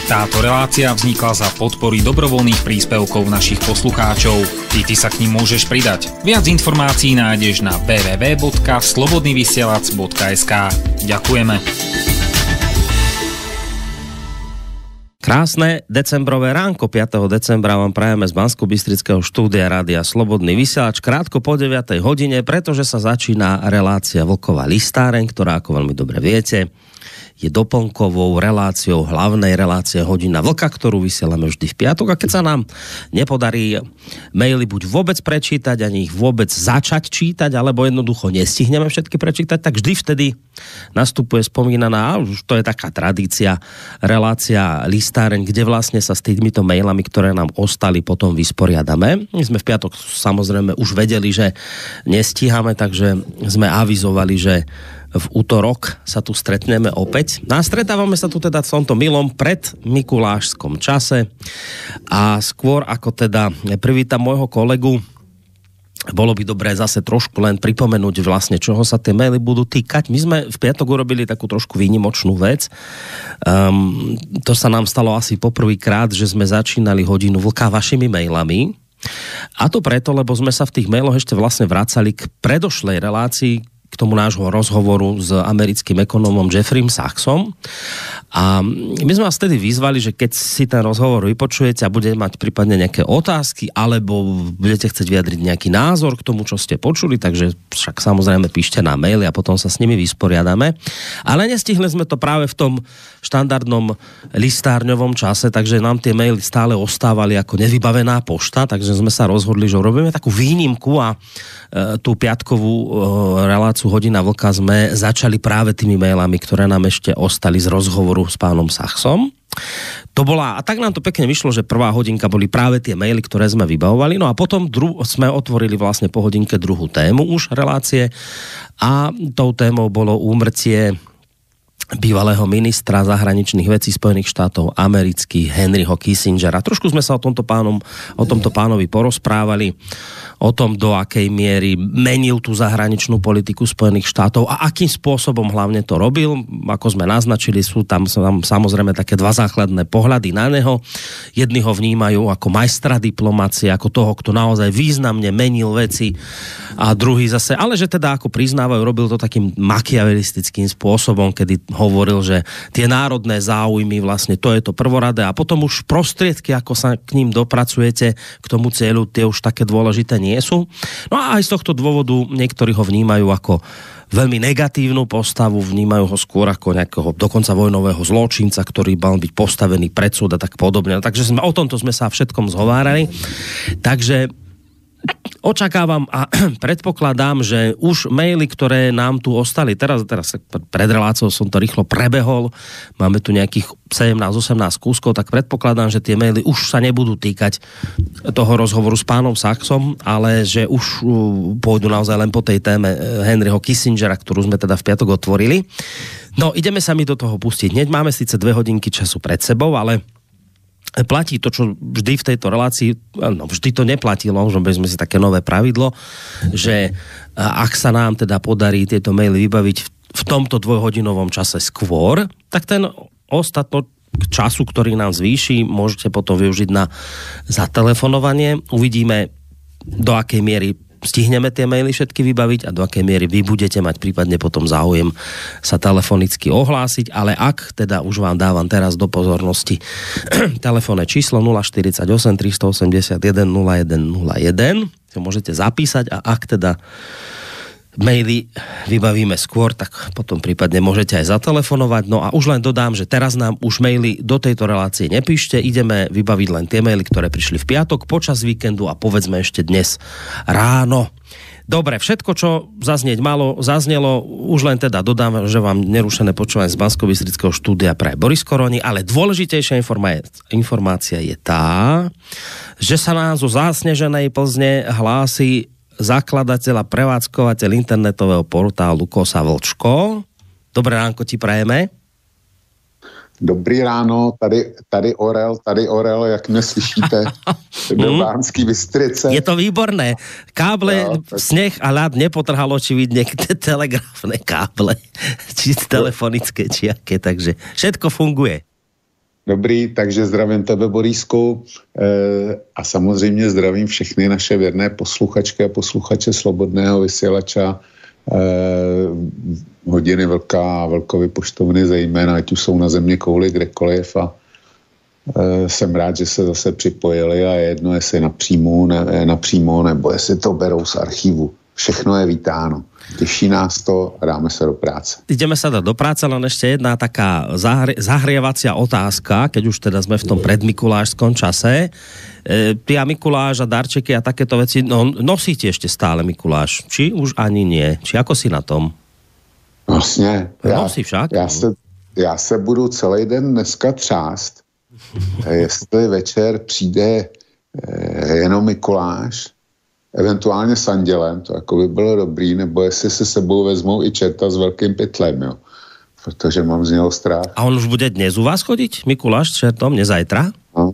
Táto relácia vznikla za podpory dobrovoľných príspevkov našich poslucháčov. Ty sa k nim môžeš pridať. Viac informácií nájdeš na www.slobodnyvysielac.sk. Ďakujeme. Krásne decembrové ránko, 5. decembra vám prajeme z Banskobystrického štúdia Rádia Slobodný vysielač, krátko po 9. hodine, pretože sa začína relácia Vlková listáreň, ktorá, ako veľmi dobre viete, je doplnkovou reláciou hlavnej relácie Hodina Vlka, ktorú vysielame vždy v piatok. A keď sa nám nepodarí maily buď vôbec prečítať, ani ich vôbec začať čítať, alebo jednoducho nestihneme všetky prečítať, tak vždy vtedy nastupuje spomínaná, už to je taká tradícia, relácia Listáreň, kde vlastne sa s týmito mailami, ktoré nám ostali, potom vysporiadame. My sme v piatok samozrejme už vedeli, že nestíhame, takže sme avizovali, že v útorok sa tu stretneme opäť. No a stretávame sa tu teda v tomto milom predmikulášskom čase a skôr ako teda privítam môjho kolegu, bolo by dobré zase trošku len pripomenúť vlastne, čoho sa tie maily budú týkať. My sme v piatok urobili takú trošku výnimočnú vec. To sa nám stalo asi poprvýkrát, že sme začínali Hodinu Vlka vašimi mailami. A to preto, lebo sme sa v tých mailoch ešte vlastne vracali k predošlej relácii, k tomu nášho rozhovoru s americkým ekonómom Jeffreyom Sachsom. A my sme vás vtedy vyzvali, že keď si ten rozhovor vypočujete a budete mať prípadne nejaké otázky, alebo budete chcieť vyjadriť nejaký názor k tomu, čo ste počuli, takže však samozrejme píšte na maily a potom sa s nimi vysporiadame. Ale nestihli sme to práve v tom štandardnom listárňovom čase, takže nám tie maily stále ostávali ako nevybavená pošta, takže sme sa rozhodli, že robíme takú výnimku a tú piatkovú reláciu Hodina Vlka sme začali práve tými mailami, ktoré nám ešte ostali z rozhovoru s pánom Sachsom. To bola, a tak nám to pekne vyšlo, že prvá hodinka boli práve tie maily, ktoré sme vybavovali, no a potom sme otvorili vlastne po hodinke druhú tému už relácie a tou témou bolo úmrtie bývalého ministra zahraničných vecí Spojených štátov amerických Henryho Kissingera. Trošku sme sa o tomto pánovi porozprávali, o tom, do akej miery menil tú zahraničnú politiku Spojených štátov a akým spôsobom hlavne to robil. Ako sme naznačili, sú tam samozrejme také dva základné pohľady na neho. Jedni ho vnímajú ako majstra diplomácie, ako toho, kto naozaj významne menil veci, a druhý zase, ale že teda ako priznávajú, robil to takým machiavelistickým spôsobom, kedy hovoril, že tie národné záujmy vlastne to je to prvoradé a potom už prostriedky, ako sa k ním dopracujete, k tomu cieľu, tie už také dôležité nie sú. No a aj z tohto dôvodu niektorí ho vnímajú ako veľmi negatívnu postavu, vnímajú ho skôr ako nejakého dokonca vojnového zločinca, ktorý mal byť postavený pred súd a tak podobne. Takže o tomto sme sa všetkom zhovárali. Takže očakávam a predpokladám, že už maily, ktoré nám tu ostali, teraz pred reláciou som to rýchlo prebehol, máme tu nejakých 17-18 kúskov, tak predpokladám, že tie maily už sa nebudú týkať toho rozhovoru s pánom Sachsom, ale že už pôjdu naozaj len po tej téme Henryho Kissingera, ktorú sme teda v piatok otvorili. No, ideme sa mi do toho pustiť. Hneď máme síce 2 hodinky času pred sebou, ale platí to, čo vždy v tejto relácii, no vždy to neplatilo, že sme si také nové pravidlo, že ak sa nám teda podarí tieto maily vybaviť v tomto 2-hodinovom čase skôr, tak ten ostatný času, ktorý nám zvýši, môžete potom využiť na zatelefonovanie. Uvidíme, do akej miery stihneme tie maily všetky vybaviť a do akej miery vy budete mať prípadne potom záujem sa telefonicky ohlásiť, ale ak teda už vám dávam teraz do pozornosti telefónne číslo 048 381 0101, to môžete zapísať a ak teda maily vybavíme skôr, tak potom prípadne môžete aj zatelefonovať. No a už len dodám, že teraz nám už maily do tejto relácie nepíšte, ideme vybaviť len tie maily, ktoré prišli v piatok počas víkendu a povedzme ešte dnes ráno. Dobre, všetko, čo zaznieť malo, zaznelo, už len teda dodám, že vám nerušené počúvanie z Banskobystrického štúdia praje Boris Koroni, ale dôležitejšia informácia je tá, že sa nám zo zásneženej Plzne hlási zakladateľ a prevádzkovateľ internetového portálu Kosa Vlčko. Dobré ránko ti prajeme. Dobrý ráno, tady Orel, jak mě slyšíte, do Banský Bystrice. Je to výborné. Káble, sneh a ľad nepotrhal očividne telegrafné káble, či telefonické, či aké, takže všetko funguje. Dobrý, takže zdravím tebe, Borísku, a samozřejmě zdravím všechny naše věrné posluchačky a posluchače Slobodného vysielača, hodiny Vlkovy poštovny zejména, ať už jsou na země kouli kdekoliv, a jsem rád, že se zase připojili, a je jedno, jestli napřímo, nebo jestli to berou z archivu. Všechno je vítáno. Teší nás to a dáme sa do práce. Ideme sa do práce, len ešte jedna taká zahrievacia otázka, keď už teda sme v tom predmikulášskom čase. Ty a Mikuláš a darčeky a takéto veci, nosíte ešte stále, Mikuláš? Či už ani nie? Či ako si na tom? Vlastně. Nosí však? Já se budu celý den dneska třást. Jestli večer přijde jenom Mikuláš, eventuálně s andělem, to jako by bylo dobrý, nebo jestli se sebou vezmou i čerta s velkým pytlem, jo. Protože mám z něho strach. A on už bude dnes u vás chodiť, Mikuláš, s čertom, nie zajtra? No,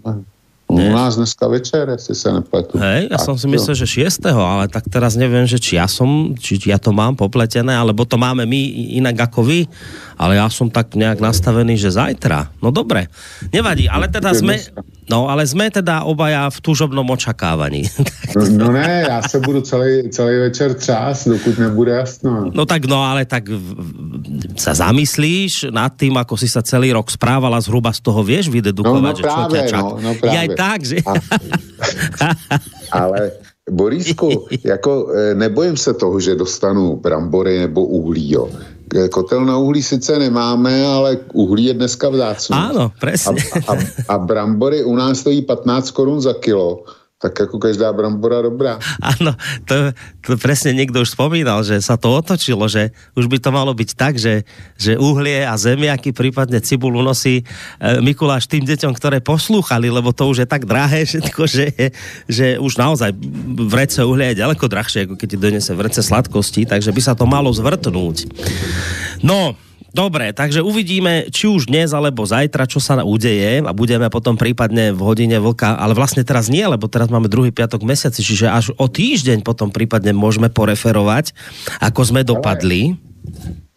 u nás dneska večer, jestli se nepletu. Hej, ja som si myslel, že 6. ale tak teraz neviem, že či ja to mám popletené, alebo to máme my inak ako vy, ale ja som tak nejak nastavený, že zajtra. No dobre, nevadí, ale teda sme teda obaja v túžobnom očakávaní. No ne, já se budu celý večer třást, dokud nebude jasno. No tak, ale tak sa zamyslíš nad tým, ako si sa celý rok správala, zhruba z toho vieš vydedukovať, že čo ťa čaká. No právě. Aj tak, že... Ale Borísku, jako nebojím se toho, že dostanu brambory nebo uhlí, jo. Kotel na uhlí sice nemáme, ale uhlí je dneska vzácné. Áno, presne. A brambory u nás stojí 15 korun za kilo. Tak ako každá brambora dobrá. Áno, to presne niekto už spomínal, že sa to otočilo, že už by to malo byť tak, že uhlie a zemiaky, prípadne cibulu nosí Mikuláš tým deťom, ktoré poslúchali, lebo to už je tak drahé všetko, že už naozaj vrece uhlia je ďaleko drahšie, ako keď ti donese vrece sladkosti, takže by sa to malo zvrtnúť. No, dobre, takže uvidíme, či už dnes alebo zajtra, čo sa udeje, a budeme potom prípadne v hodine vlka, ale vlastne teraz nie, lebo teraz máme druhý piatok v mesiaci, čiže až o týždeň potom prípadne môžeme poreferovať, ako sme dopadli.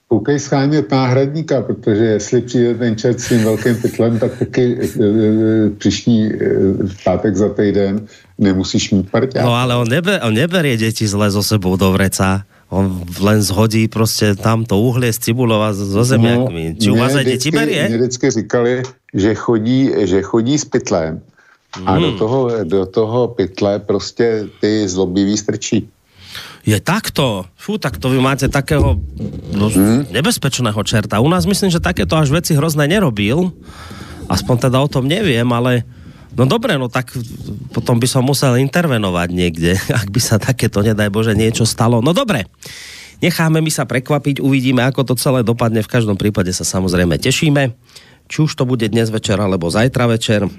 Koukej schánět náhradníka, protože jestli přijde ten čert s tím velkým pytlem, tak taky příští pátek za týden nemusíš mít parťák. No ale on neberie deti zle so sebou do vreca. On len zhodí prostě tam to uhlie s cibulou a so zemiakmi. Či u vás aj deti berie? Mě vždycky říkali, že chodí s pytlem. A do toho pytle prostě ty zlobivý strčí. Je takto? Fú, tak to vy máte takého nebezpečného čerta. U nás myslím, že takéto až veci hrozné nerobil. Aspoň teda o tom neviem, ale no dobre, no tak potom by som musel intervenovať niekde, ak by sa takéto, nedaj Bože, niečo stalo. No dobre, necháme mi sa prekvapiť, uvidíme, ako to celé dopadne. V každom prípade sa samozrejme tešíme. Či už to bude dnes večer, alebo zajtra večer.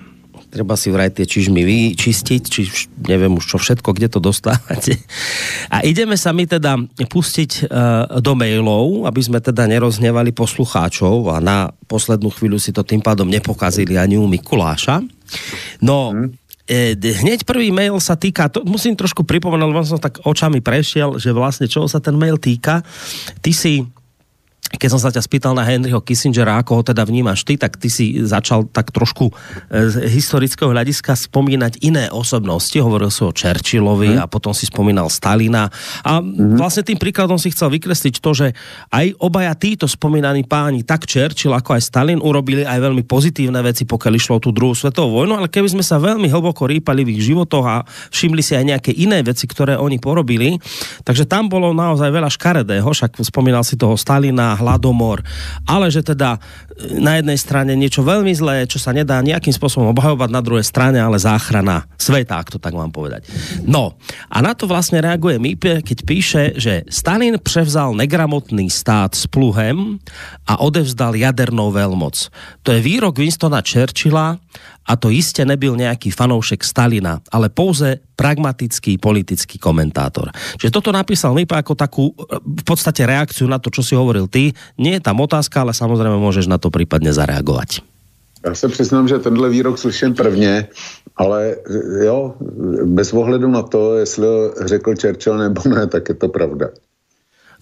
Treba si vraj tie čižmy vyčistiť, či neviem už čo všetko, kde to dostávate. A ideme sa my teda pustiť do mailov, aby sme teda neroznevali poslucháčov a na poslednú chvíľu si to tým pádom nepokazili ani u Mikuláša. No, hneď prvý mail sa týka, to musím trošku pripomenúť, lebo som tak očami prešiel, že vlastne čoho sa ten mail týka. Ty si, keď som sa ťa spýtal na Henryho Kissingera, ako ho teda vnímaš ty, tak ty si začal tak trošku z historického hľadiska spomínať iné osobnosti. Hovoril si o Churchillovi a potom si spomínal Stalina. A vlastne tým príkladom si chcel vykresliť to, že aj obaja títo spomínaní páni, tak Churchill ako aj Stalin, urobili aj veľmi pozitívne veci, pokiaľ išlo o tú druhú svetovú vojnu, ale keby sme sa veľmi hlboko rýpali v ich životoch a všimli si aj nejaké iné veci, ktoré oni porobili, takže tam bolo naozaj veľa škaredého, však spomínal si toho Stalina, hladomor, ale že teda na jednej strane niečo veľmi zlé, čo sa nedá nejakým spôsobom obhajovať, na druhej strane ale záchrana sveta, ak to tak mám povedať. No, a na to vlastne reaguje Mipe, keď píše, že Stalin převzal negramotný stát s pluhem a odevzdal jadernou veľmoc. To je výrok Winstona Churchilla a to iste nebyl nejaký fanoušek Stalina, ale pouze pragmatický politický komentátor. Čiže toto napísal Mipa ako takú v podstate reakciu na to, čo si hovoril ty. Nie je tam otázka, ale samozrejme môžeš na to prípadne zareagovať. Já se přiznám, že tenhle výrok slyším prvně, ale jo, bez ohledu na to, jestli ho řekl Churchill nebo ne, tak je to pravda.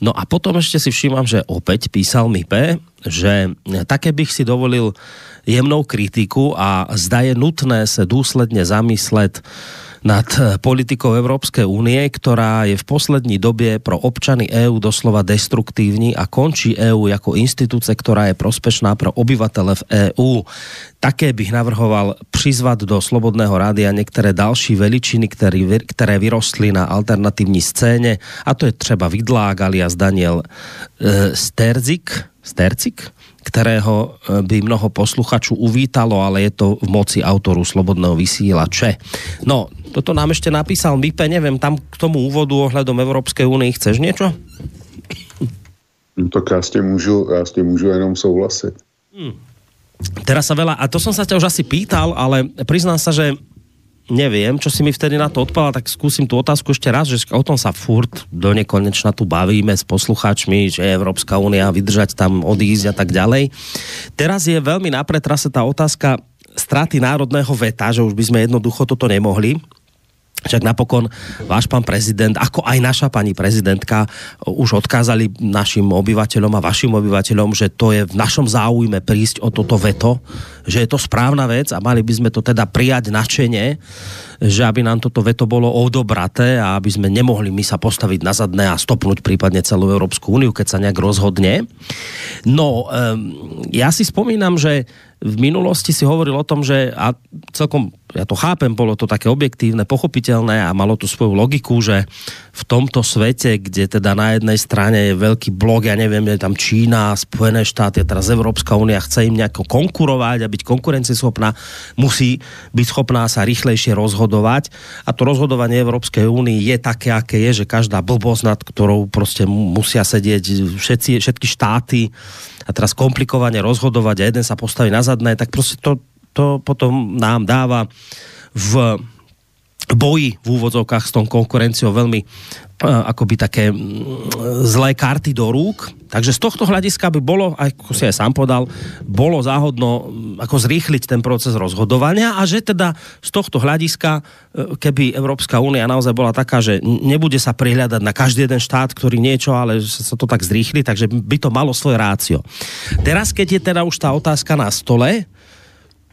No a potom ešte si všímam, že opäť písal Mipe, že také bych si dovolil jemnou kritiku a zda je nutné sa dôsledne zamyslet nad politikou Európskej únie, ktorá je v poslední době pro občany EÚ doslova destruktívní a končí EÚ jako instituce, ktorá je prospešná pro obyvatele v EÚ. Také bych navrhoval přizvat do Slobodného rádia některé další veličiny, které vyrostly na alternativní scéně, a to je třeba Vidlák alias Daniel Sterzik, ktorého by mnoho posluchačů uvítalo, ale je to v moci autoru Slobodného vysílače. No, toto nám ešte napísal Mipe, neviem, tam k tomu úvodu ohľadom Európskej únie chceš niečo? No tak ja s tým môžu jenom souhlasit. Teraz sa veľa, a to som sa ťa už asi pýtal, ale priznám sa, že neviem, čo si mi vtedy na to odpovedal, tak skúsim tú otázku ešte raz, že o tom sa furt do nekonečna tu bavíme s poslucháčmi, že Európska únia, vydržať tam, odísť a tak ďalej. Teraz je veľmi na pretrase tá otázka straty národného veta, že už by sme jednoducho toto nemohli. Však napokon váš pán prezident, ako aj naša pani prezidentka, už odkázali našim obyvateľom a vašim obyvateľom, že to je v našom záujme prísť o toto veto, že je to správna vec a mali by sme to teda prijať nadšene, že aby nám toto veto bolo odobraté a aby sme nemohli my sa postaviť na zadné a stopnúť prípadne celú Európsku úniu, keď sa nejak rozhodne. No, ja si spomínam, že v minulosti si hovoril o tom, že a celkom, ja to chápem, bolo to také objektívne, pochopiteľné a malo to svoju logiku, že v tomto svete, kde teda na jednej strane je veľký blok, ja neviem, je tam Čína, Spojené štáty a teraz Európska únia chce im nejako konkurovať a byť konkurencieschopná, musí byť schopná sa rýchlejšie rozhodovať a to rozhodovanie Európskej únie je také, aké je, že každá blbosť, nad ktorou proste musia sedieť všetky štáty a teraz komplikovane rozhodovať a jeden sa postaví na zadné, tak proste to potom nám dáva v boji v úvodzovkách s tou konkurenciou veľmi akoby také zlé karty do rúk. Takže z tohto hľadiska by bolo, ako si aj sám podal, bolo záhodno ako zrýchliť ten proces rozhodovania a že teda z tohto hľadiska, keby Európska únia naozaj bola taká, že nebude sa prihľadať na každý jeden štát, ktorý niečo, ale sa to tak zrýchli, takže by to malo svoje rácio. Teraz, keď je teda už tá otázka na stole,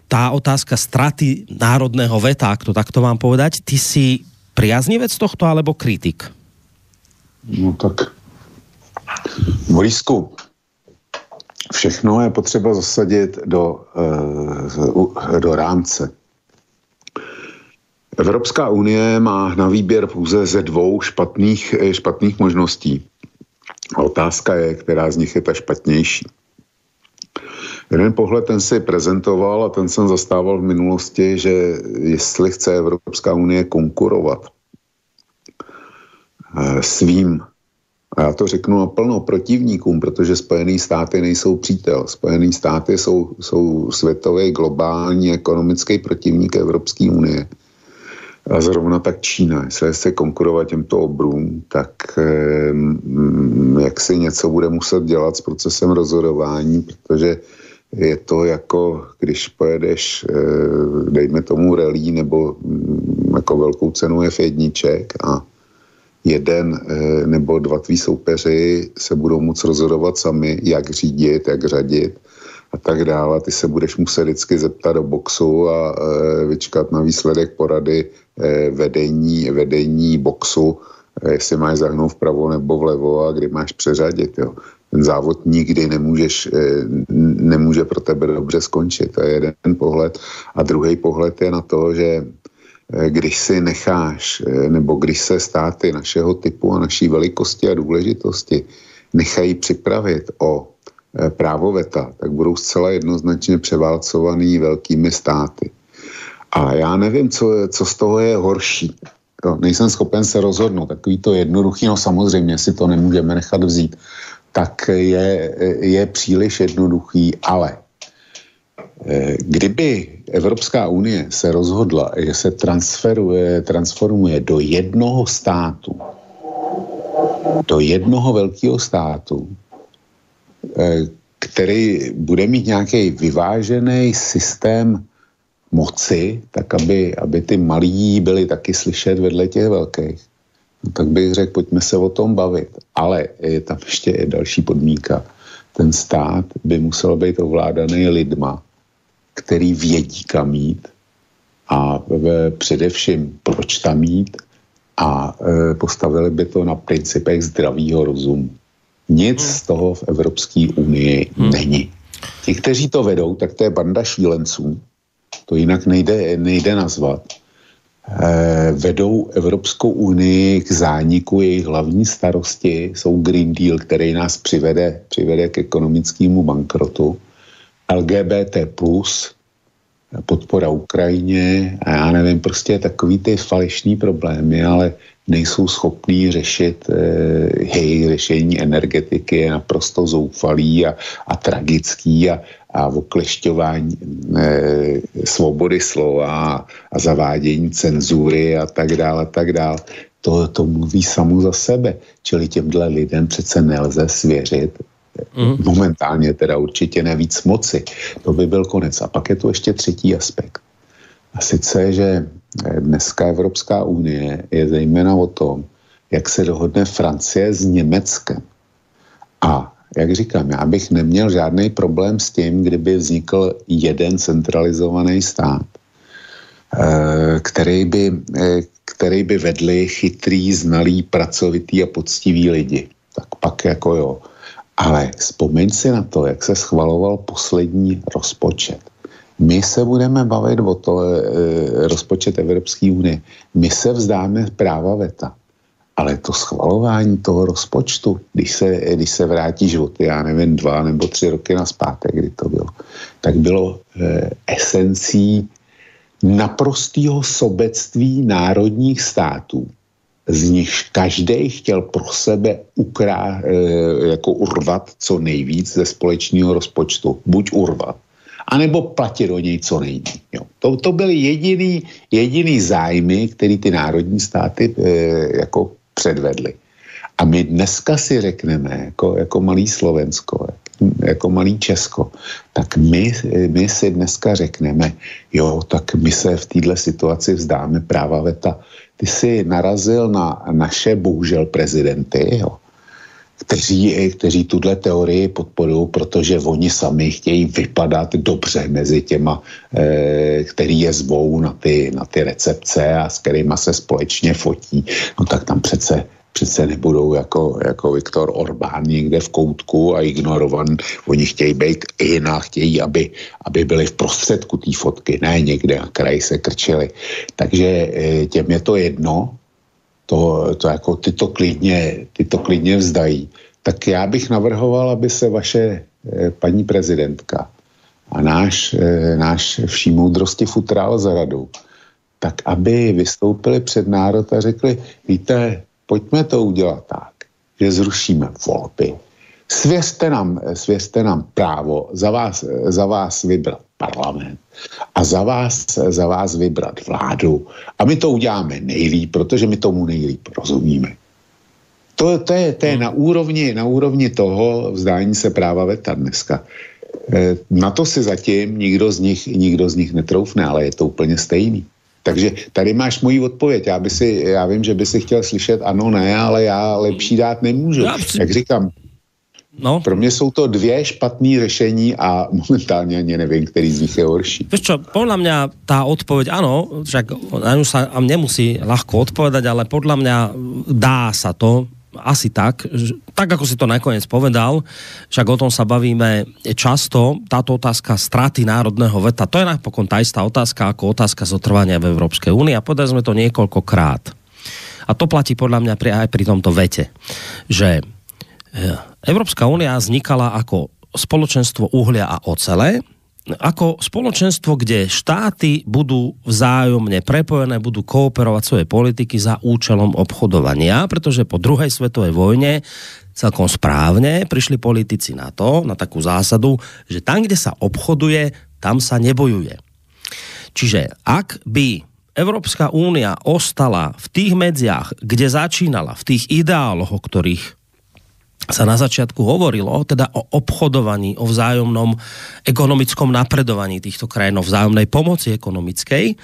tá otázka straty národného veta, ak to takto mám povedať, ty si priaznivec tohto alebo kritik? No tak Borisku, všechno je potřeba zasadit do rámce. Evropská unie má na výběr pouze ze dvou špatných možností. A otázka je, která z nich je ta špatnější. Jeden pohled, ten si prezentoval a ten jsem zastával v minulosti, že jestli chce Evropská unie konkurovat svým, a já to řeknu naplno, protivníkům, protože Spojené státy nejsou přítel. Spojené státy jsou světový globální ekonomický protivník Evropské unie. A zrovna tak Čína. Jestli chce konkurovat těmto obrům, tak jak si něco bude muset dělat s procesem rozhodování, protože je to jako, když pojedeš, dejme tomu rally nebo jako velkou cenu F1 a jeden nebo dva tví soupeři se budou moct rozhodovat sami, jak řídit, jak řadit a tak dále. Ty se budeš muset vždycky zeptat do boxu a vyčkat na výsledek porady vedení boxu, jestli máš zahnout vpravo nebo vlevo a kdy máš přeřadit. Jo. Ten závod nikdy nemůže pro tebe dobře skončit. To je jeden pohled. A druhý pohled je na to, že když si necháš, nebo když se státy našeho typu a naší velikosti a důležitosti nechají připravit o právo veta, tak budou zcela jednoznačně převálcovaný velkými státy. A já nevím, co z toho je horší. Nejsem schopen se rozhodnout. Takový to jednoduchý, no samozřejmě si to nemůžeme nechat vzít, tak je příliš jednoduchý, ale kdyby Evropská unie se rozhodla, že se transformuje do jednoho státu, do jednoho velkého státu, který bude mít nějaký vyvážený systém moci, tak aby ty malí byli taky slyšet vedle těch velkých, no, tak bych řekl, pojďme se o tom bavit. Ale je tam ještě další podmínka. Ten stát by musel být ovládaný lidma, který vědí, kam jít a především proč tam jít a postavili by to na principech zdravýho rozumu. Nic z toho v Evropské unii není. Ti, kteří to vedou, tak to je banda šílenců, to jinak nejde nazvat, vedou Evropskou unii k zániku. Jejich hlavní starosti jsou Green Deal, který nás přivede k ekonomickému bankrotu, LGBT+, podpora Ukrajině a já nevím, prostě takový ty falešný problémy, ale nejsou schopní řešit jejich řešení energetiky, je naprosto zoufalý a tragický a oklešťování svobody slova a zavádění cenzury a tak dále. To mluví samo za sebe. Čili těmhle lidem přece nelze svěřit momentálně teda určitě nevíc moci. To by byl konec. A pak je tu ještě třetí aspekt. A sice, že dneska Evropská unie je zejména o tom, jak se dohodne Francie s Německem. A jak říkám, já bych neměl žádný problém s tím, kdyby vznikl jeden centralizovaný stát, který by vedli chytrý, znalý, pracovitý a poctiví lidi. Tak pak jako jo. Ale vzpomeň si na to, jak se schvaloval poslední rozpočet. My se budeme bavit o to, rozpočet Evropské unie. My se vzdáme práva veta. Ale to schvalování toho rozpočtu, když se vrátíš o ty, já nevím, 2 nebo 3 roky nazpátek, kdy to bylo, tak bylo esencí naprostého sobectví národních států, z nichž každý chtěl pro sebe urvat co nejvíc ze společného rozpočtu. Buď urvat, anebo platit do něj co nejméně. To byly jediný zájmy, který ty národní státy jako předvedly. A my dneska si řekneme, jako malý Slovensko, jako malý Česko, tak my si dneska řekneme, jo, tak my se v této situaci vzdáme práva veta. Ty jsi narazil na naše, bohužel, prezidenty, jo, kteří tuhle teorii podporují, protože oni sami chtějí vypadat dobře mezi těma, který je zvou na ty recepce a s kterýma se společně fotí. No tak tam přece nebudou jako Viktor Orbán někde v koutku a ignorovan. Oni chtějí být jinak, chtějí, aby byli v prostředku té fotky, ne někde na kraji se krčili. Takže těm je to jedno, to jako ty to klidně vzdají. Tak já bych navrhoval, aby se vaše paní prezidentka a náš vší moudrosti futrál za radou, tak aby vystoupili před národ a řekli, víte, pojďme to udělat tak, že zrušíme volby. Svěřte nám právo za vás vybrat parlament a za vás vybrat vládu. A my to uděláme nejlíp, protože my tomu nejlíp rozumíme. To je na úrovni toho vzdání se práva veta dneska. Na to si zatím nikdo z nich netroufne, ale je to úplně stejný. Takže tady máš moji odpověď. Já vím, že by si chtěl slyšet ano, ne, ale já lepší dát nemůžu. Jak říkám, pro mě jsou to 2 špatný řešení a momentálně ani nevím, který z nich je horší. Víš čo, podľa mňa tá odpoveď, áno, však na ňu sa nemusí ľahko odpovedať, ale podľa mňa dá sa to asi tak ako si to nakoniec povedal, však o tom sa bavíme často, táto otázka straty národného veta, to je napokon tá istá otázka ako otázka zotrvania v Európskej únii a povedali sme to niekoľkokrát. A to platí podľa mňa aj pri tomto vete, že Európska únia vznikala ako spoločenstvo uhlia a ocele, ako spoločenstvo, kde štáty budú vzájomne prepojené, budú kooperovať svoje politiky za účelom obchodovania, pretože po druhej svetovej vojne celkom správne prišli politici na takú zásadu, že tam, kde sa obchoduje, tam sa nebojuje. Čiže ak by Európska únia ostala v tých medziach, kde začínala, v tých ideáloch, o ktorých sa na začiatku hovorilo teda o obchodovaní, o vzájomnom ekonomickom napredovaní týchto krajín, o vzájomnej pomoci ekonomickej,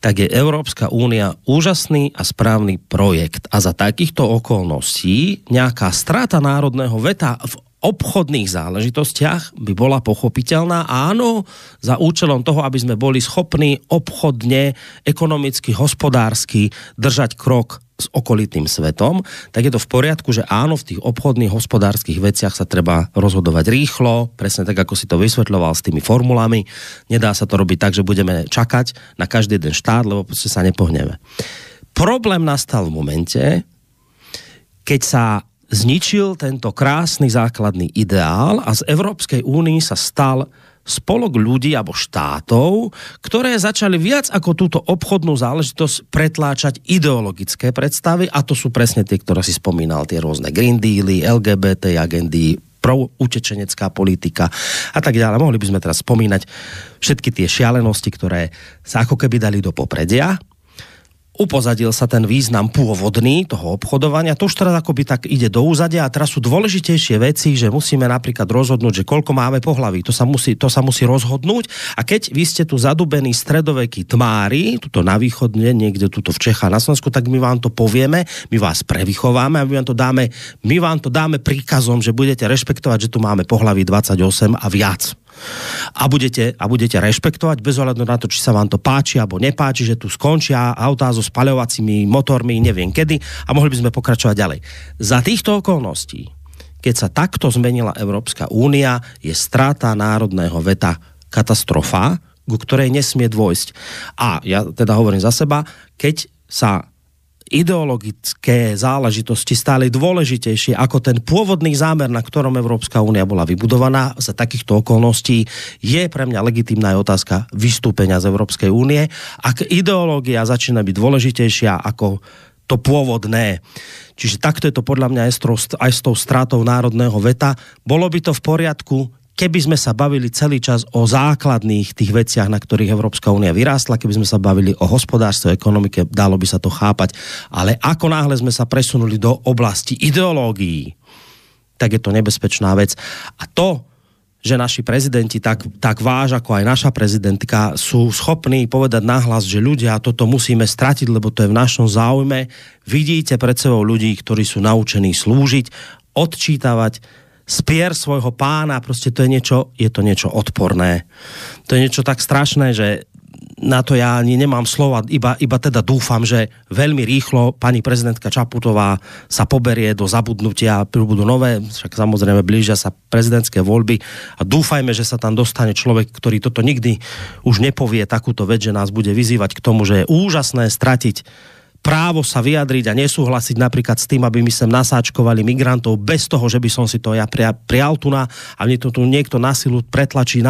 tak je Európska únia úžasný a správny projekt. A za takýchto okolností nejaká strata národného veta v obchodných záležitostiach by bola pochopiteľná. Áno, za účelom toho, aby sme boli schopní obchodne, ekonomicky, hospodársky držať krok s okolitým svetom, tak je to v poriadku, že áno, v tých obchodných, hospodárskych veciach sa treba rozhodovať rýchlo, presne tak, ako si to vysvetľoval s tými formulami. Nedá sa to robiť tak, že budeme čakať na každý jeden štát, lebo proste sa nepohneme. Problém nastal v momente, keď sa zničil tento krásny základný ideál a z Európskej únie sa stal spolok ľudí alebo štátov, ktoré začali viac ako túto obchodnú záležitosť pretláčať ideologické predstavy, a to sú presne tie, ktoré si spomínal, tie rôzne Green Dealy, LGBT agendy, pro-utečenecká politika a tak ďalej. Mohli by sme teraz spomínať všetky tie šialenosti, ktoré sa ako keby dali do popredia. Upozadil sa ten význam pôvodný toho obchodovania. To už teraz akoby tak ide do úzadia a teraz sú dôležitejšie veci, že musíme napríklad rozhodnúť, že koľko máme pohlaví. To sa musí rozhodnúť. A keď vy ste tu zadubení stredovekí tmári, tuto na východne, niekde tuto v Čechách na Slovensku, tak my vám to povieme, my vás prevychováme a my vám to dáme príkazom, že budete rešpektovať, že tu máme pohlaví 28 a viac. A budete rešpektovať bez ohľadu na to, či sa vám to páči alebo nepáči, že tu skončia autá so spaľovacími motormi, neviem kedy, a mohli by sme pokračovať ďalej. Za týchto okolností, keď sa takto zmenila Európska únia, je strata národného veta katastrofa, ku ktorej nesmie dôjsť. A ja teda hovorím za seba, keď sa ideologické záležitosti stále dôležitejšie ako ten pôvodný zámer, na ktorom Európska únia bola vybudovaná, za takýchto okolností je pre mňa legitímna otázka vystúpenia z Európskej únie. Ak ideológia začína byť dôležitejšia ako to pôvodné, čiže takto je to podľa mňa aj s tou stratou národného veta, bolo by to v poriadku, keby sme sa bavili celý čas o základných tých veciach, na ktorých Európska únia vyrástla, keby sme sa bavili o hospodárstve, ekonomike, dalo by sa to chápať. Ale ako náhle sme sa presunuli do oblasti ideológií, tak je to nebezpečná vec. A to, že naši prezidenti, tak váš ako aj naša prezidentka, sú schopní povedať nahlas, že ľudia, toto musíme stratiť, lebo to je v našom záujme. Vidíte pred sebou ľudí, ktorí sú naučení slúžiť, odčítavať spier svojho pána, proste to je to niečo odporné. To je niečo tak strašné, že na to ja ani nemám slova, iba teda dúfam, že veľmi rýchlo pani prezidentka Čaputová sa poberie do zabudnutia, budú nové, však samozrejme blížia sa prezidentské voľby a dúfajme, že sa tam dostane človek, ktorý toto nikdy už nepovie takúto vec, že nás bude vyzývať k tomu, že je úžasné stratiť právo sa vyjadriť a nesúhlasiť napríklad s tým, aby my sem nasáčkovali migrantov bez toho, že by som si to ja prial tu a mne to tu niekto na silu pretlačí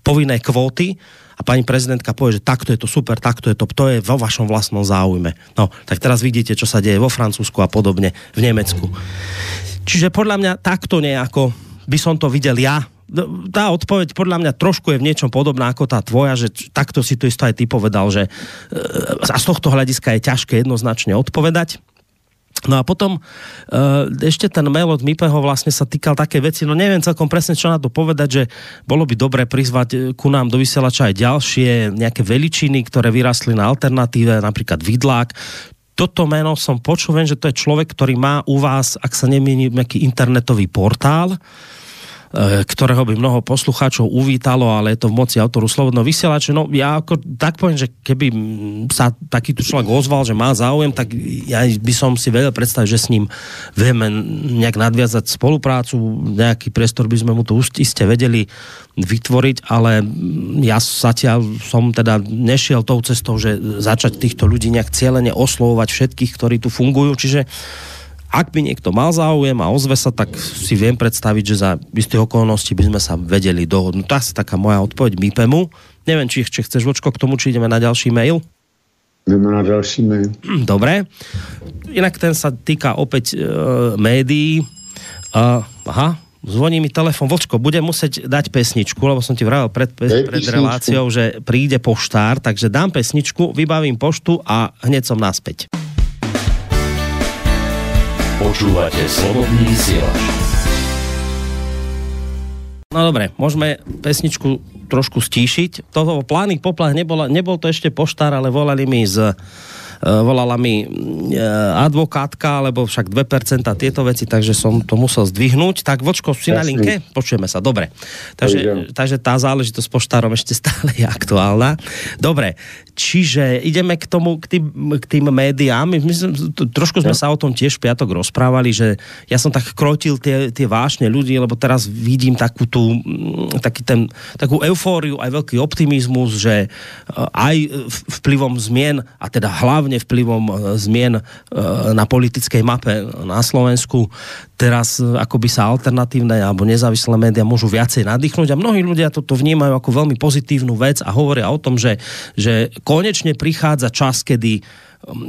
povinné kvóty a pani prezidentka povie, že takto je to super, takto je to je vo vašom vlastnom záujme. No, tak teraz vidíte, čo sa deje vo Francúzsku a podobne, v Nemecku. Čiže podľa mňa takto nejako by som to videl ja. Tá odpoveď podľa mňa trošku je v niečom podobná ako tá tvoja, že takto si to isto aj ty povedal, že z tohto hľadiska je ťažké jednoznačne odpovedať. No a potom ešte ten mail od Mipeho vlastne sa týkal také veci, no neviem celkom presne, čo na to povedať, že bolo by dobre prizvať ku nám do vysielača aj ďalšie nejaké veličiny, ktoré vyrastli na alternatíve, napríklad Vidlák. Toto meno som počul, viem, že to je človek, ktorý má u vás, ak sa nemýlim, nejaký internetový portál, ktorého by mnoho poslucháčov uvítalo, ale je to v moci autoru Slobodného vysielača. No ja ako tak poviem, že keby sa takýto človek ozval, že má záujem, tak ja by som si vedel predstaviť, že s ním vieme nejak nadviazať spoluprácu, nejaký priestor by sme mu to iste vedeli vytvoriť, ale ja zatiaľ som teda nešiel tou cestou, že začať týchto ľudí nejak cieľene oslovovať všetkých, ktorí tu fungujú, čiže ak by niekto mal záujem a ozve sa, tak si viem predstaviť, že za istých okolností by sme sa vedeli dohodnúť. To asi taká moja odpoveď Mipemu. Neviem, či chceš, Vočko, k tomu, či ideme na ďalší mail? Ideme na ďalší mail. Dobre. Inak ten sa týka opäť médií. Zvoní mi telefon. Vočko, budem musieť dať pesničku, lebo som ti vravel pred reláciou, že príde poštár, takže dám pesničku, vybavím poštu a hneď som naspäť. Počúvate Slobodný vysielač. No dobre, môžeme pesničku trošku stíšiť. Toho Plány poplach nebol to ešte poštár, ale volala mi advokátka, lebo však 2% tieto veci, takže som to musel zdvihnúť. Tak Vočko, si na linke? Počujeme sa, dobre. Takže tá záležitosť s poštárom ešte stále je aktuálna. Dobre, čiže ideme k tým médiám. Trošku sme sa o tom tiež v piatok rozprávali, že ja som tak krotil tie vášne ľudí, lebo teraz vidím takú eufóriu, aj veľký optimizmus, že aj vplyvom zmien, a teda hlavne vplyvom zmien na politickej mape na Slovensku, teraz akoby sa alternatívne alebo nezávislé médiá môžu viacej nadýchnuť a mnohí ľudia toto vnímajú ako veľmi pozitívnu vec a hovoria o tom, že konečne prichádza čas, kedy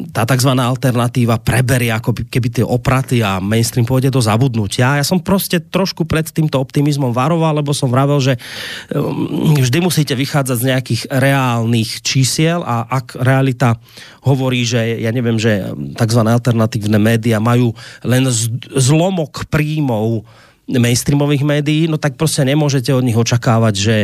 tá takzvaná alternatíva preberie ako keby tie opraty a mainstream pôjde do zabudnutia. Ja som proste trošku pred týmto optimizmom varoval, lebo som vravel, že vždy musíte vychádzať z nejakých reálnych čísiel a ak realita hovorí, že ja neviem, že takzvané alternatívne médiá majú len zlomok príjmov mainstreamových médií, no tak proste nemôžete od nich očakávať, že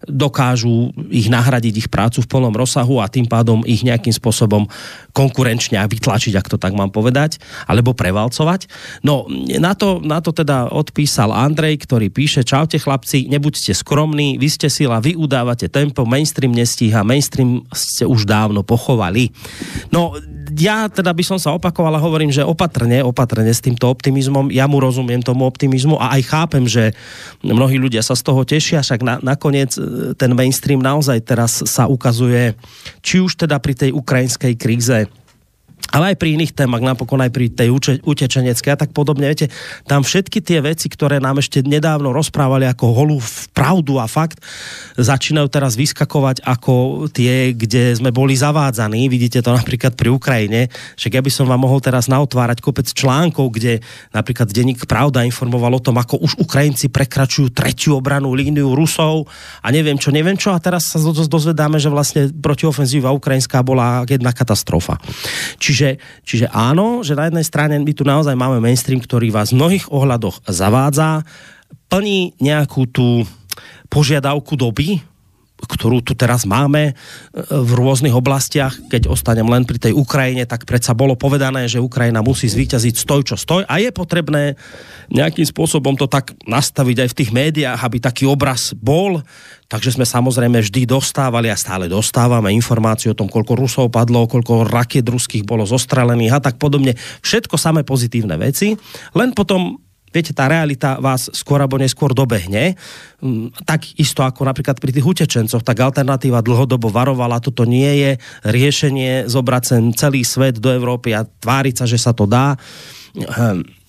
dokážu ich nahradiť ich prácu v plnom rozsahu a tým pádom ich nejakým spôsobom konkurenčne vytlačiť, ak to tak mám povedať, alebo prevalcovať. No, na to teda odpísal Andrej, ktorý píše: Čaute chlapci, nebuďte skromní, vy ste sila, vy udávate tempo, mainstream nestíha, mainstream ste už dávno pochovali. No, ja teda by som sa opakoval a hovorím, že opatrne s týmto optimizmom, ja mu rozumiem tomu optimizmu a aj chápem, že mnohí ľudia sa z toho tešia, však nakoniec ten mainstream naozaj teraz sa ukazuje, či už teda pri tej ukrajinskej kríze, ale aj pri iných témach, napokon aj pri tej utečeneckej a tak podobne. Viete, tam všetky tie veci, ktoré nám ešte nedávno rozprávali ako holú pravdu a fakt, začínajú teraz vyskakovať ako tie, kde sme boli zavádzaní. Vidíte to napríklad pri Ukrajine. Však ja by som vám mohol teraz naotvárať kopec článkov, kde napríklad denník Pravda informoval o tom, ako už Ukrajinci prekračujú 3. obrannú líniu Rusov a neviem čo. A teraz sa dozvedáme, že vlastne protiofenzíva ukrajinská bola jedna katastrofa. Čiže áno, že na jednej strane my tu naozaj máme mainstream, ktorý vás v mnohých ohľadoch zavádza, plní nejakú tú požiadavku doby, ktorú tu teraz máme v rôznych oblastiach. Keď ostanem len pri tej Ukrajine, tak predsa bolo povedané, že Ukrajina musí zvíťaziť stoj čo stoj a je potrebné nejakým spôsobom to tak nastaviť aj v tých médiách, aby taký obraz bol. Takže sme samozrejme vždy dostávali a stále dostávame informáciu o tom, koľko Rusov padlo, koľko rakiet ruských bolo zostrelených a tak podobne. Všetko samé pozitívne veci. Len potom, viete, tá realita vás skôr alebo neskôr dobehne. Tak isto ako napríklad pri tých utečencoch, tak alternatíva dlhodobo varovala, toto nie je riešenie zobrať sem celý svet do Európy a tváriť sa, že sa to dá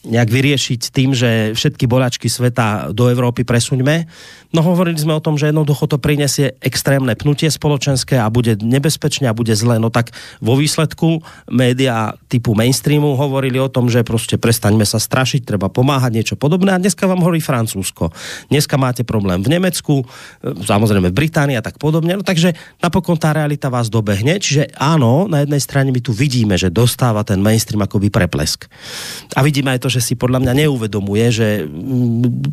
nejak vyriešiť tým, že všetky boľačky sveta do Európy presuňme. No hovorili sme o tom, že jednoducho to prinesie extrémne pnutie spoločenské a bude nebezpečne a bude zle. No tak vo výsledku médiá typu mainstreamu hovorili o tom, že proste prestaňme sa strašiť, treba pomáhať, niečo podobné. A dneska vám hovorí Francúzsko. Dneska máte problém v Nemecku, samozrejme v Británii a tak podobne. No takže napokon tá realita vás dobehne. Čiže áno, na jednej strane my tu vidíme, že dostáva ten mainstream akoby preplesk. A vidíme aj to, že si podľa mňa neuvedomuje, že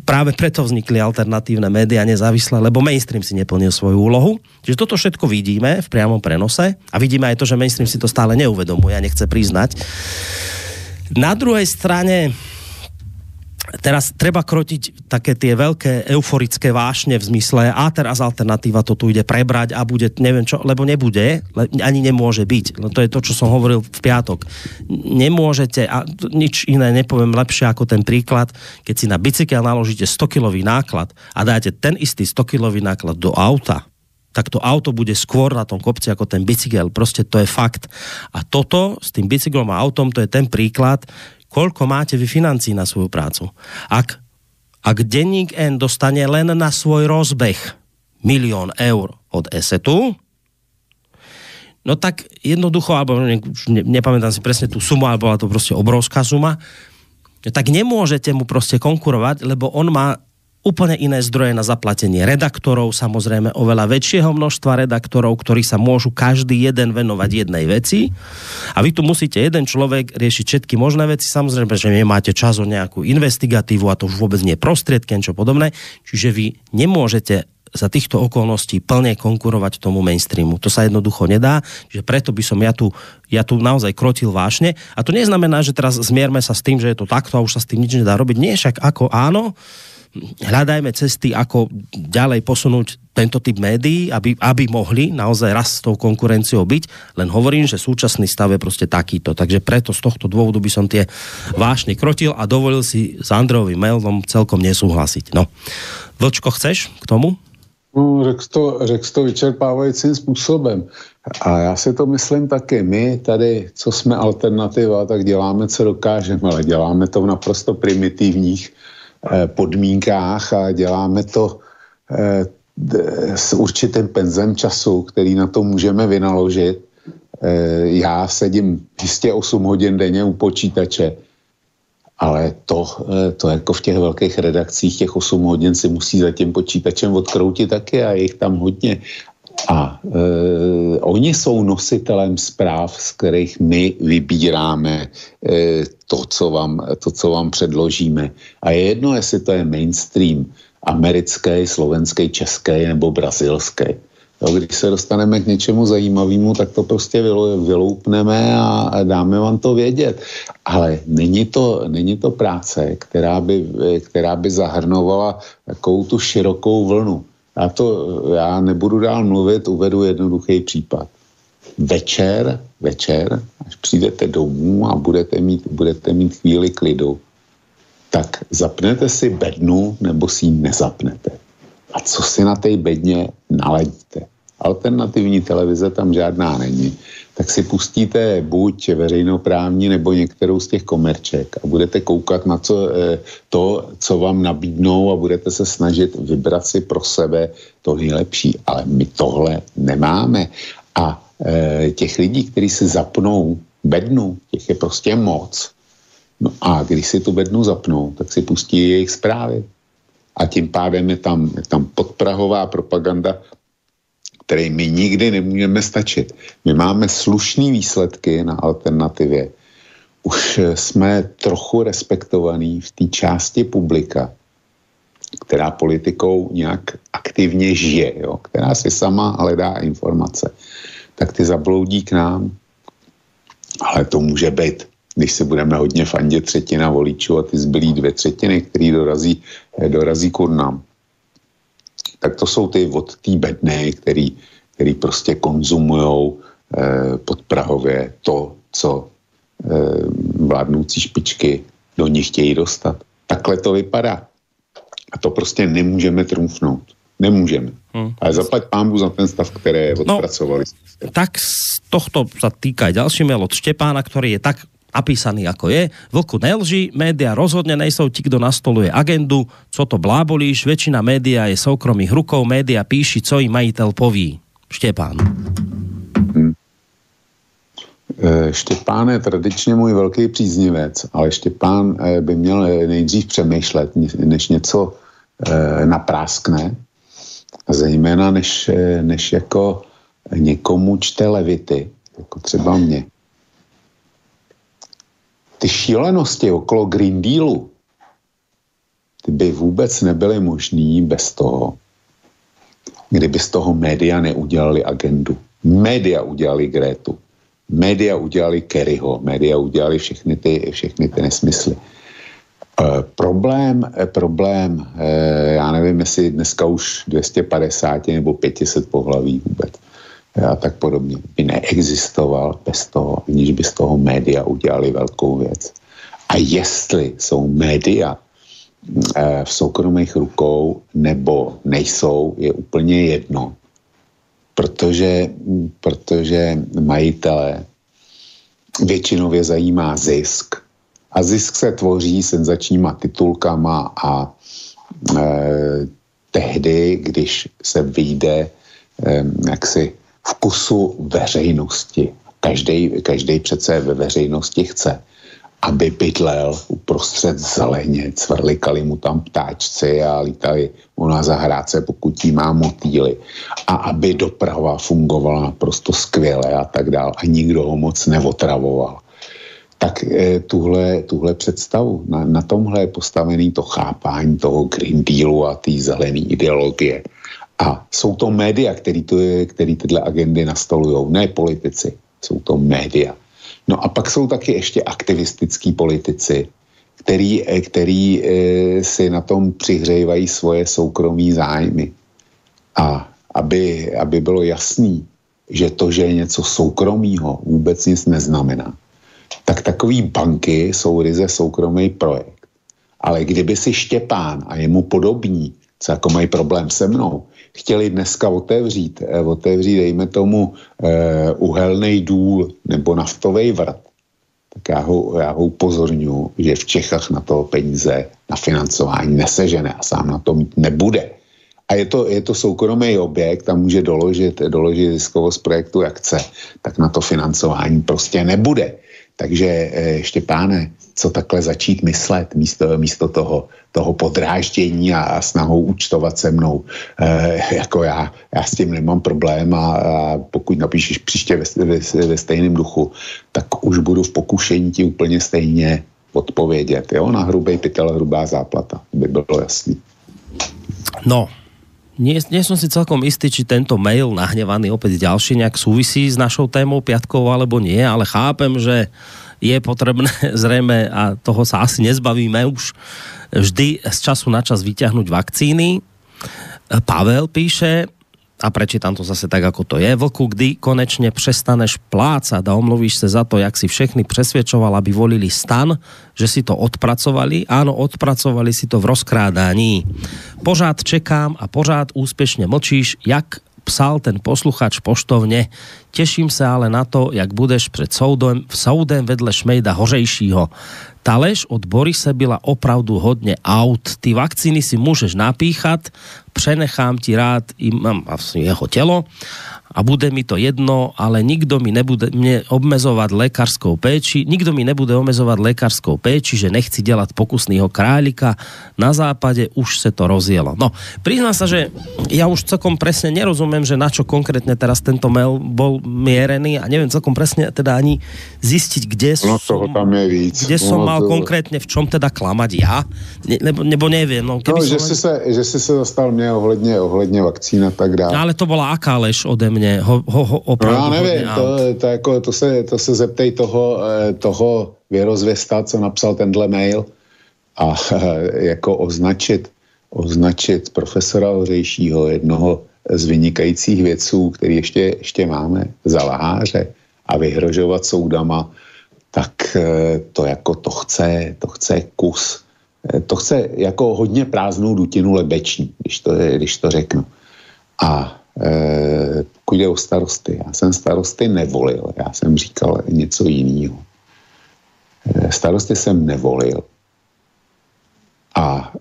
práve preto vznikli alternatívne médiá nezávislé, lebo mainstream si neplnil svoju úlohu. Čiže toto všetko vidíme v priamom prenose a vidíme aj to, že mainstream si to stále neuvedomuje a nechce priznať. Na druhej strane teraz treba krotiť také tie veľké euforické vášne v zmysle a teraz alternatíva to tu ide prebrať a bude, neviem čo, lebo nebude, ani nemôže byť. To je to, čo som hovoril v piatok. Nemôžete, a nič iné nepoviem lepšie ako ten príklad, keď si na bicykel naložíte 100-kilový náklad a dáte ten istý 100-kilový náklad do auta, tak to auto bude skôr na tom kopci ako ten bicykel. Proste to je fakt. A toto s tým bicyklom a autom, to je ten príklad, koľko máte vy financií na svoju prácu. Ak denník N dostane len na svoj rozbeh 1 000 000 eur od ESETu, no tak jednoducho, alebo nepamätám si presne tú sumu, ale bola to proste obrovská suma, tak nemôžete mu proste konkurovať, lebo on má úplne iné zdroje na zaplatenie redaktorov, samozrejme oveľa väčšieho množstva redaktorov, ktorí sa môžu každý jeden venovať jednej veci. A vy tu musíte jeden človek riešiť všetky možné veci. Samozrejme, že nemáte čas o nejakú investigatívu a to už vôbec nie je prostriedky, niečo podobné. Čiže vy nemôžete za týchto okolností plne konkurovať tomu mainstreamu. To sa jednoducho nedá, že preto by som ja tu naozaj krotil vášne. A to neznamená, že teraz zmierme sa s tým, že je to takto a už sa s tým nič nedá robiť. Nie, však ako áno, hľadajme cesty, ako ďalej posunúť tento typ médií, aby mohli naozaj raz s tou konkurenciou byť. Len hovorím, že súčasný stav je proste takýto. Takže preto z tohto dôvodu by som tie vášne krotil a dovolil si s Andrejovým mailom celkom nesúhlasiť. No. Vlčko, chceš k tomu? No, řekl to vyčerpávajícím způsobem. A já si to myslím taky. My tady, co jsme alternativa, tak děláme, co dokážeme, ale děláme to v naprosto primitivních podmínkách a děláme to s určitým penzem času, který na to můžeme vynaložit. Já sedím jistě 8 hodin denně u počítače, ale to jako v těch velkých redakcích těch 8 hodin si musí za tím počítačem odkroutit taky a je jich tam hodně. A oni jsou nositelem zpráv, z kterých my vybíráme to, co vám předložíme. A je jedno, jestli to je mainstream, americký, slovenský, český nebo brazilský. Když se dostaneme k něčemu zajímavému, tak to prostě vyloupneme a dáme vám to vědět. Ale není to práce, která by zahrnovala takovou tu širokou vlnu. Já nebudu dál mluvit, uvedu jednoduchý případ. Večer, až přijdete domů a budete mít chvíli klidu, tak zapnete si bednu nebo si ji nezapnete. A co si na té bedně naladíte? Alternativní televize tam žádná není. Tak si pustíte buď veřejnoprávní nebo některou z těch komerček a budete koukat na to, co vám nabídnou a budete se snažit vybrat si pro sebe to nejlepší. Ale my tohle nemáme. A těch lidí, kteří si zapnou bednu, těch je prostě moc. No a když si tu bednu zapnou, tak si pustí jejich zprávy. A tím pádem je tam podprahová propaganda, které my nikdy nemůžeme stačit. My máme slušné výsledky na alternativě. Už jsme trochu respektovaní v té části publika, která politikou nějak aktivně žije, jo? Která si sama hledá informace. Tak ty zabloudí k nám. Ale to může být, když se budeme hodně fandit, 1/3 voličů a ty zbylí 2/3, který dorazí k urnám. Tak to jsou ty od té bedny, který prostě konzumujou podprahově to, co vládnoucí špičky do nich chtějí dostat. Takhle to vypadá. A to prostě nemůžeme trumfnout. Nemůžeme. Ale zaplať pánbu za ten stav, ktoré odpracovali. No, tak z tohto sa týka aj ďalší mail od Štepána, ktorý je tak napísaný, ako je. Vlku nelži, média rozhodne nejsou ti, kdo nastoluje agendu, co to blábolíš, väčšina média je soukromých rukou, média píši, co im majitel poví. Štěpán. Štěpán je tradičně můj velký příznivec, ale Štěpán by měl nejdřív přemýšlet, než něco napráskne, zejména než jako někomu čte levity, jako třeba mě. Ty šílenosti okolo Green Dealu, ty by vůbec nebyly možný bez toho, kdyby z toho média neudělali agendu. Média udělali Grétu, média udělali Kerryho, média udělali všechny ty nesmysly. Problém, já nevím, jestli dneska už 250 nebo 500 pohlaví vůbec a tak podobně, by neexistoval bez toho, aniž by z toho média udělali velkou věc. A jestli jsou média v soukromých rukou nebo nejsou, je úplně jedno. Protože majitele většinově zajímá zisk. A zisk se tvoří senzačníma titulkama a tehdy, když se vyjde jaksi vkusu veřejnosti. Každej přece ve veřejnosti chce, aby bydlel uprostřed zeleně, cvrlikali mu tam ptáčci a lítali mu na zahrádce, pokud jí má motýly. A aby doprava fungovala naprosto skvěle a tak dál. A nikdo ho moc neotravoval. Tak tuhle představu, na tomhle je postavený to chápání toho Green Dealu a té zelené ideologie. A jsou to média, který tyhle agendy nastolujou, ne politici, jsou to média. No a pak jsou taky ještě aktivistický politici, který si na tom přihřejvají svoje soukromí zájmy. A aby bylo jasný, že to, že je něco soukromýho, vůbec nic neznamená, tak takový banky jsou ryze soukromý projekt. Ale kdyby si Štěpán a jemu podobní, co jako mají problém se mnou, chtěli dneska otevřít, dejme tomu, uhelný důl nebo naftový vrt, tak já ho upozorňuji, že v Čechách na to peníze na financování nesežene a sám na to mít nebude. A je to soukromý objekt a může doložit ziskovost projektu jak chce, tak na to financování prostě nebude. Takže Štěpáne, co takhle začít myslet místo toho podráždění a snahou účtovat se mnou, jako já s tím nemám problém a pokud napíšeš příště ve stejném duchu, tak už budu v pokušení ti úplně stejně odpovědět. Jo? Na hrubej pytel, hrubá záplata, by bylo jasný. No, nie som si celkom istý, či tento mail nahnevaný opäť ďalší nejak súvisí s našou témou piatkovou alebo nie, ale chápem, že je potrebné zrejme, a toho sa asi nezbavíme už, vždy z času na čas vyťahnuť vakcíny. Pavel píše, a prečítam to zase tak, ako to je: Vlku, kdy konečne prestaneš plácať a omluvíš sa za to, jak si všechny presviečoval, aby volili STAN, že si to odpracovali? Áno, odpracovali si to v rozkrádaní. Pořád čekám a pořád úspešne mlčíš, jak psal ten posluchač poštovne. Teším sa ale na to, jak budeš pred soudem vedle Šmejda Hořejšího. Ta lež od Borise byla opravdu hodne out. Ty vakcíny si môžeš napíchať, prenechám ti rád jeho telo a bude mi to jedno, ale nikto mi nebude obmezovať lékarskou péči, že nechci delať pokusného králika. Na západe už sa to rozjelo. No, priznám sa, že ja už celkom presne nerozumiem, že na čo konkrétne teraz tento mail bol mierený a neviem celkom presne teda ani zistiť, kde som mal konkrétne v čom teda klamať ja, nebo neviem. No, že si sa dostal mne ohledne vakcín a tak dále. Ale to bola aká lež ode mne? Opravdu, no, já nevím, to se zeptej toho věrozvěsta, co napsal tenhle mail, a jako označit profesora Hořejšího, jednoho z vynikajících vědců, který ještě máme, za lháře a vyhrožovat soudama, tak to chce kus. To chce jako hodně prázdnou dutinu lebeční, když to řeknu. A pokud jde o starosty, já jsem starosty nevolil, já jsem říkal něco jiného. Starosty jsem nevolil a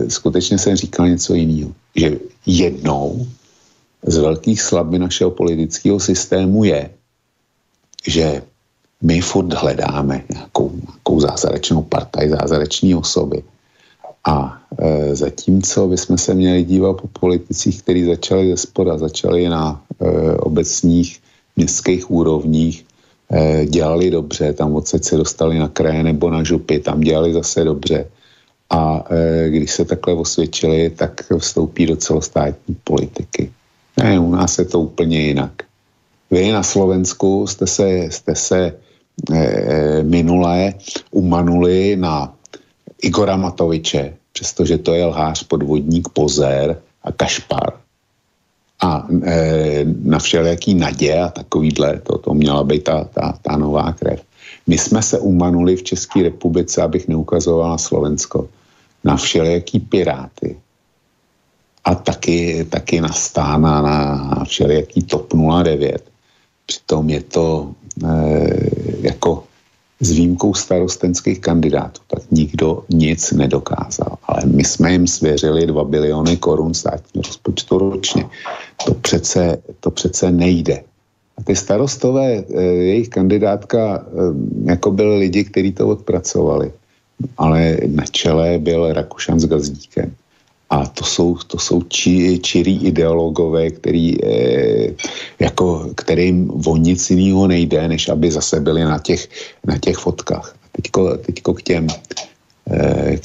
skutečně jsem říkal něco jiného, že jednou z velkých slabin našeho politického systému je, že my furt hledáme nějakou zázračnou partaj, zázrační osoby. A zatímco bychom se měli dívat po politicích, kteří začali ze spoda, začali na obecních městských úrovních, dělali dobře, tam odsaď se dostali na kraje nebo na župy, tam dělali zase dobře. A když se takhle osvědčili, tak vstoupí do celostátní politiky. Ne, u nás je to úplně jinak. Vy na Slovensku jste se minule umanuli na Igora Matoviče, přestože to je lhář, podvodník, pozér a kašpar. A na všelijaký Nadě a takovýhle, to měla být ta nová krev. My jsme se umanuli v České republice, abych neukazoval na Slovensko, na všelijaký Piráty. A taky na STAN a na všelijaký TOP 09. Přitom je to jako s výjimkou starostenských kandidátů, tak nikdo nic nedokázal. Ale my jsme jim svěřili 2 biliony korun státního rozpočtu ročně. To přece nejde. A ty starostové, jejich kandidátka, jako byli lidi, kteří to odpracovali, ale na čele byl Rakušan s Gazdíkem. A to jsou čirý ideologové, kterým o nic jiného nejde, než aby zase byli na těch fotkách. Teďko k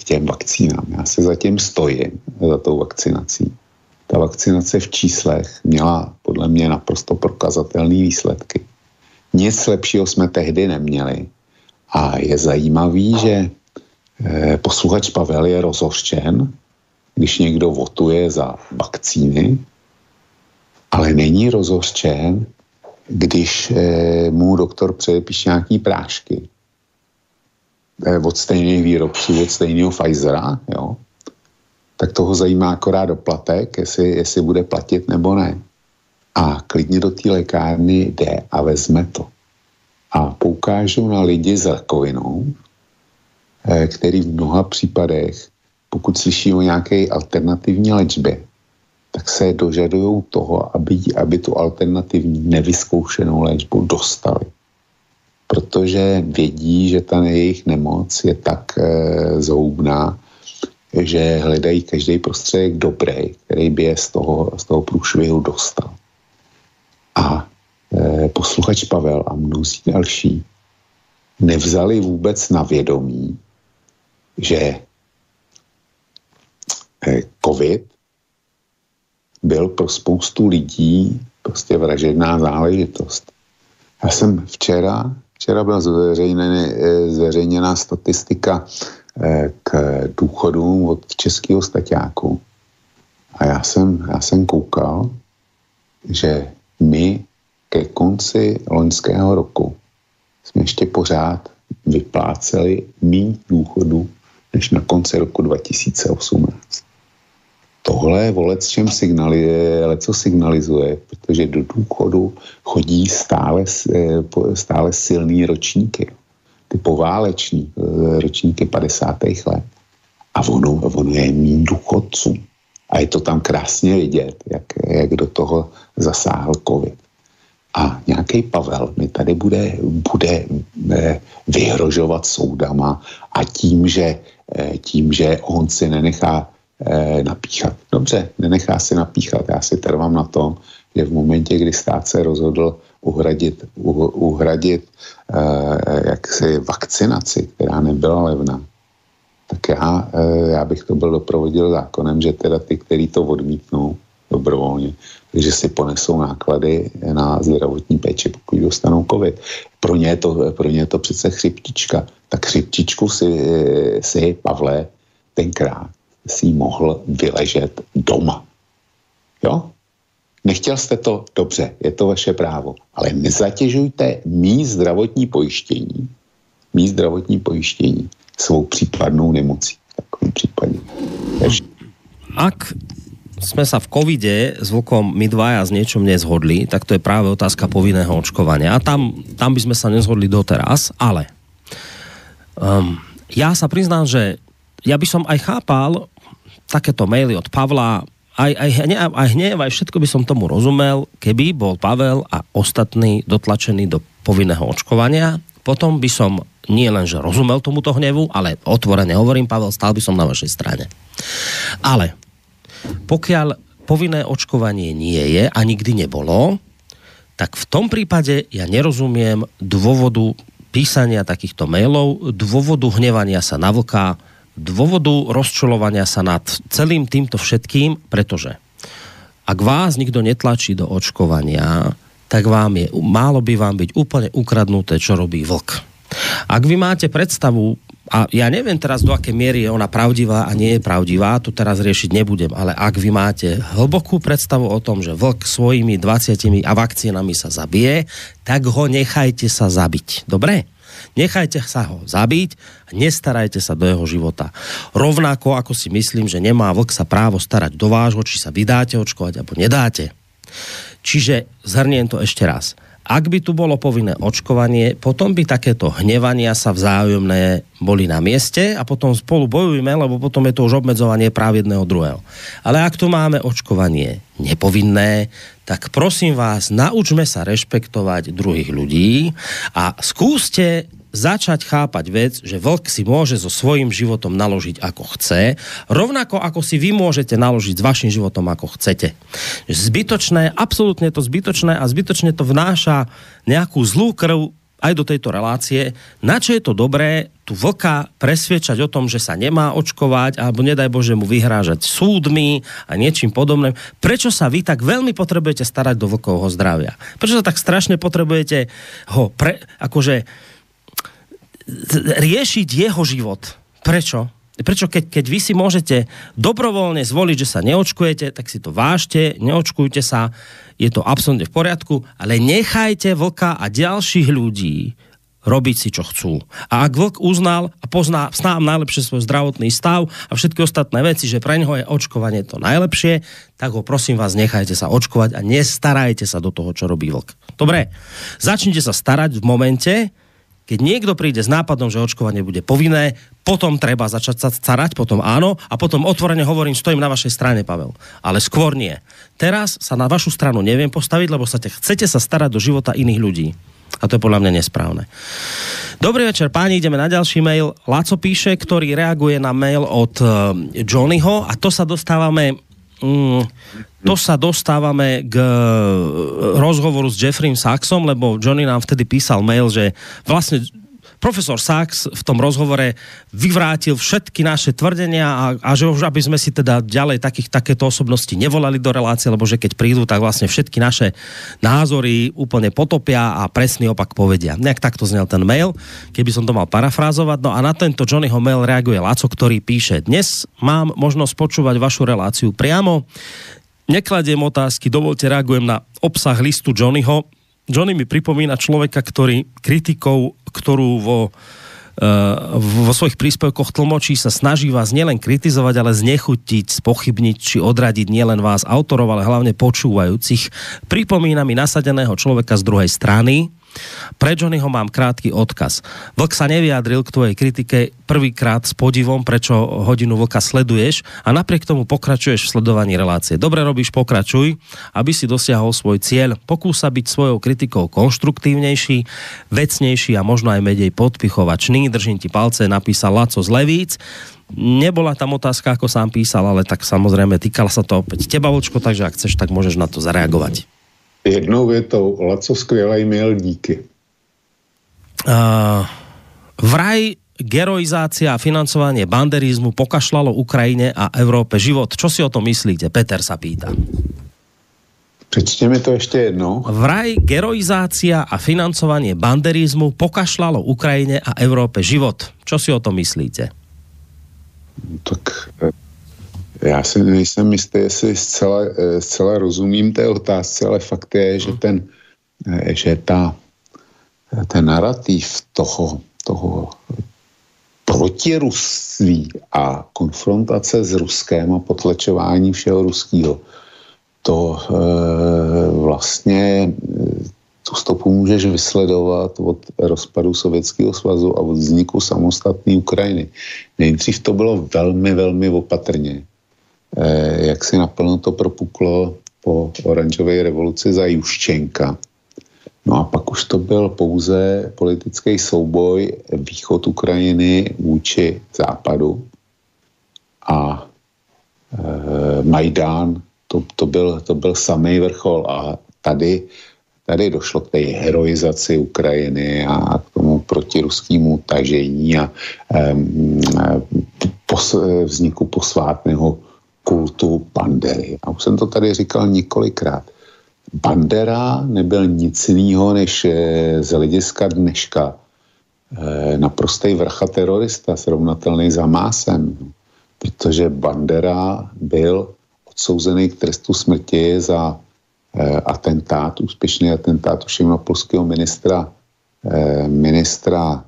těm vakcínám. Já se zatím stojím za tou vakcinací. Ta vakcinace v číslech měla podle mě naprosto prokazatelné výsledky. Nic lepšího jsme tehdy neměli. A je zajímavý, že posluchač Pavel je rozhořčen, když někdo votuje za vakcíny, ale není rozhořčen, když mu doktor předepíše nějaký prášky od stejných výrobců, od stejného Pfizera, jo, tak toho zajímá akorát doplatek, jestli bude platit nebo ne. A klidně do té lékárny jde a vezme to. A poukážu na lidi s rakovinou, který v mnoha případech, pokud slyší o nějaké alternativní léčbě, tak se dožadují toho, aby tu alternativní nevyzkoušenou léčbu dostali. Protože vědí, že ta jejich nemoc je tak zhoubná, že hledají každý prostředek dobrý, který by je z toho průšvihu dostal. A posluchač Pavel a mnozí další nevzali vůbec na vědomí, že COVID byl pro spoustu lidí prostě vražedná záležitost. Já jsem včera byla zveřejněná statistika k důchodům od českého staťáku. A já jsem koukal, že my ke konci loňského roku jsme ještě pořád vypláceli méně důchodů než na konci roku 2018. Tohle leco signalizuje, protože do důchodu chodí stále silný ročníky. Ty pováleční ročníky 50. let. A ono je méně důchodců. A je to tam krásně vidět, jak do toho zasáhl COVID. A nějaký Pavel mi tady bude vyhrožovat soudama a tím, že on si nenechá napíchat. Dobře, nenechá si napíchat. Já si trvám na tom, že v momentě, kdy stát se rozhodl uhradit jaksi vakcinaci, která nebyla levná, tak já bych to byl doprovodil zákonem, že teda ty, kteří to odmítnou dobrovolně, takže si ponesou náklady na zdravotní péči, pokud dostanou COVID. Pro ně je to přece chřiptička. Tak chřiptičku si Pavle tenkrát si mohl vyležet doma. Jo? Nechtěl jste to? Dobře, je to vaše právo. Ale nezatěžujte mý zdravotní pojištění svou případnou nemocí v takovém případě. Ak sme sa v covide s Vlkom my dvaja z niečom nezhodli, tak to je práve otázka povinného očkovania. A tam by sme sa nezhodli doteraz, ale ja sa priznám, že ja by som aj chápal takéto maily od Pavla, aj hnev, aj všetko by som tomu rozumel, keby bol Pavel a ostatní dotlačení do povinného očkovania. Potom by som nie len, že rozumel tomuto hnevu, ale otvorene hovorím, Pavel, stál by som na vašej strane. Ale pokiaľ povinné očkovanie nie je a nikdy nebolo, tak v tom prípade ja nerozumiem dôvodu písania takýchto mailov, dôvodu hnevania sa na Vlka, dôvodu rozčuľovania sa nad celým týmto všetkým, pretože ak vás nikto netlačí do očkovania, tak málo by vám byť úplne ukradnuté, čo robí Vlk. Ak vy máte predstavu, a ja neviem teraz, do akej miery je ona pravdivá a nie je pravdivá, to teraz riešiť nebudem, ale ak vy máte hlbokú predstavu o tom, že Vlk svojimi 20 a vakcínami sa zabije, tak ho nechajte sa zabiť. Dobre? Nechajte sa ho zabiť a nestarajte sa do jeho života. Rovnako ako si myslím, že nemá Vlk sa právo starať do vášho, či sa vydáte očkovať alebo nedáte. Čiže zhrniem to ešte raz. Ak by tu bolo povinné očkovanie, potom by takéto hnevania sa vzájomné boli na mieste a potom spolu bojujeme, lebo potom je to už obmedzovanie práv jedného druhého. Ale ak tu máme očkovanie nepovinné, tak prosím vás, naučme sa rešpektovať druhých ľudí a skúste začať chápať vec, že vlk si môže so svojím životom naložiť ako chce, rovnako ako si vy môžete naložiť s vašim životom ako chcete. Zbytočné, absolútne to zbytočné a zbytočne to vnáša nejakú zlú krv aj do tejto relácie. Načo je to dobré tu vlka presviečať o tom, že sa nemá očkovať alebo nedaj Bože mu vyhrážať súdmi a niečím podobným. Prečo sa vy tak veľmi potrebujete starať do vlkovho zdravia? Prečo sa tak strašne potrebujete ho riešiť jeho život? Prečo? Prečo keď vy si môžete dobrovoľne zvoliť, že sa neočkujete, tak si to vážte, neočkujte sa, je to absolútne v poriadku, ale nechajte vlka a ďalších ľudí robiť si, čo chcú. A ak vlk uznal a pozná sám najlepšie svoj zdravotný stav a všetky ostatné veci, že pre neho je očkovanie to najlepšie, tak ho prosím vás, nechajte sa očkovať a nestarajte sa do toho, čo robí vlk. Dobre, začnite sa starať v momente, keď niekto príde s nápadom, že očkovanie bude povinné, potom treba začať sa starať, potom áno, a potom otvorene hovorím, stojím na vašej strane, Pavel. Ale skôr nie. Teraz sa na vašu stranu neviem postaviť, lebo chcete sa starať do života iných ľudí. A to je podľa mňa nesprávne. Dobrý večer, páni, ideme na ďalší mail. Laco píše, ktorý reaguje na mail od Johnnyho a to sa dostávame k rozhovoru s Jeffreym Sachsom, lebo Johnny nám vtedy písal mail, že vlastne profesor Sachs v tom rozhovore vyvrátil všetky naše tvrdenia a že už aby sme si teda ďalej takéto osobnosti nevolali do relácie, lebo že keď prídu, tak vlastne všetky naše názory úplne potopia a presný opak povedia. Nejak takto znel ten mail, keby som to mal parafrázovať. No a na tento Johnnyho mail reaguje Laco, ktorý píše: Dnes mám možnosť počúvať vašu reláciu priamo. Nekladiem otázky, dovolte reagujem na obsah listu Johnnyho. Johnny mi pripomína človeka, ktorý kritikou, ktorú vo svojich príspevkoch tlmočí, sa snaží vás nielen kritizovať, ale znechutiť, spochybniť či odradiť nielen vás, autorov, ale hlavne počúvajúcich. Pripomína mi nasadeného človeka z druhej strany. Pre Johnnyho mám krátky odkaz. Vlk sa nevyjadril k tvojej kritike prvýkrát s podivom, prečo Hodinu vlka sleduješ a napriek tomu pokračuješ v sledovaní relácie. Dobre robíš, pokračuj, aby si dosiahol svoj cieľ. Pokúsa byť svojou kritikou konštruktívnejší, vecnejší a možno aj menej podpichovačný. Držím ti palce, napísal Laco z Levíc. Nebola tam otázka, ako sám písal, ale tak samozrejme týkala sa to opäť teba, Vlčko, takže ak chceš, tak môžeš na to zareagovať. Jednou větou, Laco, skvělej mail, díky. Vraj geroizácia a financovanie banderizmu pokašľalo Ukrajine a Európe život. Čo si o tom myslíte? Peter sa pýta. Přečte mi to ještě jednou. Vraj geroizácia a financovanie banderizmu pokašľalo Ukrajine a Európe život. Čo si o tom myslíte? Tak já si nejsem jistý, jestli zcela rozumím té otázce, ale fakt je, že ten narrativ toho protirusství a konfrontace s Ruskem a potlačování všeho ruského, to vlastně tu stopu můžeš vysledovat od rozpadu Sovětského svazu a od vzniku samostatné Ukrajiny. Nejdřív to bylo velmi, velmi opatrně. Jak si naplno to propuklo po oranžové revoluci za Juščenka. No a pak už to byl pouze politický souboj východ Ukrajiny vůči západu a Majdán, to byl samý vrchol a tady došlo k té heroizaci Ukrajiny a k tomu protiruskému tažení a vzniku posvátného kultu Bandery. A už jsem to tady říkal několikrát. Bandera nebyl nic jiného, než z hlediska dneška naprostej vrcha terorista, srovnatelný s Hamásem. Protože Bandera byl odsouzený k trestu smrti za atentát, úspěšný atentát všimnopolského ministra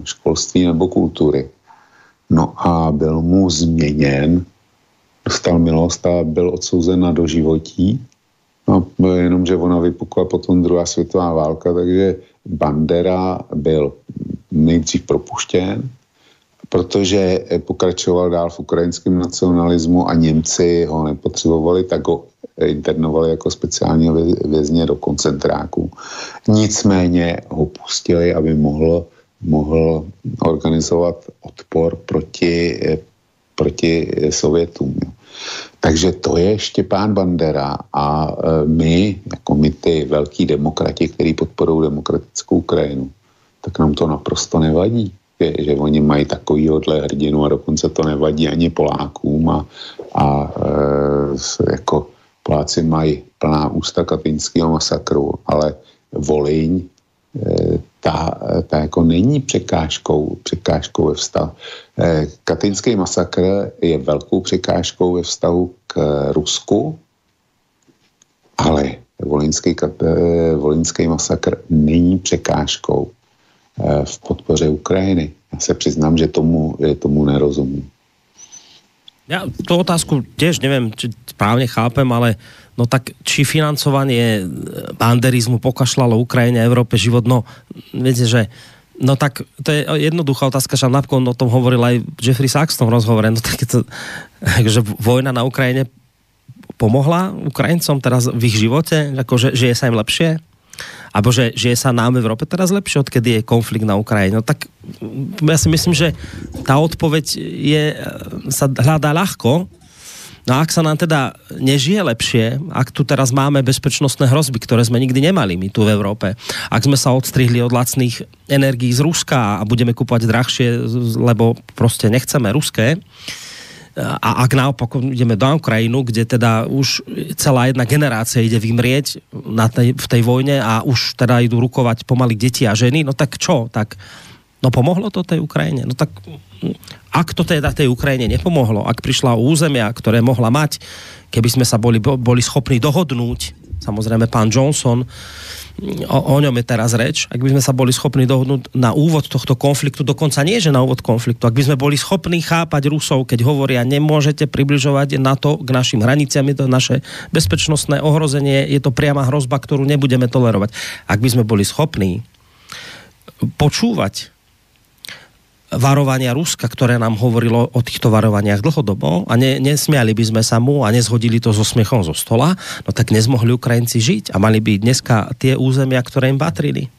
školství nebo kultury. No a byl mu změněn, dostal milost a byl odsouzen na doživotí. No, jenomže ona vypukla potom druhá světová válka, takže Bandera byl nejdřív propuštěn, protože pokračoval dál v ukrajinském nacionalismu a Němci ho nepotřebovali, tak ho internovali jako speciálního vězně do koncentráku. Nicméně ho pustili, aby mohl organizovat odpor proti Sovětům. Takže to je Štěpán Bandera a my ty velký demokrati, kteří podporují demokratickou Ukrajinu, tak nám to naprosto nevadí, že oni mají takovýhodle hrdinu a dokonce to nevadí ani Polákům a jako Poláci mají plná ústa katyňského masakru, ale Volyň ta jako není překážkou ve vztahu. Katyňský masakr je velkou překážkou ve vztahu k Rusku, ale volyňský masakr není překážkou v podpoře Ukrajiny. Já se přiznám, že tomu nerozumím. Ja tú otázku tiež neviem, či správne chápem, ale no tak, či financovanie banderizmu pokašľalo Ukrajine a Európe život, no viete, že no tak, to je jednoduchá otázka, že napokon o tom hovoril aj Jeffrey Sachs v tom rozhovore, no tak je to, že vojna na Ukrajine pomohla Ukrajincom teraz v ich živote, akože žije sa im lepšie? Alebo že žije sa nám v Európe teraz lepšie, odkedy je konflikt na Ukrajine. No tak ja si myslím, že tá odpoveď sa hľadá ľahko. No a ak sa nám teda nežije lepšie, ak tu teraz máme bezpečnostné hrozby, ktoré sme nikdy nemali my tu v Európe, ak sme sa odstrihli od lacných energií z Ruska a budeme kúpať drahšie, lebo proste nechceme ruské, a ak naopak ideme do Ukrajinu, kde teda už celá jedna generácia ide vymrieť v tej vojne a už teda idú rukovať pomaly deti a ženy, no tak čo? Tak, no pomohlo to tej Ukrajine? No tak ak to teda tej Ukrajine nepomohlo, ak prišla o územia, ktoré mohla mať, keby sme sa boli schopní dohodnúť, samozrejme pán Johnson, o ňom je teraz reč, ak by sme sa boli schopní dohodnúť na úvod tohto konfliktu, dokonca nie, že na úvod konfliktu, ak by sme boli schopní chápať Rusov, keď hovoria, nemôžete približovať NATO k našim hraniciam, je to naše bezpečnostné ohrozenie, je to priama hrozba, ktorú nebudeme tolerovať. Ak by sme boli schopní počúvať varovania Ruska, ktoré nám hovorilo o týchto varovaniach dlhodobo a nesmiali by sme sa mu a nezhodili to so smiechom zo stola, no tak nezmohli Ukrajinci žiť a mali by dneska tie územia, ktoré im patrili.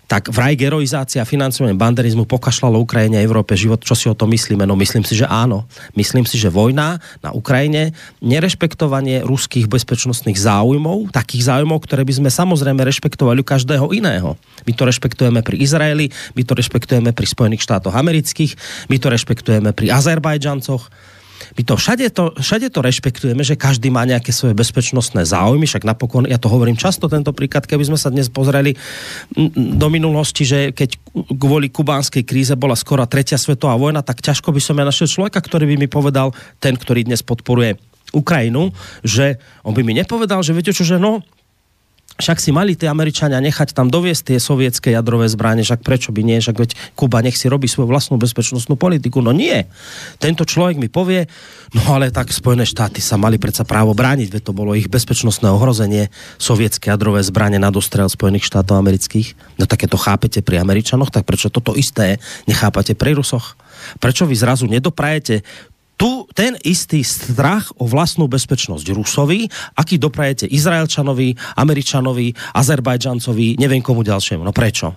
Tak vraj geroizácia a financovanie banderizmu pokašľalo Ukrajine a Európe život. Čo si o to myslíme? No myslím si, že áno. Myslím si, že vojna na Ukrajine, nerešpektovanie ruských bezpečnostných záujmov, takých záujmov, ktoré by sme samozrejme rešpektovali u každého iného. My to rešpektujeme pri Izraeli, my to rešpektujeme pri Spojených štátoch amerických, my to rešpektujeme pri Azerbajdžancoch. My to všade to rešpektujeme, že každý má nejaké svoje bezpečnostné záujmy, však napokon, ja to hovorím často, tento príklad, keby sme sa dnes pozreli do minulosti, že keď kvôli kubánskej kríze bola skoro 3. svetová vojna, tak ťažko by som ja našiel človeka, ktorý by mi povedal, ten, ktorý dnes podporuje Ukrajinu, že on by mi nepovedal, že viete čo, že no, však si mali tie Američania nechať tam doviesť tie sovietské jadrové zbrane, však prečo by nie, však veď Kuba nech si robí svoju vlastnú bezpečnostnú politiku. No nie. Tento človek mi povie, no ale tak Spojené štáty sa mali predsa právo brániť, veď to bolo ich bezpečnostné ohrozenie, sovietské jadrové zbrane na dostrel Spojených štátov amerických. No také to chápete pri Američanoch, tak prečo toto isté nechápate pri Rusoch? Prečo vy zrazu nedoprajete tu ten istý strach o vlastnú bezpečnosť Rusovi, aký doprajete Izraelčanovi, Američanovi, Azerbajdžancovi, neviem komu ďalšiemu. No prečo?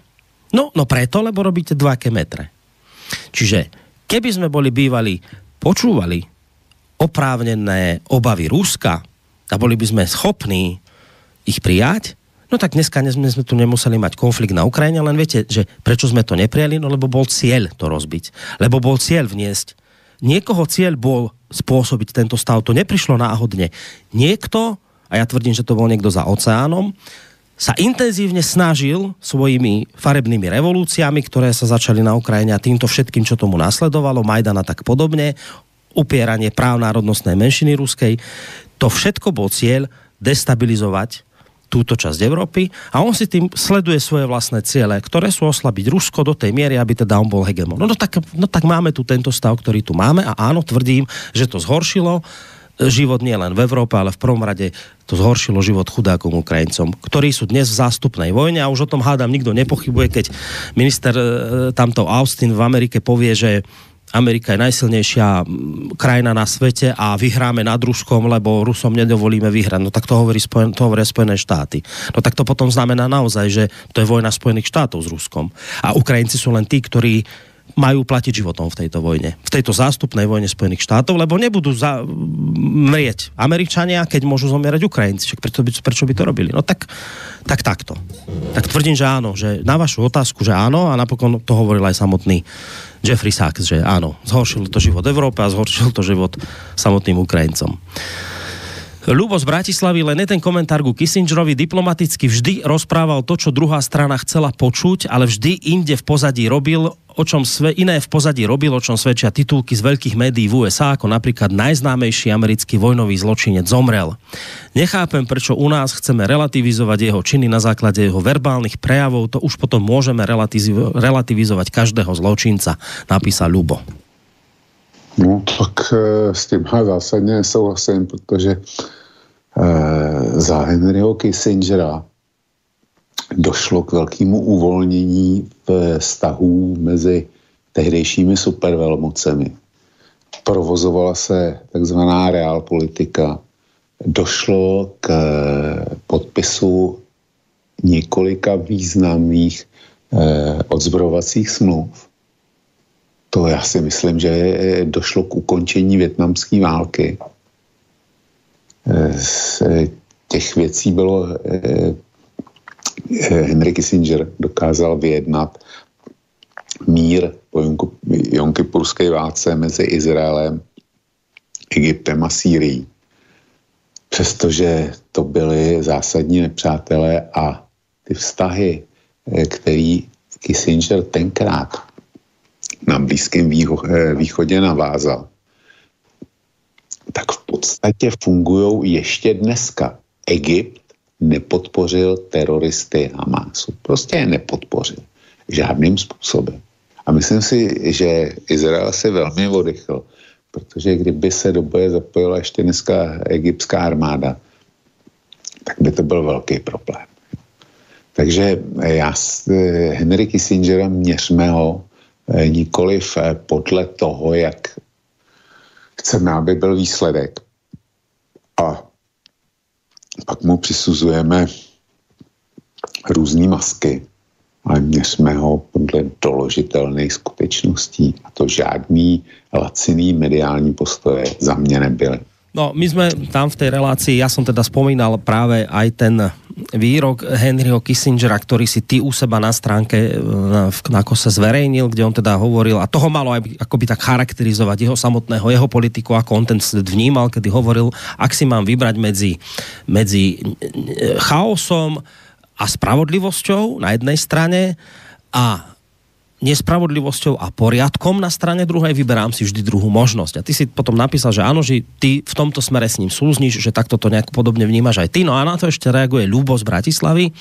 No preto, lebo robíte 2 metre. Čiže keby sme boli bývali, počúvali oprávnené obavy Ruska a boli by sme schopní ich prijať, no tak dneska sme tu nemuseli mať konflikt na Ukrajine, len viete, že prečo sme to neprijali? No lebo bol cieľ to rozbiť. Lebo bol cieľ vniesť. Niekoho cieľ bol spôsobiť tento stav. To neprišlo náhodne. Niekto, a ja tvrdím, že to bol niekto za oceánom, sa intenzívne snažil svojimi farebnými revolúciami, ktoré sa začali na Ukrajine a týmto všetkým, čo tomu nasledovalo, Majdan a tak podobne, upieranie práv národnostnej menšiny ruskej, to všetko bol cieľ destabilizovať túto časť Európy a on si tým sleduje svoje vlastné ciele, ktoré sú oslabiť Rusko do tej miery, aby teda on bol hegemon. No tak máme tu tento stav, ktorý tu máme a áno, tvrdím, že to zhoršilo život nie len v Európe, ale v prvom rade to zhoršilo život chudákom Ukrajincom, ktorí sú dnes v zástupnej vojne a už o tom hádam nikto nepochybuje, keď minister tamto Austin v Amerike povie, že Amerika je najsilnejšia krajina na svete a vyhráme nad Ruskom, lebo Rusom nedovolíme vyhrať. No tak to hovoria Spojené štáty. No tak to potom znamená naozaj, že to je vojna Spojených štátov s Ruskom. A Ukrajinci sú len tí, ktorí majú platiť životom v tejto vojne. V tejto zástupnej vojne Spojených štátov, lebo nebudú mrieť Američania, keď môžu zomierať Ukrajinci. Však prečo by to robili? No takto. Tak tvrdím, že áno, že na vašu otázku, že áno, a napokon to hovoril aj samotný Jeffrey Sachs, že áno, zhoršilo to život Európe a zhoršilo to život samotným Ukrajincom. Ľubo z Bratislavy, len ten komentár ku Kissingerovi, diplomaticky vždy rozprával to, čo druhá strana chcela počuť, ale vždy inde v pozadí robil, o čom svedčia titulky z veľkých médií v USA, ako napríklad najznámejší americký vojnový zločinec zomrel. Nechápem, prečo u nás chceme relativizovať jeho činy na základe jeho verbálnych prejavov, to už potom môžeme relativizovať každého zločinca, napísal Ľubo. No tak s tím zásadně souhlasím, protože za Henryho Kissingera došlo k velkému uvolnění vztahů mezi tehdejšími supervelmocemi. Provozovala se takzvaná realpolitika. Došlo k podpisu několika významných odzbrojovacích smluv. To já si myslím, že došlo k ukončení vietnamské války. Z těch věcí bylo Henry Kissinger dokázal vyjednat mír po Jomkipurské válce mezi Izraelem, Egyptem a Sýrií. Přestože to byli zásadní nepřátelé a ty vztahy, který Kissinger tenkrát na Blízkém východě navázal, tak v podstatě fungují ještě dneska. Egypt nepodpořil teroristy Hamásu. Prostě je nepodpořil. Žádným způsobem. A myslím si, že Izrael si velmi oddychl, protože kdyby se do boje zapojila ještě dneska egyptská armáda, tak by to byl velký problém. Takže já Henry Kissingera měřme ho nikoliv podle toho, jak chceme, aby byl výsledek. A pak mu přisuzujeme různý masky, ale měřme ho podle doložitelných skutečností. A to žádný laciný mediální postoje za mě nebyly. No, my sme tam v tej relácii, ja som teda spomínal práve aj ten výrok Henryho Kissingera, ktorý si ty u seba na stránke na Kose zverejnil, kde on teda hovoril, a toho malo aj akoby tak charakterizovať jeho samotného, jeho politiku, ako on ten svet vnímal, kedy hovoril, ak si mám vybrať medzi chaosom a spravodlivosťou na jednej strane a nespravodlivosťou a poriadkom na strane druhej, vyberám si vždy druhú možnosť. A ty si potom napísal, že áno, že ty v tomto smere s ním súzniš, že takto to nejako podobne vnímaš aj ty. No a na to ešte reaguje Ľubo z Bratislavy,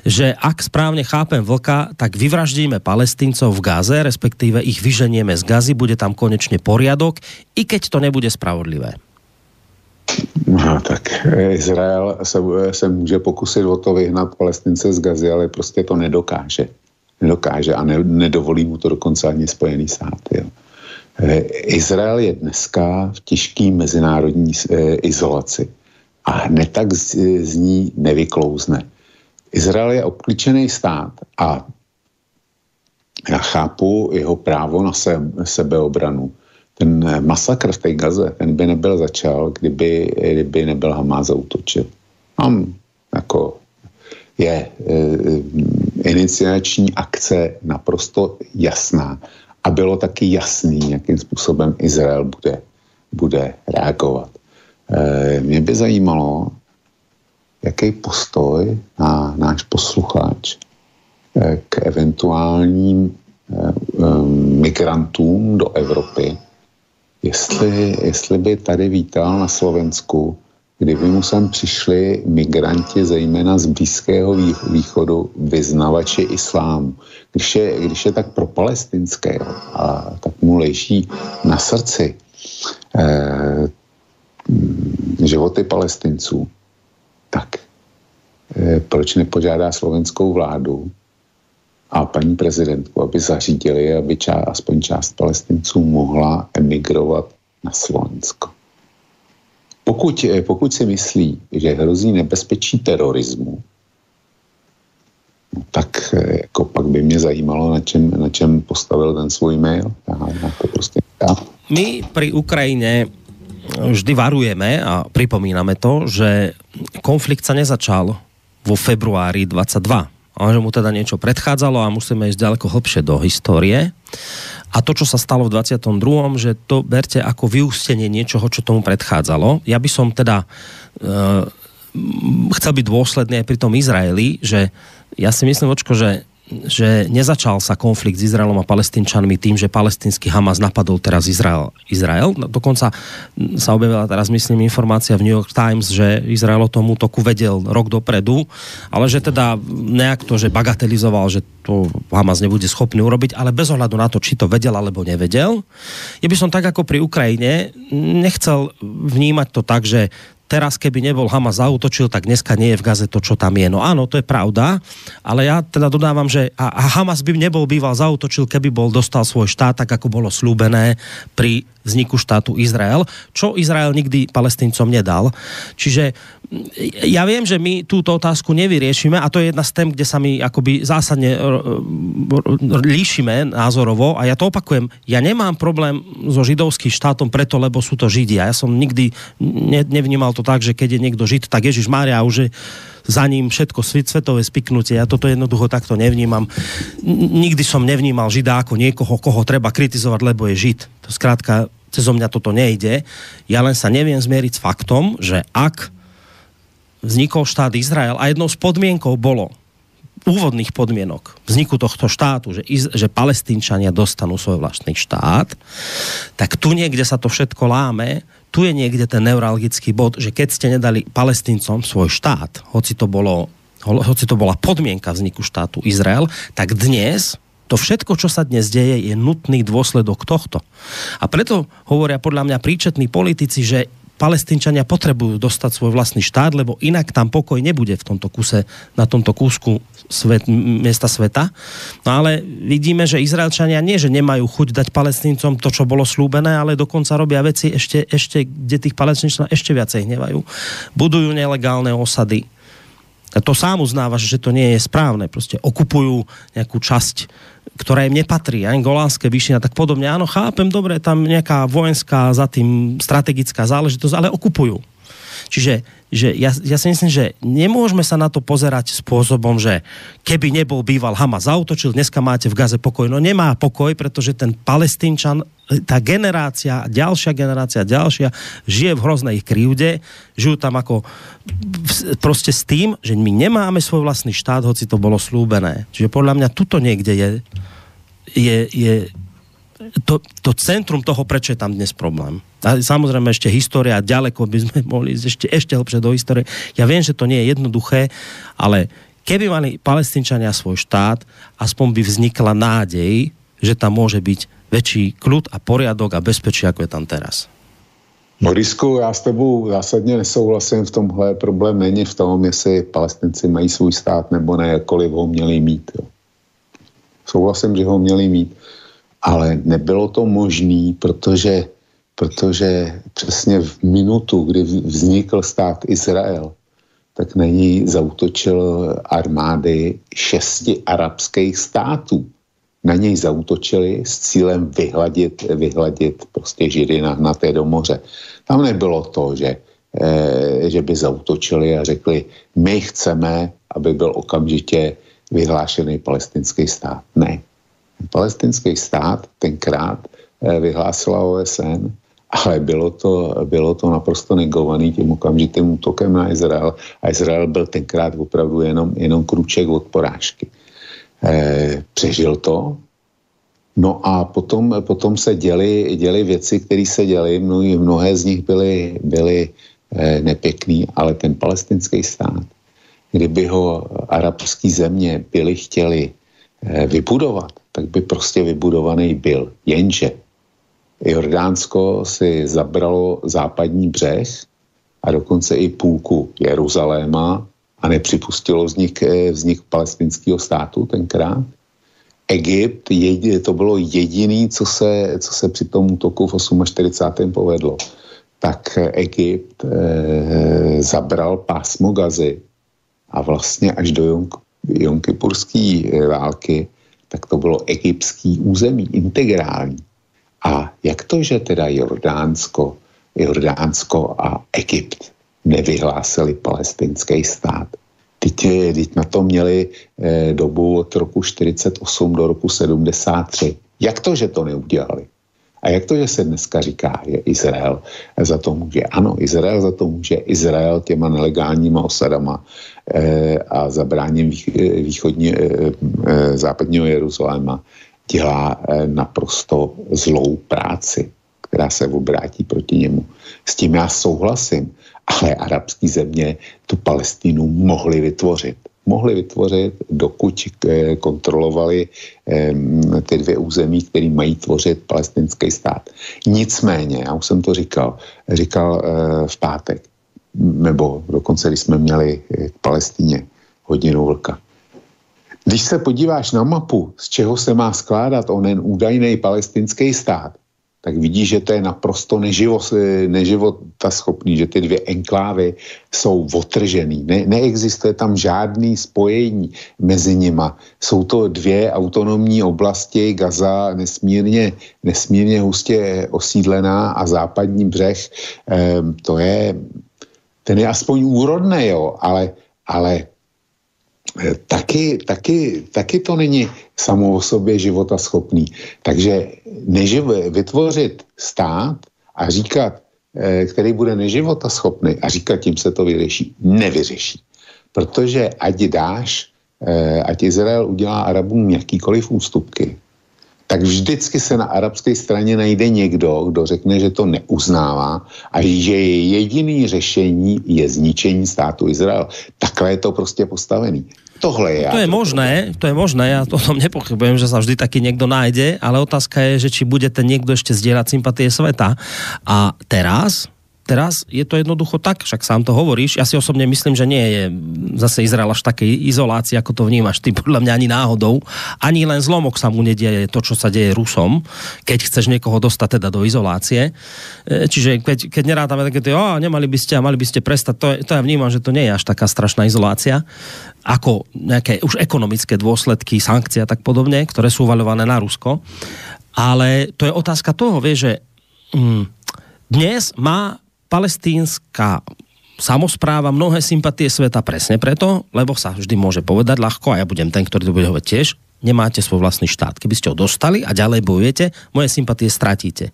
že ak správne chápem Vlka, tak vyvraždíme Palestíncov v Gaze, respektíve ich vyženieme z Gazy, bude tam konečne poriadok, i keď to nebude spravodlivé. No, tak Izrael se může pokusit o to vyhnat Palestince z Gazy, ale prostě to nedokáže a nedovolí mu to dokonce ani Spojený státy. Jo. Izrael je dneska v těžké mezinárodní izolaci a hned tak z ní nevyklouzne. Izrael je obklíčený stát a já chápu jeho právo na sebeobranu. Ten masakr v té Gaze, ten by nebyl začal, kdyby nebyl Hamás zaútočil. Tam jako je iniciační akce naprosto jasná a bylo taky jasný, jakým způsobem Izrael bude reagovat. Mě by zajímalo, jaký postoj náš posluchač k eventuálním migrantům do Evropy, jestli by tady vítal na Slovensku, kdyby mu sem přišli migranti zejména z Blízkého východu, vyznavači islámu. Když je tak propalestinské a tak mu leží na srdci životy Palestinců, tak proč nepožádá slovenskou vládu a paní prezidentku, aby zařídili, aby aspoň část Palestinců mohla emigrovat na Slovensko. Pokud si myslí, že hrozí nebezpečí terorismu, tak jako pak by mě zajímalo, na čem postavil ten svůj mail. To prostě My pri Ukrajine vždy varujeme a pripomíname to, že konflikt sa nezačal vo februári 22. Ale že mu teda niečo predchádzalo a musíme ísť ďaleko hlbšie do histórie. A to, čo sa stalo v 22., že to berte ako vyústenie niečoho, čo tomu predchádzalo. Ja by som teda chcel byť dôsledný aj pri tom Izraeli, že ja si myslím, Vočko, že nezačal sa konflikt s Izraelom a Palestínčanmi tým, že palestínsky Hamas napadol teraz Izrael. Dokonca sa objavila teraz, myslím, informácia v New York Times, že Izrael o tom útoku vedel rok dopredu, ale že teda nejak to, že bagatelizoval, že to Hamas nebude schopný urobiť, ale bez ohľadu na to, či to vedel alebo nevedel. Ja by som tak ako pri Ukrajine nechcel vnímať to tak, že teraz, keby nebol Hamas zaútočil, tak dneska nie je v Gaze to, čo tam je. No áno, to je pravda, ale ja teda dodávam, že a Hamas by nebol býval zaútočil, keby dostal svoj štát, tak ako bolo slúbené pri vzniku štátu Izrael, čo Izrael nikdy Palestíncom nedal. Čiže ja viem, že my túto otázku nevyriešime a to je jedna z tém, kde sa my akoby zásadne líšime názorovo a ja to opakujem, ja nemám problém so židovským štátom preto, lebo sú to Židia. Ja som nikdy nevnímal to tak, že keď je niekto Žid, tak Ježišmária už je za ním všetko svetové spiknutie. Ja toto jednoducho takto nevnímam. Nikdy som nevnímal Žida ako niekoho, koho treba kritizovať, lebo je Žid. To skrátka, cezo mňa toto nejde. Ja len sa neviem zmieriť s faktom, že ak vznikol štát Izrael a jednou z podmienkov bolo úvodných podmienok vzniku tohto štátu, že Palestínčania dostanú svoj vlastný štát, tak tu niekde sa to všetko láme, tu je niekde ten neuralgický bod, že keď ste nedali Palestíncom svoj štát, hoci to bola podmienka vzniku štátu Izrael, tak dnes to všetko, čo sa dnes deje, je nutný dôsledok tohto. A preto hovoria podľa mňa príčetní politici, že Palestínčania potrebujú dostať svoj vlastný štát, lebo inak tam pokoj nebude v tomto kuse, na tomto kúsku miesta sveta. No ale vidíme, že Izraelčania nie, že nemajú chuť dať Palestíncom to, čo bolo slúbené, ale dokonca robia veci ešte kde tých Palestínčanov ešte viacej hnevajú. Budujú nelegálne osady. A to sám uznávaš, že to nie je správne. Proste okupujú nejakú časť, ktorá im nepatrí, aj Golánske výšiny a tak podobne. Áno, chápem, dobre, tam nejaká vojenská, za tým strategická záležitosť, ale okupujú. Čiže ja si myslím, že nemôžeme sa na to pozerať spôsobom, že keby nebol býval Hamas zaútočil, dneska máte v Gaze pokoj. No nemá pokoj, pretože ten Palestínčan, tá generácia, ďalšia, žije v hroznej krivde, žijú tam ako proste s tým, že my nemáme svoj vlastný štát, hoci to bolo slúbené. Čiže podľa mňa tuto niekde je to centrum toho, prečo je tam dnes problém. A samozrejme ešte história, ďaleko by sme mohli ísť ešte hlbšie do histórie. Ja viem, že to nie je jednoduché, ale keby mali Palestínčania svoj štát, aspoň by vznikla nádej, že tam môže byť väčší kľud a poriadok a bezpečí, ako je tam teraz. Borisku, já s tebou zásadně nesouhlasím v tomhle. Problém není v tom, jestli Palestinci mají svůj stát nebo ne, jakkoliv ho měli mít. Jo. Souhlasím, že ho měli mít, ale nebylo to možné, protože přesně v minutu, kdy vznikl stát Izrael, tak na něj zaútočil armády 6 arabských států. Na něj zaútočili s cílem vyhladit prostě Židy nahnaté do moře. Tam nebylo to, že by zaútočili a řekli, my chceme, aby byl okamžitě vyhlášený palestinský stát. Ne. Palestinský stát tenkrát vyhlásila OSN, ale bylo to naprosto negovaný tím okamžitým útokem na Izrael a Izrael byl tenkrát opravdu jenom krůček od porážky. Přežil to, no a potom se děly věci, které se děly, mnohé z nich byly nepěkný, ale ten palestinský stát, kdyby ho arabský země byli chtěli vybudovat, tak by prostě vybudovaný byl. Jenže Jordánsko si zabralo západní břeh a dokonce i půlku Jeruzaléma a nepřipustilo vznik palestinského státu tenkrát. Egypt, to bylo jediné, co se při tom útoku v 48. povedlo. Tak Egypt zabral pásmo Gazy a vlastně až do Jomkipurské války, tak to bylo egyptský území, integrální. A jak to, že teda Jordánsko a Egypt nevyhlásili palestinský stát? Teď na to měli dobu od roku 48 do roku 73. Jak to, že to neudělali? A jak to, že se dneska říká, že Izrael za to může? Ano, Izrael za to může. Izrael těma nelegálníma osadama a zabráním západního Jeruzaléma dělá naprosto zlou práci, která se obrátí proti němu. S tím já souhlasím, ale arabské země tu Palestínu mohly vytvořit, dokud kontrolovali ty dvě území, které mají tvořit palestinský stát. Nicméně, já už jsem to říkal v pátek, nebo dokonce, když jsme měli k Palestíně hodinu vlka. Když se podíváš na mapu, z čeho se má skládat onen údajný palestinský stát, tak vidíš, že to je naprosto neživotaschopný, že ty dvě enklávy jsou odtržený. Neexistuje tam žádný spojení mezi nima. Jsou to dvě autonomní oblasti, Gaza nesmírně hustě osídlená a západní břeh, ten je aspoň úrodný, jo, ale taky to není samo o sobě životaschopný. Takže vytvořit stát a říkat, který bude neživotaschopný a říkat, tím se to vyřeší, nevyřeší. Protože ať Izrael udělá Arabům jakýkoliv ústupky, tak vždycky se na arabské straně najde někdo, kdo řekne, že to neuznává a že jediný řešení je zničení státu Izrael. Takhle je to prostě postavený. To je možné, ja o tom nepochybujem, že sa vždy taký niekto nájde, ale otázka je, že či bude ten niekto ešte zdieľať sympatie sveta. A teraz je to jednoducho tak, však sám to hovoríš, ja si osobne myslím, že nie je zase Izrael až takej izolácii, ako to vnímaš ty, podľa mňa ani náhodou, ani len zlomok sa mu nedieje to, čo sa deje Rusom, keď chceš niekoho dostať teda do izolácie. Čiže keď nerátame také, mali by ste prestať, to ja vnímam, že to nie je až taká strašná izolácia, ako nejaké už ekonomické dôsledky, sankcie a tak podobne, ktoré sú uvaľované na Rusko. Ale to je otázka toho, vieš, že dnes má palestínska samospráva mnohé sympatie sveta presne preto, lebo sa vždy môže povedať ľahko, a ja budem ten, ktorý to bude hovoriť tiež, nemáte svoj vlastný štát. Keby ste ho dostali a ďalej bojujete, moje sympatie stratíte.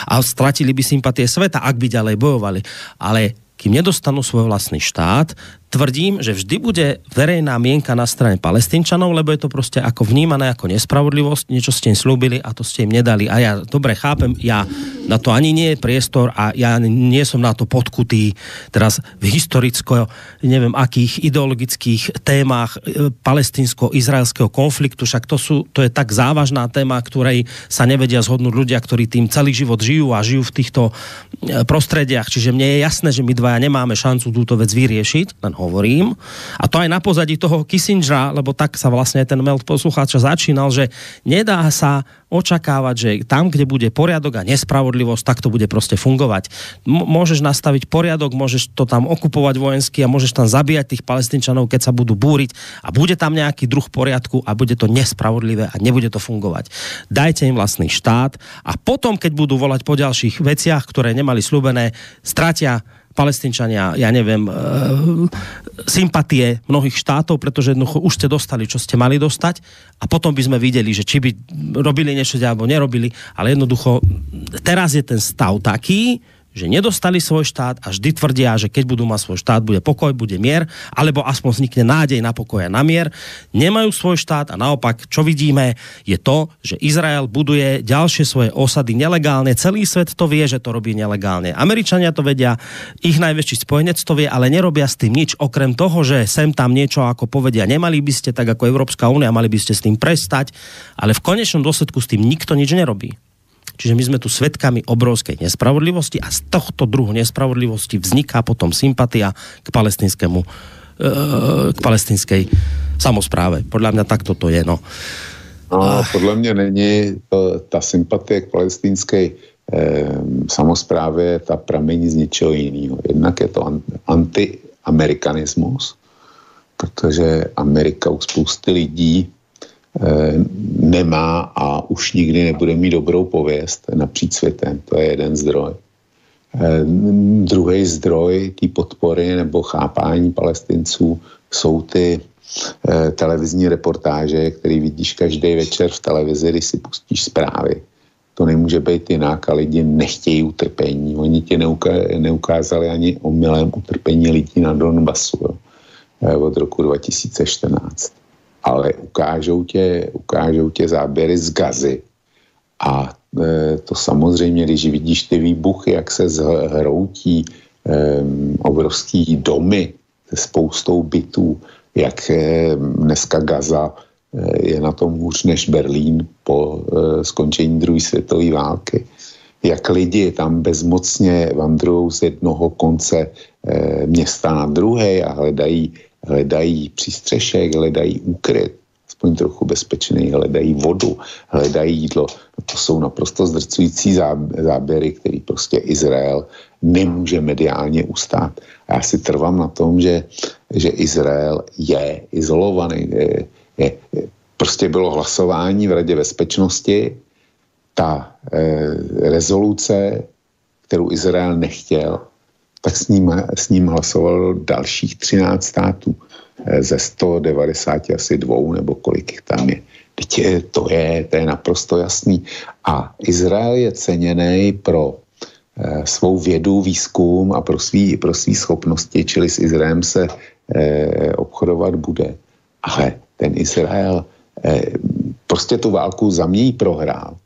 A stratili by sympatie sveta, ak by ďalej bojovali. Ale kým nedostanú svoj vlastný štát, tvrdím, že vždy bude verejná mienka na strane Palestínčanov, lebo je to proste ako vnímané ako nespravodlivosť, niečo ste im slúbili a to ste im nedali. A ja dobre chápem, ja na to ani nie je priestor a ja nie som na to podkutý teraz v historicko, neviem akých ideologických témach palestínsko-izraelského konfliktu, však to je tak závažná téma, ktorej sa nevedia zhodnúť ľudia, ktorí tým celý život žijú a žijú v týchto prostrediach. Čiže mne je jasné, že my dvaja nemáme šancu túto vec vyriešiť, len hovorím. A to aj na pozadí toho Kissingera, lebo tak sa vlastne ten mail poslucháča začínal, že nedá sa očakávať, že tam, kde bude poriadok a nespravodlivosť, tak to bude proste fungovať. Môžeš nastaviť poriadok, môžeš to tam okupovať vojensky a môžeš tam zabíjať tých Palestínčanov, keď sa budú búriť a bude tam nejaký druh poriadku a bude to nespravodlivé a nebude to fungovať. Dajte im vlastný štát a potom, keď budú volať po ďalších veciach, ktoré nemali sľúbené, stratia Palestínčania, ja neviem, sympatie mnohých štátov, pretože jednoducho už ste dostali, čo ste mali dostať a potom by sme videli, že či by robili niečo alebo nerobili, ale jednoducho teraz je ten stav taký, že nedostali svoj štát a vždy tvrdia, že keď budú mať svoj štát, bude pokoj, bude mier, alebo aspoň vznikne nádej na pokoj a na mier. Nemajú svoj štát a naopak, čo vidíme, je to, že Izrael buduje ďalšie svoje osady nelegálne. Celý svet to vie, že to robí nelegálne. Američania to vedia, ich najväčší spojenec to vie, ale nerobia s tým nič, okrem toho, že sem tam niečo ako povedia, nemali by ste, tak ako Európska únia, mali by ste s tým prestať, ale v konečnom dôsledku s tým nikto nič nerobí. Čiže my sme tu svedkami obrovskej nespravodlivosti a z tohto druhu nespravodlivosti vzniká potom sympatia k palestinskej samospráve. Podľa mňa takto to je, no. No, podle mě není ta sympatie k palestinské samosprávě, ta pramení z ničeho jiného. Jednak je to antiamerikanismus, protože Amerika u spousty lidí nemá a už nikdy nebude mít dobrou pověst napříč světem. To je jeden zdroj. Druhý zdroj té podpory nebo chápání Palestinců jsou ty televizní reportáže, který vidíš každý večer v televizi, když si pustíš zprávy. To nemůže být jinak a lidi nechtějí utrpení. Oni ti neukázali ani omylem utrpení lidí na Donbasu, jo, od roku 2014. Ale ukážou tě záběry z Gazy a to samozřejmě, když vidíš ty výbuchy, jak se zhroutí obrovský domy se spoustou bytů, jak dneska Gaza je na tom hůř než Berlín po skončení druhé světové války. Jak lidi tam bezmocně vandrují z jednoho konce města na druhé a hledají přístřešek, hledají úkryt, aspoň trochu bezpečný, hledají vodu, hledají jídlo. To jsou naprosto zdrcující záběry, který prostě Izrael nemůže mediálně ustát. A já si trvám na tom, že Izrael je izolovaný. Prostě bylo hlasování v Radě bezpečnosti, ta rezoluce, kterou Izrael nechtěl, tak s ním hlasovalo dalších 13 států ze 190 asi 2 nebo kolik jich tam je. To je naprosto jasný. A Izrael je ceněný pro svou vědu, výzkum a pro svý schopnosti, čili s Izraelem se obchodovat bude. Ale ten Izrael prostě tu válku za mě prohrál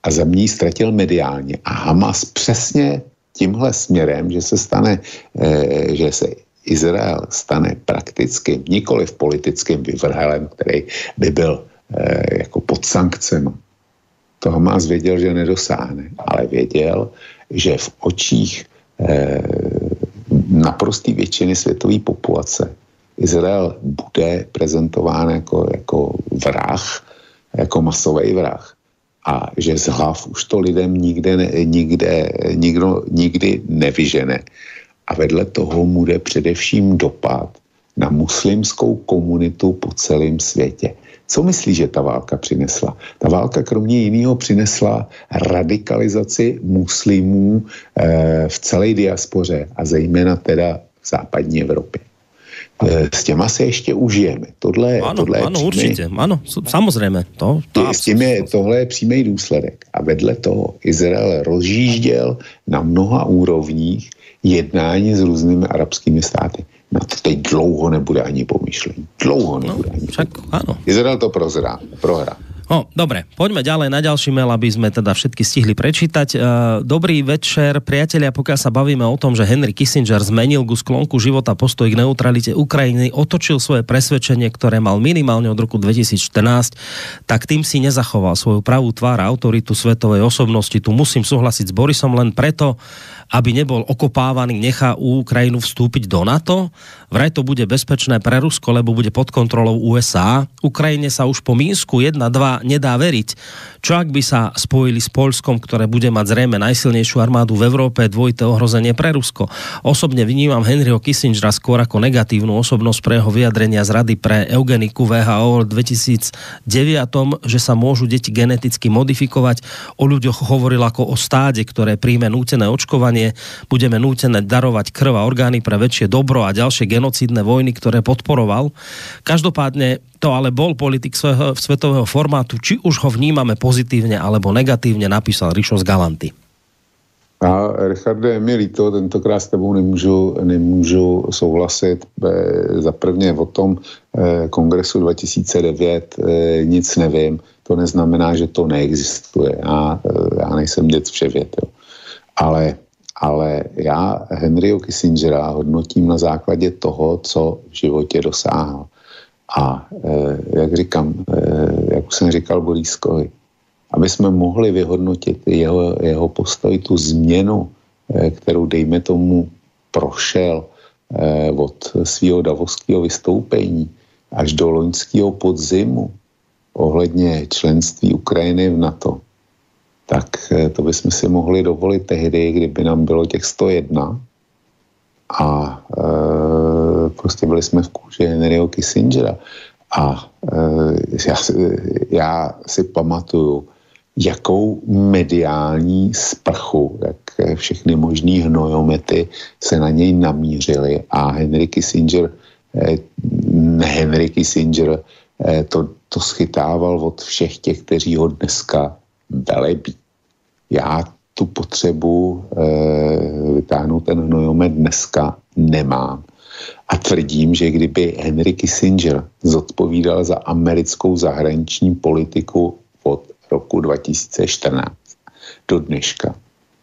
a za mě ztratil mediálně. A Hamas přesně tímhle směrem, že se Izrael stane praktickým, nikoliv politickým vyvrhelem, který by byl jako pod sankcemi. To Hamas věděl, že nedosáhne, ale věděl, že v očích naprosté většiny světové populace Izrael bude prezentován jako vrah, jako masový vrah. A že z hlav už to lidem nikdy nevyžene. A vedle toho bude především dopad na muslimskou komunitu po celém světě. Co myslíš, že ta válka přinesla? Ta válka kromě jiného přinesla radikalizaci muslimů v celé diaspoře a zejména teda v západní Evropě. S těma se ještě užijeme. Tohle je určitě. Ano, samozřejmě. Tohle je přímý důsledek. A vedle toho Izrael rozjížděl na mnoha úrovních jednání s různými arabskými státy. Na to teď dlouho nebude ani pomyšlení. Izrael to prohrá. No, dobre, poďme ďalej na ďalší mail, aby sme teda všetky stihli prečítať. Dobrý večer, priatelia, pokiaľ sa bavíme o tom, že Henry Kissinger zmenil ku sklonku života postoj k neutralite Ukrajiny, otočil svoje presvedčenie, ktoré mal minimálne od roku 2014, tak tým si nezachoval svoju pravú tvár a autoritu svetovej osobnosti. Tu musím súhlasiť s Borisom len preto, aby nebol okopávaný, nechá Ukrajinu vstúpiť do NATO. Vraj to bude bezpečné pre Rusko, lebo bude pod kontrolou USA. Ukrajine sa už po Minsku 1-2 nedá veriť. Čo ak by sa spojili s Poľskom, ktoré bude mať zrejme najsilnejšiu armádu v Európe, dvojité ohrozenie pre Rusko? Osobne vnímam Henryho Kissingera skôr ako negatívnu osobnosť pre jeho vyjadrenia z Rady pre eugeniku VHO v 2009, že sa môžu deti geneticky modifikovať. O ľuďoch hovoril ako o stáde, ktoré príjme nútené očkovanie. Budeme nútené darovať krv a orgány pre väčšie dobro a ďalšie genocídne vojny, ktoré podporoval. Každopádne to ale bol politik svetového formátu, či už ho vnímame pozitívne alebo negatívne, napísal Rišo z Galanty. A Richarde, je mi líto, tentokrát s tebou nemůžu souhlasit. Za prvně o tom kongresu 2009 nic nevím. To neznamená, že to neexistuje. Já nejsem dět vševět. Ale já Henryho Kissingera hodnotím na základě toho, co v životě dosáhl. A jak už jsem říkal Borískovi, aby jsme mohli vyhodnotit jeho postoj, tu změnu, kterou, dejme tomu, prošel od svého davosského vystoupení až do loňského podzimu ohledně členství Ukrajiny v NATO, tak to bychom si mohli dovolit tehdy, kdyby nám bylo těch 101 a prostě byli jsme v kůži Henryho Kissingera. A já si pamatuju, jakou mediální sprchu, jak všechny možný hnojomety se na něj namířily a Henry Kissinger to schytával od všech těch, kteří ho dneska velebí. Já tu potřebu vytáhnout ten hnojomet dneska nemám. A tvrdím, že kdyby Henry Kissinger zodpovídal za americkou zahraniční politiku od roku 2014 do dneška,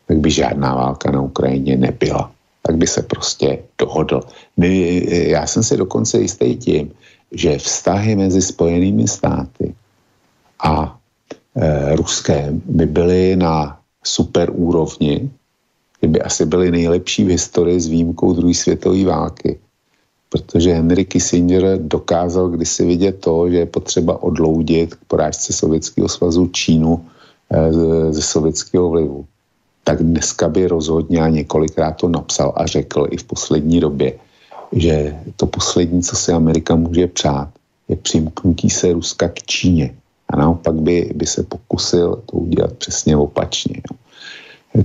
tak by žádná válka na Ukrajině nebyla. Tak by se prostě dohodl. Já jsem si dokonce jistý tím, že vztahy mezi Spojenými státy a Ruskem by byly na super úrovni, kdyby asi byly nejlepší v historii s výjimkou druhé světové války. Protože Henry Kissinger dokázal kdysi vidět to, že je potřeba odloudit k porážce Sovětského svazu Čínu ze sovětského vlivu. Tak dneska by rozhodně a několikrát to napsal a řekl i v poslední době, že to poslední, co si Amerika může přát, je přimknutí se Ruska k Číně. A naopak by se pokusil to udělat přesně opačně.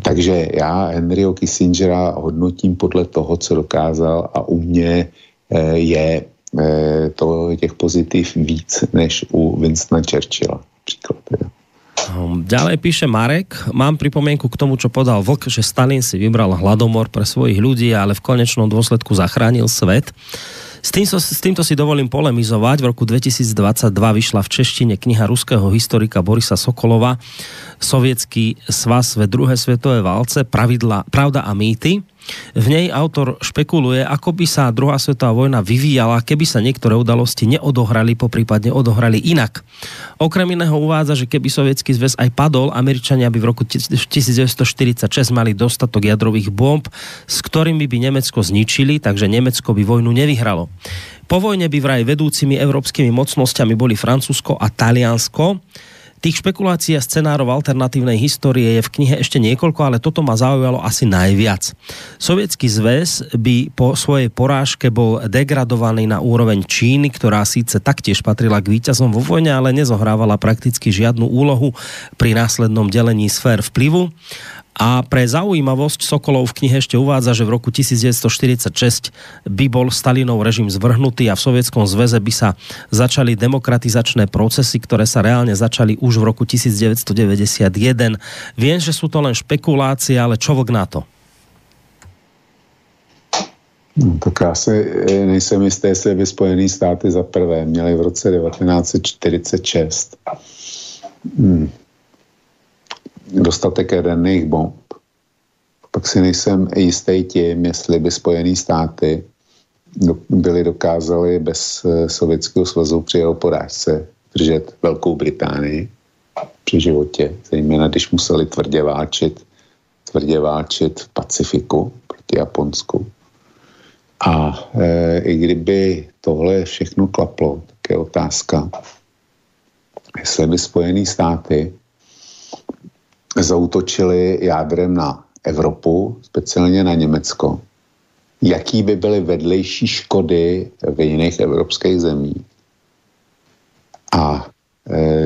Takže já Henryho Kissingera hodnotím podle toho, co dokázal a u mě je to těch pozitiv víc než u Winstona Churchilla. Příklad. Ďalej píše Marek, mám pripomienku k tomu, čo podal Vlk, že Stalin si vybral hladomor pre svojich ľudí, ale v konečnom dôsledku zachránil svet. S týmto si dovolím polemizovať. V roku 2022 vyšla v češtine kniha ruského historika Borisa Sokolova Sovietský svaz ve druhé svetové válce, Pravda a mýty. V nej autor špekuluje, ako by sa druhá svetová vojna vyvíjala, keby sa niektoré udalosti neodohrali, poprípadne odohrali inak. Okrem iného uvádza, že keby Sovietsky zväz aj padol, Američania by v roku 1946 mali dostatok jadrových bomb, s ktorými by Nemecko zničili, takže Nemecko by vojnu nevyhralo. Po vojne by vraj vedúcimi európskymi mocnosťami boli Francúzsko a Taliansko. Tých špekulácií a scenárov alternatívnej histórie je v knihe ešte niekoľko, ale toto ma zaujalo asi najviac. Sovietsky zväz by po svojej porážke bol degradovaný na úroveň Číny, ktorá síce taktiež patrila k víťazom vo vojne, ale nezohrávala prakticky žiadnu úlohu pri následnom delení sfér vplyvu. A pre zaujímavosť Sokolov v knihe ešte uvádza, že v roku 1946 by bol Stalinov režim zvrhnutý a v Sovietskom zväze by sa začali demokratizačné procesy, ktoré sa reálne začali už v roku 1991. Viem, že sú to len špekulácie, ale čo vlk na to? Tak já si nejsem jistý, jestli by Spojené státy za prvé měli v roce 1946 dostatek jaderných bomb. Pak si nejsem jistý tím, jestli by Spojené státy dokázali bez Sovětského svazu při jeho porážce držet Velkou Británii při životě, zejména když museli tvrdě válčit v Pacifiku proti Japonsku. A i kdyby tohle všechno klaplo, tak je otázka, jestli by Spojené státy zaútočili jádrem na Evropu, speciálně na Německo, jaký by byly vedlejší škody v jiných evropských zemích. A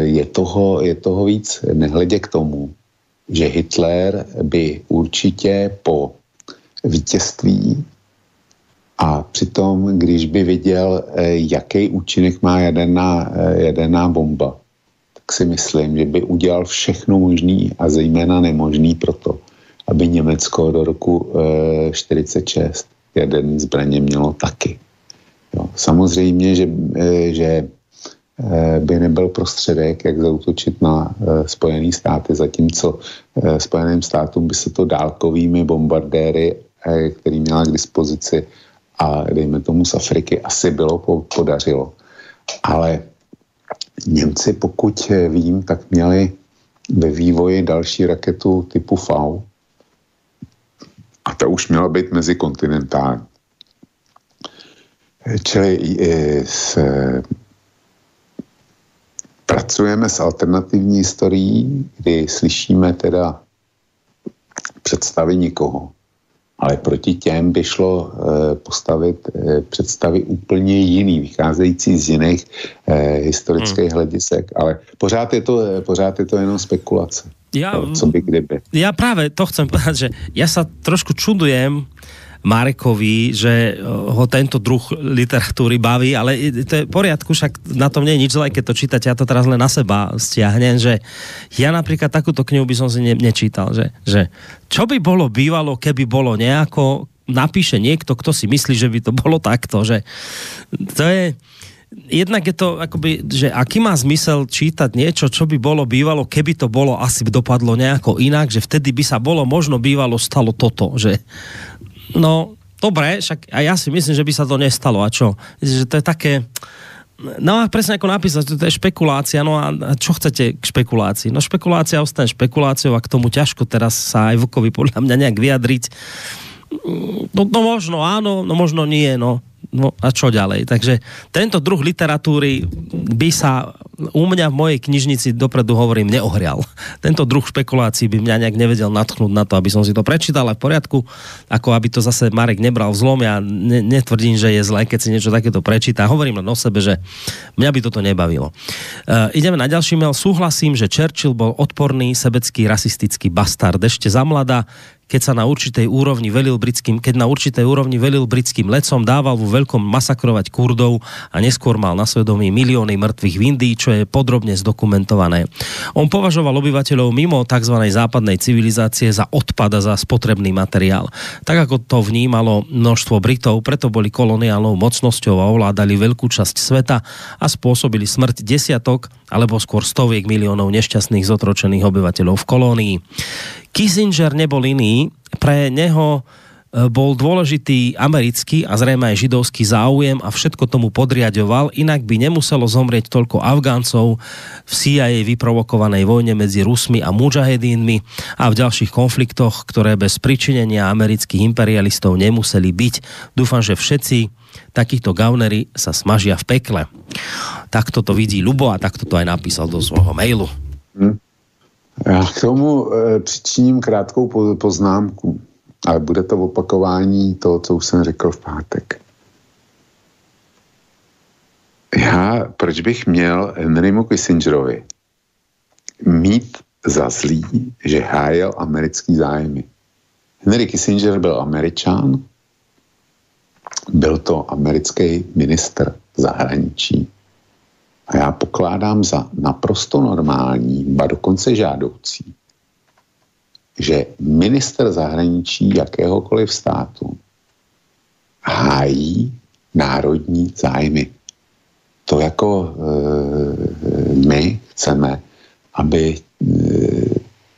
je toho víc, nehledě k tomu, že Hitler by určitě po vítězství a přitom, když by viděl, jaký účinek má jaderná bomba, si myslím, že by udělal všechno možný a zejména nemožný proto, aby Německo do roku 1946 jaderné zbraně mělo taky. Jo. Samozřejmě, že by nebyl prostředek, jak zaútočit na Spojené státy, zatímco Spojeným státům by se to dálkovými bombardéry, který měla k dispozici a dejme tomu z Afriky, asi bylo podařilo. Ale Němci, pokud vím, tak měli ve vývoji další raketu typu V. A ta už měla být mezikontinentální. Čili pracujeme s alternativní historií, kdy slyšíme teda představy nikoho, ale proti těm by šlo postavit představy úplně jiný, vycházející z jiných historických hledisek, ale pořád je to jenom spekulace. Co by kdyby. Ja práve to chcem povedať, že ja sa trošku čudujem Marekovi, že ho tento druh literatúry baví, ale to je v poriadku, však na tom nie je nič zlé, keď to čítate, ja to teraz len na seba stiahnem, že ja napríklad takúto knihu by som si nečítal, že čo by bolo bývalo, keby bolo nejako, napíše niekto, kto si myslí, že by to bolo takto, že to je jednak je to akoby, že aký má zmysel čítať niečo, čo by bolo bývalo, keby to bolo asi dopadlo nejako inak, že vtedy by sa možno bývalo stalo toto, že no, dobre, však a ja si myslím, že by sa to nestalo, a čo? Že to je také, no a presne ako napísať, to je špekulácia, no a čo chcete k špekulácii? No špekulácia ostane špekuláciou a k tomu ťažko teraz sa aj Vlkovi podľa mňa nejak vyjadriť. No možno áno, no možno nie, no a čo ďalej? Takže tento druh literatúry by sa u mňa v mojej knižnici, dopredu hovorím, neohrial. Tento druh špekulácií by mňa nejak nevedel natchnúť na to, aby som si to prečítal, ale v poriadku, ako aby to zase Marek nebral v zlom. Ja netvrdím, že je zlé, keď si niečo takéto prečíta. Hovorím len o sebe, že mňa by toto nebavilo. Ideme na ďalší mail. Súhlasím, že Churchill bol odporný, sebecký, rasistický bastard. Ešte za mladá, keď na určitej úrovni velil britským letcom, dával vo veľkom masakrovať Kurdov a neskôr mal na svedomí milióny mŕtvych v Indii, čo je podrobne zdokumentované. On považoval obyvateľov mimo tzv. Západnej civilizácie za odpad a za spotrebný materiál. Tak ako to vnímalo množstvo Britov, preto boli koloniálnou mocnosťou a ovládali veľkú časť sveta a spôsobili smrť desiatok alebo skôr stoviek miliónov nešťastných zotročených obyvateľov v kolónii. Kissinger nebol iný, pre neho bol dôležitý americký a zrejme aj židovský záujem a všetko tomu podriaďoval, inak by nemuselo zomrieť toľko Afgáncov v CIA vyprovokovanej vojne medzi Rusmi a Mudžahedínmi a v ďalších konfliktoch, ktoré bez pričinenia amerických imperialistov nemuseli byť. Dúfam, že všetci takýchto gaunery sa smažia v pekle. Takto to vidí Ľubo a takto to aj napísal do svojho mailu. Já k tomu přičiním krátkou poznámku, ale bude to opakování toho, co už jsem řekl v pátek. Proč bych měl Henrymu Kissingerovi mít za zlý, že hájel americký zájmy? Henry Kissinger byl Američan, byl to americký ministr zahraničí. A já pokládám za naprosto normální, ba dokonce žádoucí, že ministr zahraničí jakéhokoliv státu hájí národní zájmy. To jako my chceme, aby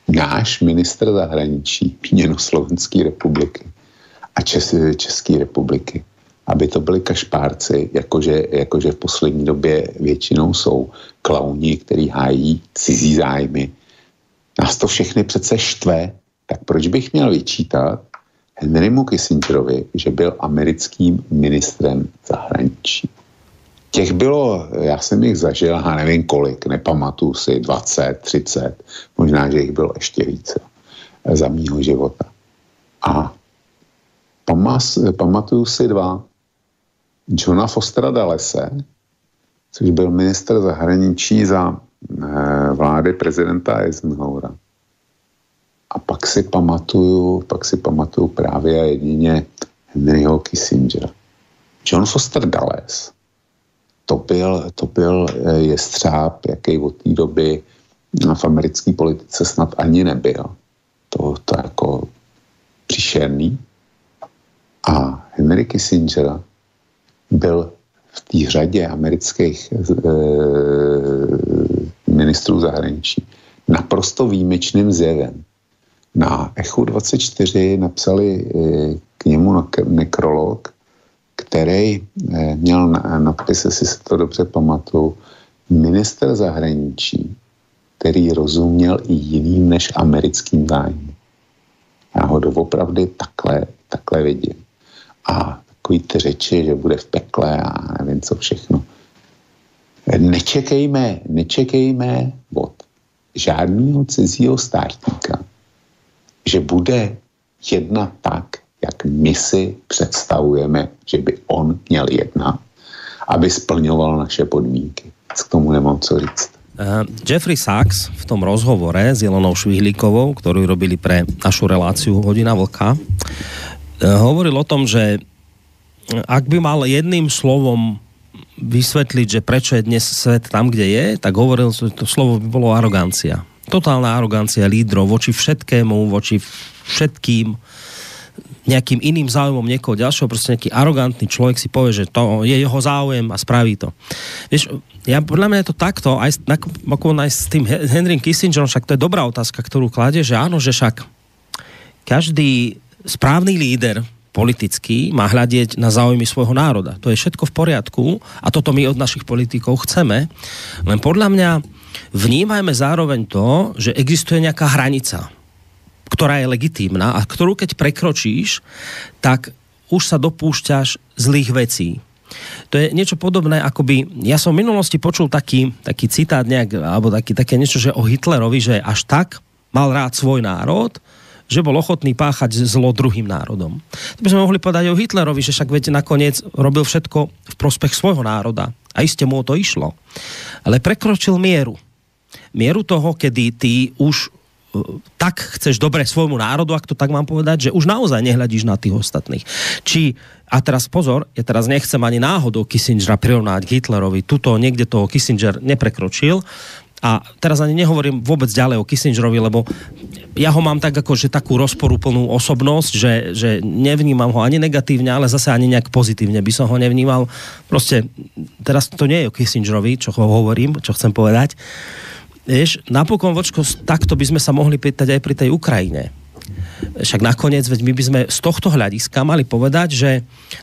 náš ministr zahraničí, míněno Slovenské republiky a České republiky, aby to byli kašpárci, jakože v poslední době většinou jsou klauni, který hájí cizí zájmy. Nás to všechny přece štve, tak proč bych měl vyčítat Henrymu Kissingerovi, že byl americkým ministrem zahraničí? Těch bylo, já jsem jich zažil, já nevím kolik, nepamatuju si, 20, 30, možná, že jich bylo ještě více za mýho života. A pamatuju si dva. Johna Fostera Dullese, což byl ministr zahraničí za vlády prezidenta Eisenhowera. A pak si pamatuju právě jedině Henryho Kissingera. John Foster Dulles, to byl jestřáb, jaký od té doby v americké politice snad ani nebyl. To jako příšerný. A Henry Kissinger byl v té řadě amerických ministrů zahraničí naprosto výjimečným zjevem. Na Echu 24 napsali k němu nekrolog, který měl nadpis, jestli si to dobře pamatuju, ministr zahraničí který rozuměl i jiným než americkým zájmům. Já ho doopravdy takhle vidím. A takový ty řeči, že bude v pekle a nevím co všechno. Nečekejme od žádného cizího státníka, že bude jednat tak, jak my si představujeme, že by on měl jednat, aby splňoval naše podmínky. K tomu nemám co říct. Jeffrey Sachs v tom rozhovore s Ilonou Švihlíkovou, ktorú robili pre našu reláciu Hodina vlka, hovoril o tom, že ak by mal jedným slovom vysvetliť, že prečo je dnes svet tam, kde je, tak hovoril, že to slovo by bolo arogancia. Totálna arogancia lídrov voči všetkému, voči všetkým nejakým iným záujmom niekoho ďalšieho, proste nejaký arogantný človek si povie, že to je jeho záujem a spraví to. Vieš, podľa mňa je to takto, aj s tým Henrym Kissingerom, však to je dobrá otázka, ktorú kladie, že áno, že však každý správny líder politický má hľadieť na záujmy svojho národa. To je všetko v poriadku a toto my od našich politikov chceme, len podľa mňa vnímajme zároveň to, že existuje nejaká hranica, ktorá je legitímna a ktorú keď prekročíš, tak už sa dopúšťaš zlých vecí. To je niečo podobné, akoby, ja som v minulosti počul taký citát nejak, alebo také niečo, že o Hitlerovi, že až tak mal rád svoj národ, že bol ochotný páchať zlo druhým národom. To by sme mohli povedať o Hitlerovi, že však viete, nakoniec robil všetko v prospech svojho národa. A iste mu o to išlo. Ale prekročil mieru. Mieru toho, kedy ty už tak chceš dobre svojmu národu, ak to tak mám povedať, že už naozaj nehľadíš na tých ostatných. A teraz pozor, ja teraz nechcem ani náhodou Kissingera prirovnať k Hitlerovi. Tuto niekde toho Kissinger neprekročil. A teraz ani nehovorím vôbec ďalej o Kissingerovi, lebo ja ho mám tak ako, že takú rozporuplnú osobnosť, že nevnímam ho ani negatívne, ale zase ani nejak pozitívne by som ho nevnímal. Proste, teraz to nie je o Kissingerovi, čo hovorím, čo chcem povedať. Vieš, napokon, vočko, takto by sme sa mohli pýtať aj pri tej Ukrajine. Však nakoniec, veď my by sme z tohto hľadiska mali povedať, že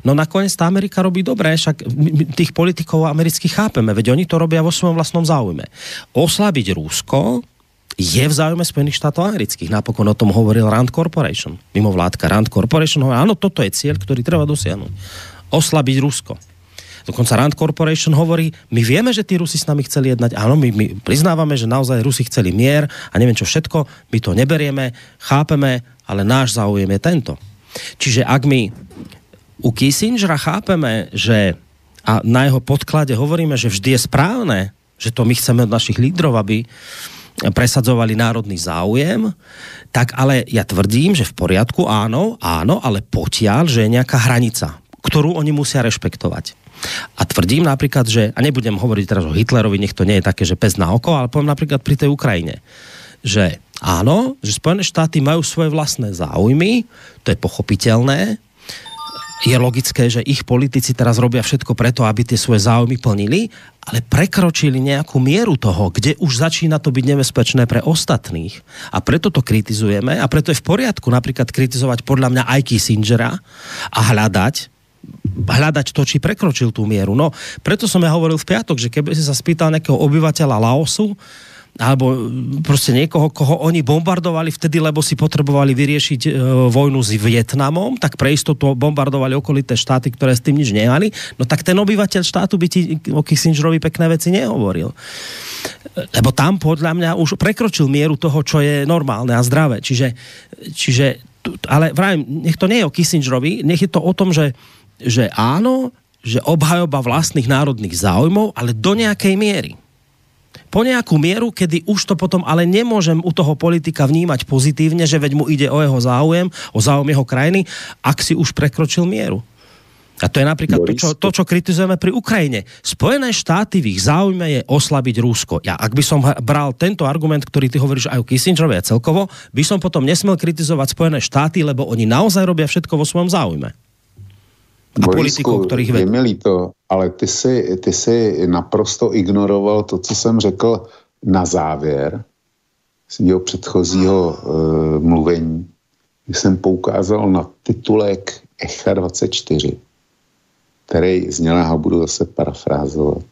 no nakoniec tá Amerika robí dobre, však tých politikov amerických chápeme, veď oni to robia vo svojom vlastnom záujme. Oslabiť Rusko je v záujme Spojených štátov amerických. Napokon o tom hovoril Rand Corporation. Mimovládka Rand Corporation hovorí, áno, toto je cieľ, ktorý treba dosiahnuť. Oslabiť Rusko. Dokonca Rand Corporation hovorí, my vieme, že tí Rusi s nami chceli jednať, áno, my priznávame, že naozaj Rusi chceli mier a neviem čo všetko, my to neberieme, chápeme, ale náš záujem je tento. Čiže ak my u Kissingera chápeme, že a na jeho podklade hovoríme, že vždy je správne, že to my chceme od našich lídrov, aby presadzovali národný záujem, tak ale ja tvrdím, že v poriadku, áno, ale potiaľ, že je nejaká hranica, ktorú oni musia rešpektovať. A tvrdím napríklad, že, a nebudem hovoriť teraz o Hitlerovi, nech to nie je také, že pes na oko, ale poviem napríklad pri tej Ukrajine, že áno, že Spojené štáty majú svoje vlastné záujmy, to je pochopiteľné, je logické, že ich politici teraz robia všetko preto, aby tie svoje záujmy plnili, ale prekročili nejakú mieru toho, kde už začína to byť nebezpečné pre ostatných. A preto to kritizujeme a preto je v poriadku napríklad kritizovať podľa mňa aj Kissingera a hľadať to, či prekročil tú mieru. No, preto som ja hovoril v piatok, že keby si sa spýtal nejakého obyvateľa Laosu, alebo proste niekoho, koho oni bombardovali vtedy, lebo si potrebovali vyriešiť vojnu s Vietnamom, tak pre istotu bombardovali okolité štáty, ktoré s tým nič nemali, no tak ten obyvateľ štátu by ti o Kissingerovi pekné veci nehovoril. Lebo tam podľa mňa už prekročil mieru toho, čo je normálne a zdravé. Čiže ale vrajím, nech to nie je o Kissingerovi, nech je to o tom, že áno, že obhajoba vlastných národných záujmov, ale do nejakej miery. Po nejakú mieru, kedy už to potom ale nemôžem u toho politika vnímať pozitívne, že veď mu ide o jeho záujem, o záujem jeho krajiny, ak si už prekročil mieru. A to je napríklad to, čo kritizujeme pri Ukrajine. Spojené štáty v ich záujme je oslabiť Rusko. Ja, ak by som bral tento argument, ktorý ty hovoríš aj o Kissingerovi a celkovo, by som potom nesmel kritizovať Spojené štáty, lebo oni naozaj robia všetko vo svojom záujme. A politikov, ktorých vedú. Je mi líto, ale ty si naprosto ignoroval to, co jsem řekl na závěr svého předchozího mluvení, kdy jsem poukázal na titulek Echa 24, který zněl, já ho budu zase parafrázovat.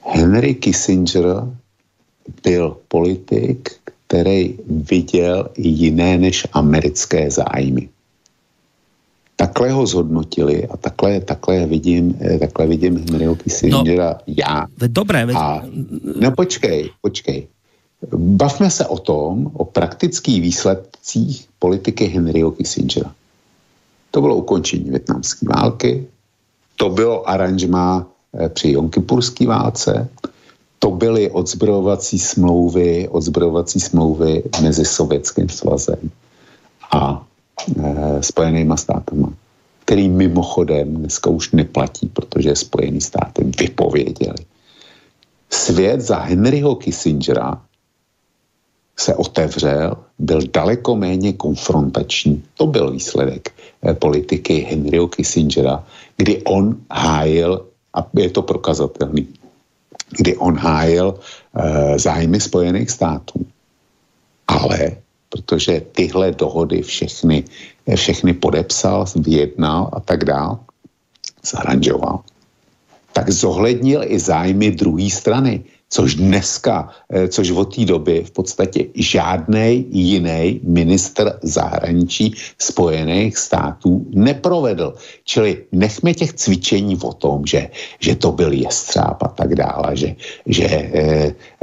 Henry Kissinger byl politik, který viděl i jiné než americké zájmy. Takhle ho zhodnotili a takhle vidím Henryho Kissingera já. Dobré. No počkej. Bavme se o tom, o praktických výsledcích politiky Henryho Kissingera. To bylo ukončení vietnamské války, to bylo aranžmá při Jomkipurské válce, to byly odzbrojovací smlouvy mezi Sovětským svazem a Spojenýma státama, který mimochodem dneska už neplatí, protože Spojený státy vypověděli. Svět za Henryho Kissingera se otevřel, byl daleko méně konfrontační. To byl výsledek politiky Henryho Kissingera, kdy on hájil, a je to prokazatelný, kdy on hájil zájmy Spojených států. Ale protože tyhle dohody všechny podepsal, vyjednal a tak dál, zaranžoval, tak zohlednil i zájmy druhé strany, což od té doby v podstatě žádnej jiný ministr zahraničí Spojených států neprovedl. Čili nechme těch cvičení o tom, že to byl jestřáb a tak dále, že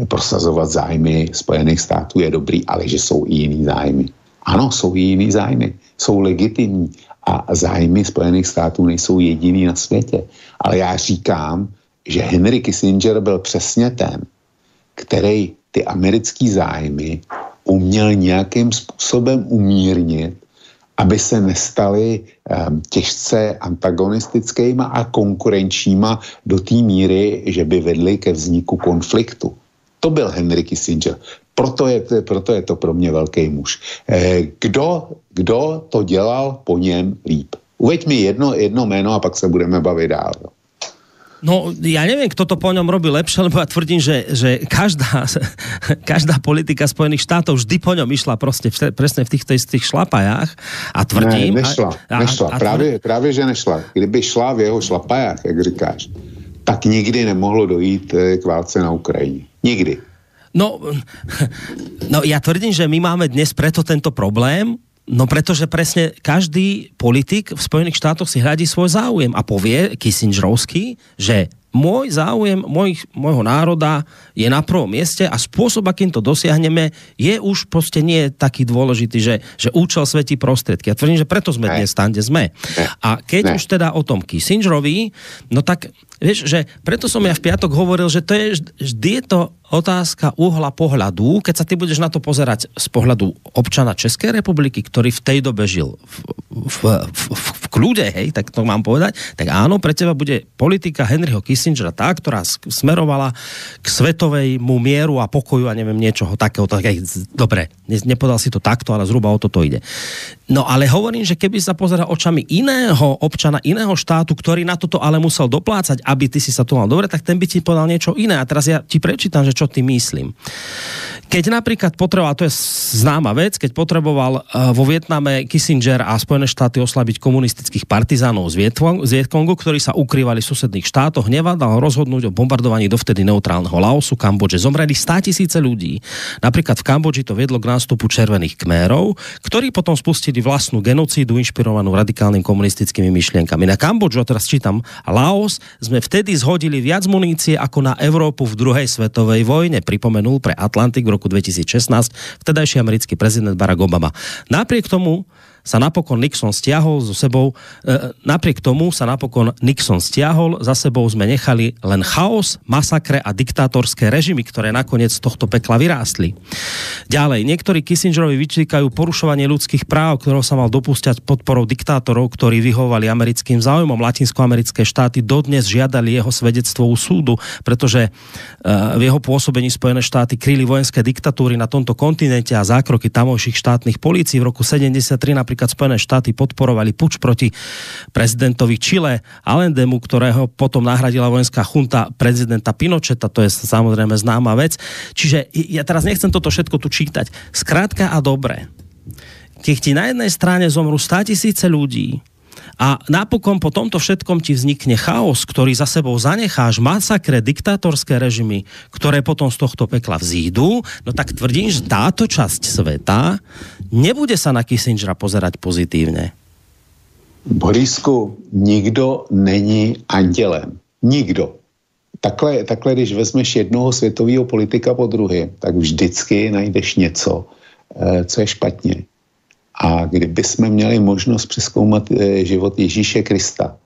prosazovat zájmy Spojených států je dobrý, ale že jsou i jiný zájmy. Ano, jsou i jiný zájmy, jsou legitimní a zájmy Spojených států nejsou jediný na světě. Ale já říkám, že Henry Kissinger byl přesně ten, který ty americký zájmy uměl nějakým způsobem umírnit, aby se nestaly těžce antagonistickými a konkurenčníma do té míry, že by vedly ke vzniku konfliktu. To byl Henry Kissinger. Proto je to pro mě velký muž. Kdo to dělal po něm líp? Uveď mi jedno jméno a pak se budeme bavit dál. No, ja neviem, kto to po ňom robí lepšie, lebo ja tvrdím, že každá politika Spojených štátov vždy po ňom išla presne v týchto istých šlapajách a tvrdím... Nešla. Právě, že nešla. Kdyby šla v jeho šlapajách, jak říkáš, tak nikdy nemohlo dojít k válce na Ukrajině. Nikdy. No ja tvrdím, že my máme dnes preto tento problém, no pretože presne každý politik v Spojených štátoch si hľadí svoj záujem a povie Kissingerovský, že môj záujem môjho národa je na prvom mieste a spôsob, akým to dosiahneme, je už proste nie taký dôležitý, že účel svetí prostriedky. Ja tvrdím, že preto sme dnes tam, kde sme. A keď už teda o tom Kissingerovi, no tak vieš, že preto som ja v piatok hovoril, že to je vždy to otázka uhla pohľadu, keď sa ty budeš na to pozerať z pohľadu občana Českej republiky, ktorý v tej dobe žil v kľude, hej, tak to mám povedať, tak áno, pre teba bude politika Henryho Kissingera tá, ktorá smerovala k svetovému mieru a pokoju a neviem niečoho takého. Dobre, nepovedal si to takto, ale zhruba o toto ide. No ale hovorím, že keby sa pozeral očami iného občana, iného štátu, ktorý na toto ale musel doplácať, aby ty si sa tu mal dobre, tak ten by ti povedal niečo iné. A teraz ja ti prečítam, že čo tým myslím. Keď napríklad potreboval, to je známa vec, keď potreboval vo Vietname Kissinger a Spojené štáty oslabiť komunistických partizánov z Vietkongu, ktorí sa ukrývali v susedných štátoch, nevadal rozhodnúť o bombardovaní dovtedy neutrálneho Laosu, Kambodže. Zomreli 100 000 ľudí. Napríklad v Kambodži to viedlo k nástupu červených kmérov, ktorí potom spustili vlastnú genocídu inšpirovanú radikálnym komunistickými myšlienkami. Na Kambodžu, a teraz čítam, Laos, sme vtedy zhodili viac munície ako na Európu v druhej svetovej vojne, pripomenul pre Atlantik v roku 2016 vtedajší americký prezident Barack Obama. Napriek tomu sa napokon Nixon stiahol za sebou sme nechali len chaos, masakre a diktátorské režimy, ktoré nakoniec z tohto pekla vyrástli. Ďalej, niektorí Kissingerovi vyčítajú porušovanie ľudských práv, ktorého sa mal dopúšťať podporou diktátorov, ktorí vyhovovali americkým záujmom. Latinskoamerické štáty dodnes žiadali jeho svedectvo u súdu, pretože v jeho pôsobení Spojené štáty kryli vojenské diktatúry na tomto kontinente a zákroky tamojších štátnych polícií. V roku 73 napríklad Spojené štáty podporovali puč proti prezidentovi Chile Allendemu, ktorého potom nahradila vojenská chunta prezidenta Pinocheta, to je samozrejme známa vec. Čiže ja teraz nechcem toto všetko tu čítať. Skrátka a dobre, keď ti na jednej strane zomrú 100 000 ľudí a napokon po tomto všetkom ti vznikne chaos, ktorý za sebou zanecháš, masakre, diktátorské režimy, ktoré potom z tohto pekla vzídu, no tak tvrdím, že táto časť sveta nebude sa na Kissingera pozerať pozitívne. Borisku, nikdo není andělem. Nikdo. Takhle, když vezmeš jednoho světového politika po druhém, tak vždycky najdeš něco, co je špatně. A kdyby jsme měli možnost přezkoumat život Ježíše Krista,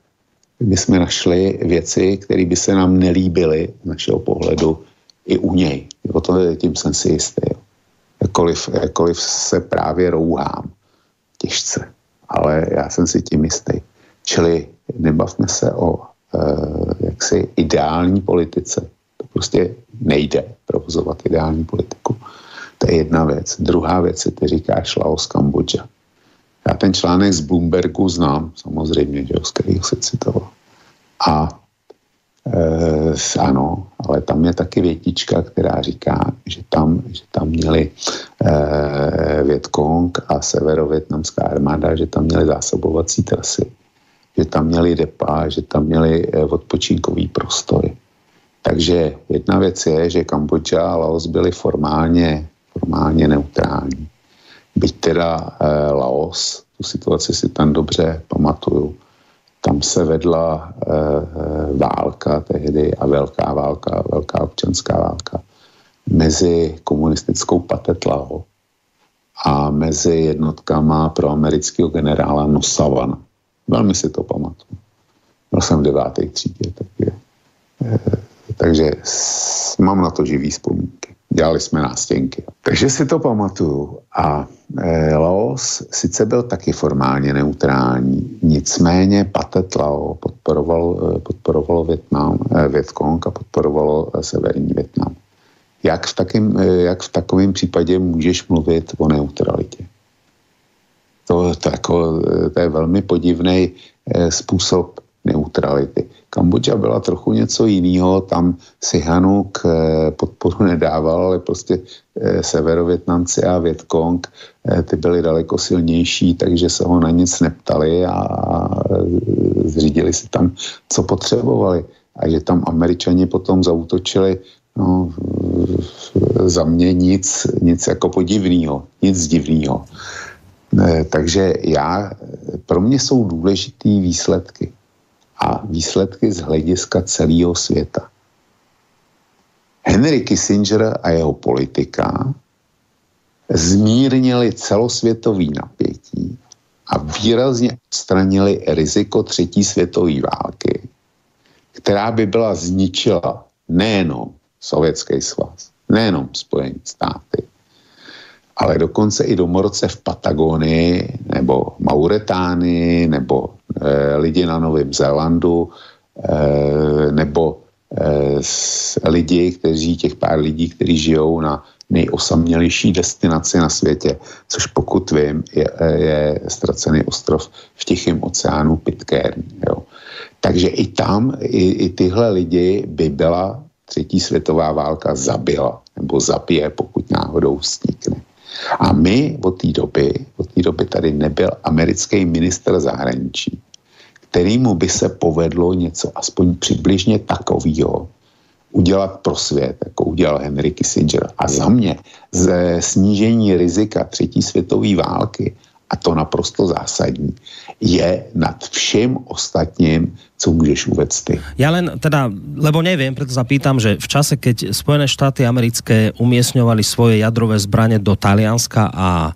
kdyby jsme našli věci, které by se nám nelíbily z našeho pohledu i u něj. Tím jsem si jistý. Jakkoliv se právě rouhám těžce, ale já jsem si tím jistý. Čili nebavme se o jaksi ideální politice. To prostě nejde provozovat ideální politiku. To je jedna věc. Druhá věc je, ty říkáš Laos, Kambodža. Já ten článek z Bloombergu znám, samozřejmě, že z kterého se citoval. A ano, ale tam je taky větička, která říká, že tam měli Vietkong a severovietnamská armáda, že tam měli zásobovací trasy, že tam měli depa, že tam měli odpočinkový prostory. Takže jedna věc je, že Kambodža a Laos byly formálně neutrální. Byť teda Laos, tu situaci si tam dobře pamatuju, tam se vedla válka tehdy a velká občanská válka mezi komunistickou Pathet Lao a mezi jednotkama pro amerického generála Nosavana. Velmi si to pamatuju. Byl jsem v 9. třídě, takže mám na to živý vzpomínky. Dělali jsme nástěnky. Takže si to pamatuju. A Laos sice byl taky formálně neutrální, nicméně Pathet Lao podporovalo Vietkong a podporovalo severní Vietnam. Jak v takovém případě můžeš mluvit o neutralitě? To je velmi podivný způsob neutrality. Kambodža byla trochu něco jiného, tam Sihanouk podporu nedával, ale prostě severovietnamci a Vietkong ty byli daleko silnější, takže se ho na nic neptali a zřídili si tam, co potřebovali. A že tam Američani potom zaútočili, no, za mě nic jako podivného, nic divného. Takže pro mě jsou důležitý výsledky. A výsledky z hlediska celého světa. Henry Kissinger a jeho politika zmírnili celosvětový napětí a výrazně odstranili riziko třetí světové války, která by byla zničila nejenom Sovětský svaz, nejenom Spojené státy, ale dokonce i domorodce v Patagonii nebo Mauretánii nebo lidi na Novém Zélandu nebo těch pár lidí, kteří žijou na nejosamělejší destinaci na světě, což pokud vím, je ztracený ostrov v Tichém oceánu Pitcairn. Jo. Takže i tam, i tyhle lidi by byla třetí světová válka zabila nebo zabije, pokud náhodou vznikne. A my od té doby tady nebyl americký ministr zahraničí, kterýmu by se povedlo něco aspoň přibližně takového udělat pro svět, jako udělal Henry Kissinger. A za mě snížení rizika třetí světové války, a to naprosto zásadní, je nad všem ostatním, co můžeš uvést ty. Ja len teda, lebo neviem, preto sa pýtam, že v čase, keď Spojené štáty americké umiestňovali svoje jadrové zbrane do Talianska a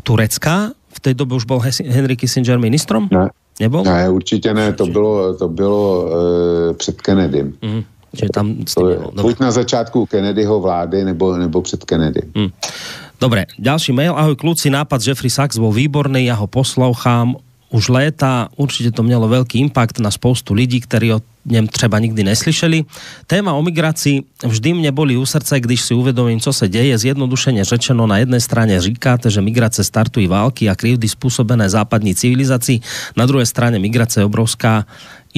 Turecka, v tej dobe už bol Henry Kissinger ministrom? Ne. Nebol? Ne, určitě ne, to bylo před Kennedym. Čiže tam buď na začátku Kennedyho vlády, nebo před Kennedym. Dobre, ďalší mail. Ahoj kľúci, nápad Jeffrey Sachs bol výborný, ja ho poslouchám už léta, určite to mělo veľký impact na spoustu lidí, ktorí o něm třeba nikdy neslyšeli. Téma o migraci vždy mne boli u srdce, když si uvedomím, co se děje. Zjednodušene řečeno, na jednej strane říkáte, že migrace startují války a krivdy spôsobené západní civilizací, na druhej strane migrace je obrovská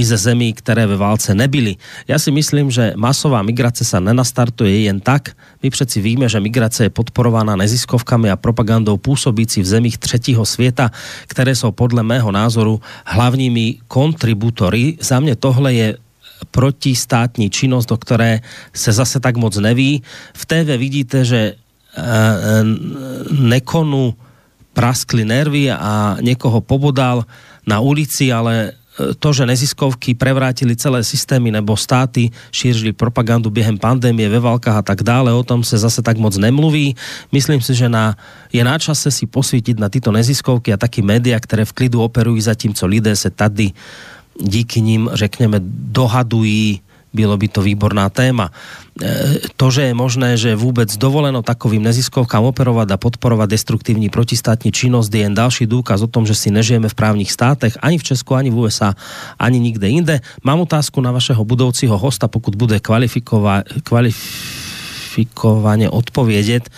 i ze zemí, ktoré ve válce nebyli. Ja si myslím, že masová migrace sa nenastartuje jen tak. My všetci víme, že migrace je podporovaná neziskovkami a propagandou pôsobíci v zemích třetího sveta, ktoré sú podľa mého názoru hlavními kontribútory. Za mne tohle je protistátní činnosť, do ktoré sa zase tak moc neví. V TV vidíte, že Nekonu praskli nervy a niekoho pobodal na ulici, ale to, že neziskovky prevrátili celé systémy nebo státy, šírili propagandu během pandémie, ve válkách a tak dále, o tom sa zase tak moc nemluví. Myslím si, že je na čase si posvítiť na tyto neziskovky a taky média, které v klidu operují, zatímco lidé se tady díky nim, řekněme, dohadují. Bylo by to výborná téma. To, že je možné, že vôbec dovoleno takovým neziskovkám operovať a podporovať destruktívní protistátní činnosť, je jen další důkaz o tom, že si nežijeme v právnych státech, ani v Česku, ani v USA, ani nikde inde. Mám otázku na vašeho budoucího hosta, pokud bude kvalifikovane odpovědět.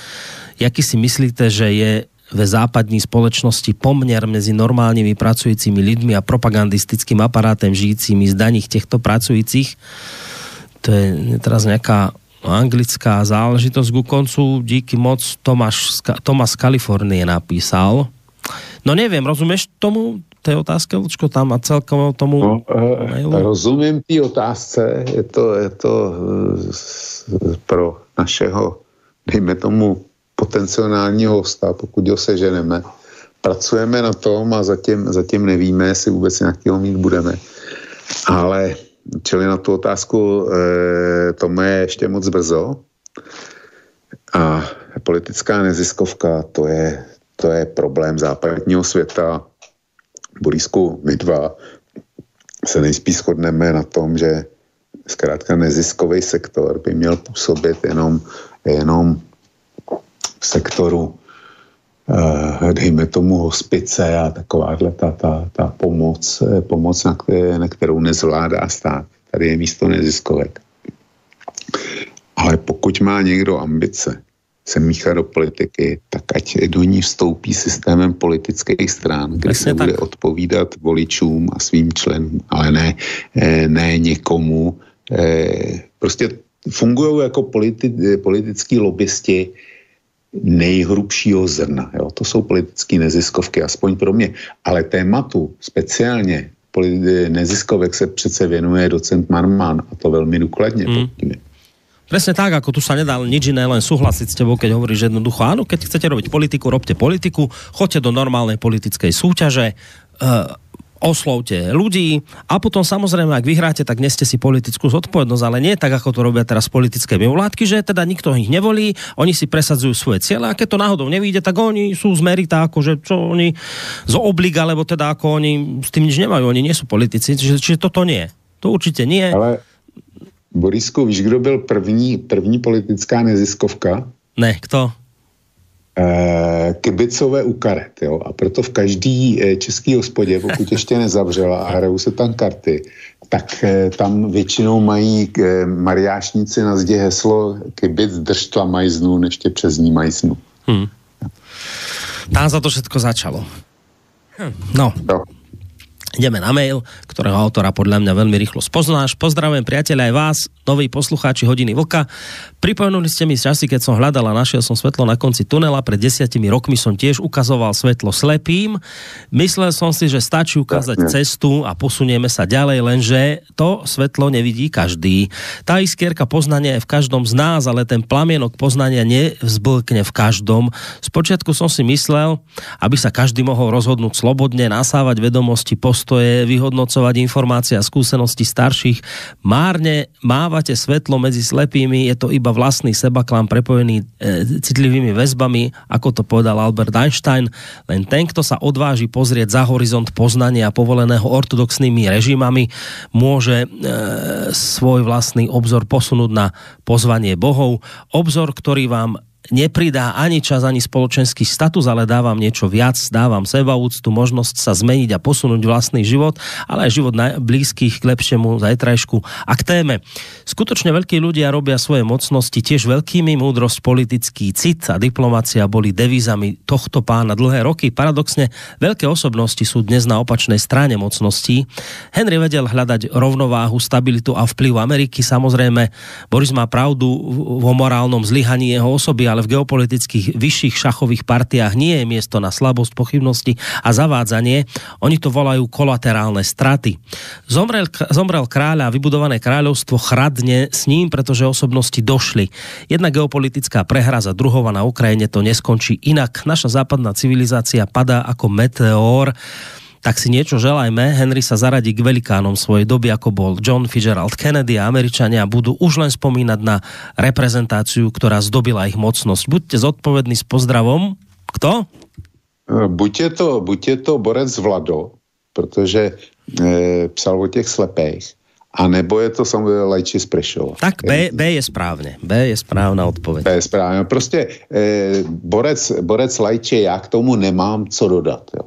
Jaký si myslíte, že je ve západní spoločnosti poměr mezi normálními pracujícími lidmi a propagandistickým aparátem žijícími z daních těchto pracujících? To je teraz nejaká anglická záležitosť ku koncu. Díky moc, Tomas z Kalifornie napísal. No neviem, rozumieš tomu, tej otázke, Vlčko, tam a celkom tomu mailu? Rozumím té otázce. Je to pro našeho, dejme tomu, potenciálního hosta, pokud ho seženeme. Pracujeme na tom a zatím nevíme, jestli vůbec nějakého mít budeme. Ale čili na tu otázku tomu je ještě moc brzo. A politická neziskovka, to je problém západního světa. Borisku, my dva se nejspíš shodneme na tom, že zkrátka neziskový sektor by měl působit jenom v sektoru, dejme tomu hospice a takováhle ta pomoc, na kterou nezvládá stát. Tady je místo neziskovek. Ale pokud má někdo ambice se míchat do politiky, tak ať do ní vstoupí systémem politických stran, kde se bude odpovídat voličům a svým členům, ale ne někomu. Prostě fungují jako politický lobbysti nejhrubšího zrna. Jo? To jsou politické neziskovky, aspoň pro mě. Ale tématu speciálně neziskovek se přece věnuje docent Marman a to velmi důkladně. Presne tak, ako tu sa nedá nič iné, len súhlasiť s tebou, keď hovoríš jednoducho, áno, keď chcete robiť politiku, robte politiku, choďte do normálnej politickej súťaže, oslovte ľudí a potom samozrejme, ak vyhráte, tak neste si politickú zodpovednosť, ale nie tak, ako to robia teraz politické mimovládky, že teda nikto ich nevolí, oni si presadzujú svoje ciele a keď to náhodou nevíde, tak oni sú zmeritá, akože čo oni zo obliga, alebo teda ako oni s tým nič nemajú, oni nie sú politici, čiže toto nie. To určite nie. Ale Borisku, víš, kdo byl první politická neziskovka? Ne, kto? Kibicové u karet, jo. A proto v každý český hospodě, pokud ještě nezavřela a hrajou se tam karty, tak tam většinou mají mariášníci na zdi heslo kibic drž tla majznu, neště přes ní majznu. Tam za to všetko začalo. No. Ideme na mail, ktorého autora podľa mňa veľmi rýchlo spoznáš. Pozdravujem priateľa aj vás, noví poslucháči Hodiny Vlka. Pripomenuli ste mi časy, keď som hľadal a našiel som svetlo na konci tunela. Pred 10 rokmi som tiež ukazoval svetlo slepým. Myslel som si, že stačí ukázať cestu a posunieme sa ďalej, lenže to svetlo nevidí každý. Tá iskierka poznania je v každom z nás, ale ten plamienok poznania nevzblkne v každom. Spočiatku som si myslel, aby sa každý mohol rozhodnúť slobodne, nasávať vedomosti, postoje, vyhodnocovať informácie a skúsenosti starších. Márne mávate svetlo medzi slepými, je to iba vlastný sebaklám prepojený citlivými väzbami, ako to povedal Albert Einstein. Len ten, kto sa odváži pozrieť za horizont poznania povoleného ortodoxnými režimami, môže svoj vlastný obzor posunúť na pozvanie bohov. Obzor, ktorý vám nepridá ani čas, ani spoločenský status, ale dávam niečo viac, dávam sebaúctu, možnosť sa zmeniť a posunúť vlastný život, ale aj život blízkych k lepšiemu zajtrajšku. A k téme. Skutočne veľkí ľudia robia svoje mocnosti tiež veľkými, múdrosť, politický cit a diplomácia boli devízami tohto pána dlhé roky. Paradoxne, veľké osobnosti sú dnes na opačnej strane mocností. Henry vedel hľadať rovnováhu, stabilitu a vplyv Ameriky. Samozrejme, Boris má pravdu vo morálnom zlyhaní jeho osoby, ale v geopolitických vyšších šachových partiách nie je miesto na slabosť, pochybnosti a zavádzanie. Oni to volajú kolaterálne straty. Zomrel kráľ a vybudované kráľovstvo chradne s ním, pretože osobnosti došli. Jedna geopolitická prehra za druhou na Ukrajine to neskončí inak. Naša západná civilizácia padá ako meteor. Tak si niečo želajme. Henry sa zaradí k velikánom svojej doby, ako bol John Fitzgerald Kennedy a Američania budú už len spomínať na reprezentáciu, ktorá zdobila ich mocnosť. Buďte zodpovední s pozdravom. Kto? Buď je to borec Vlado, protože psal o těch slepých, a nebo je to samozřejmě Lajči z Prešova. Tak B je správne. B je správna odpoveď. B je správne. Prostě borec Lajči, já k tomu nemám co dodat, jo.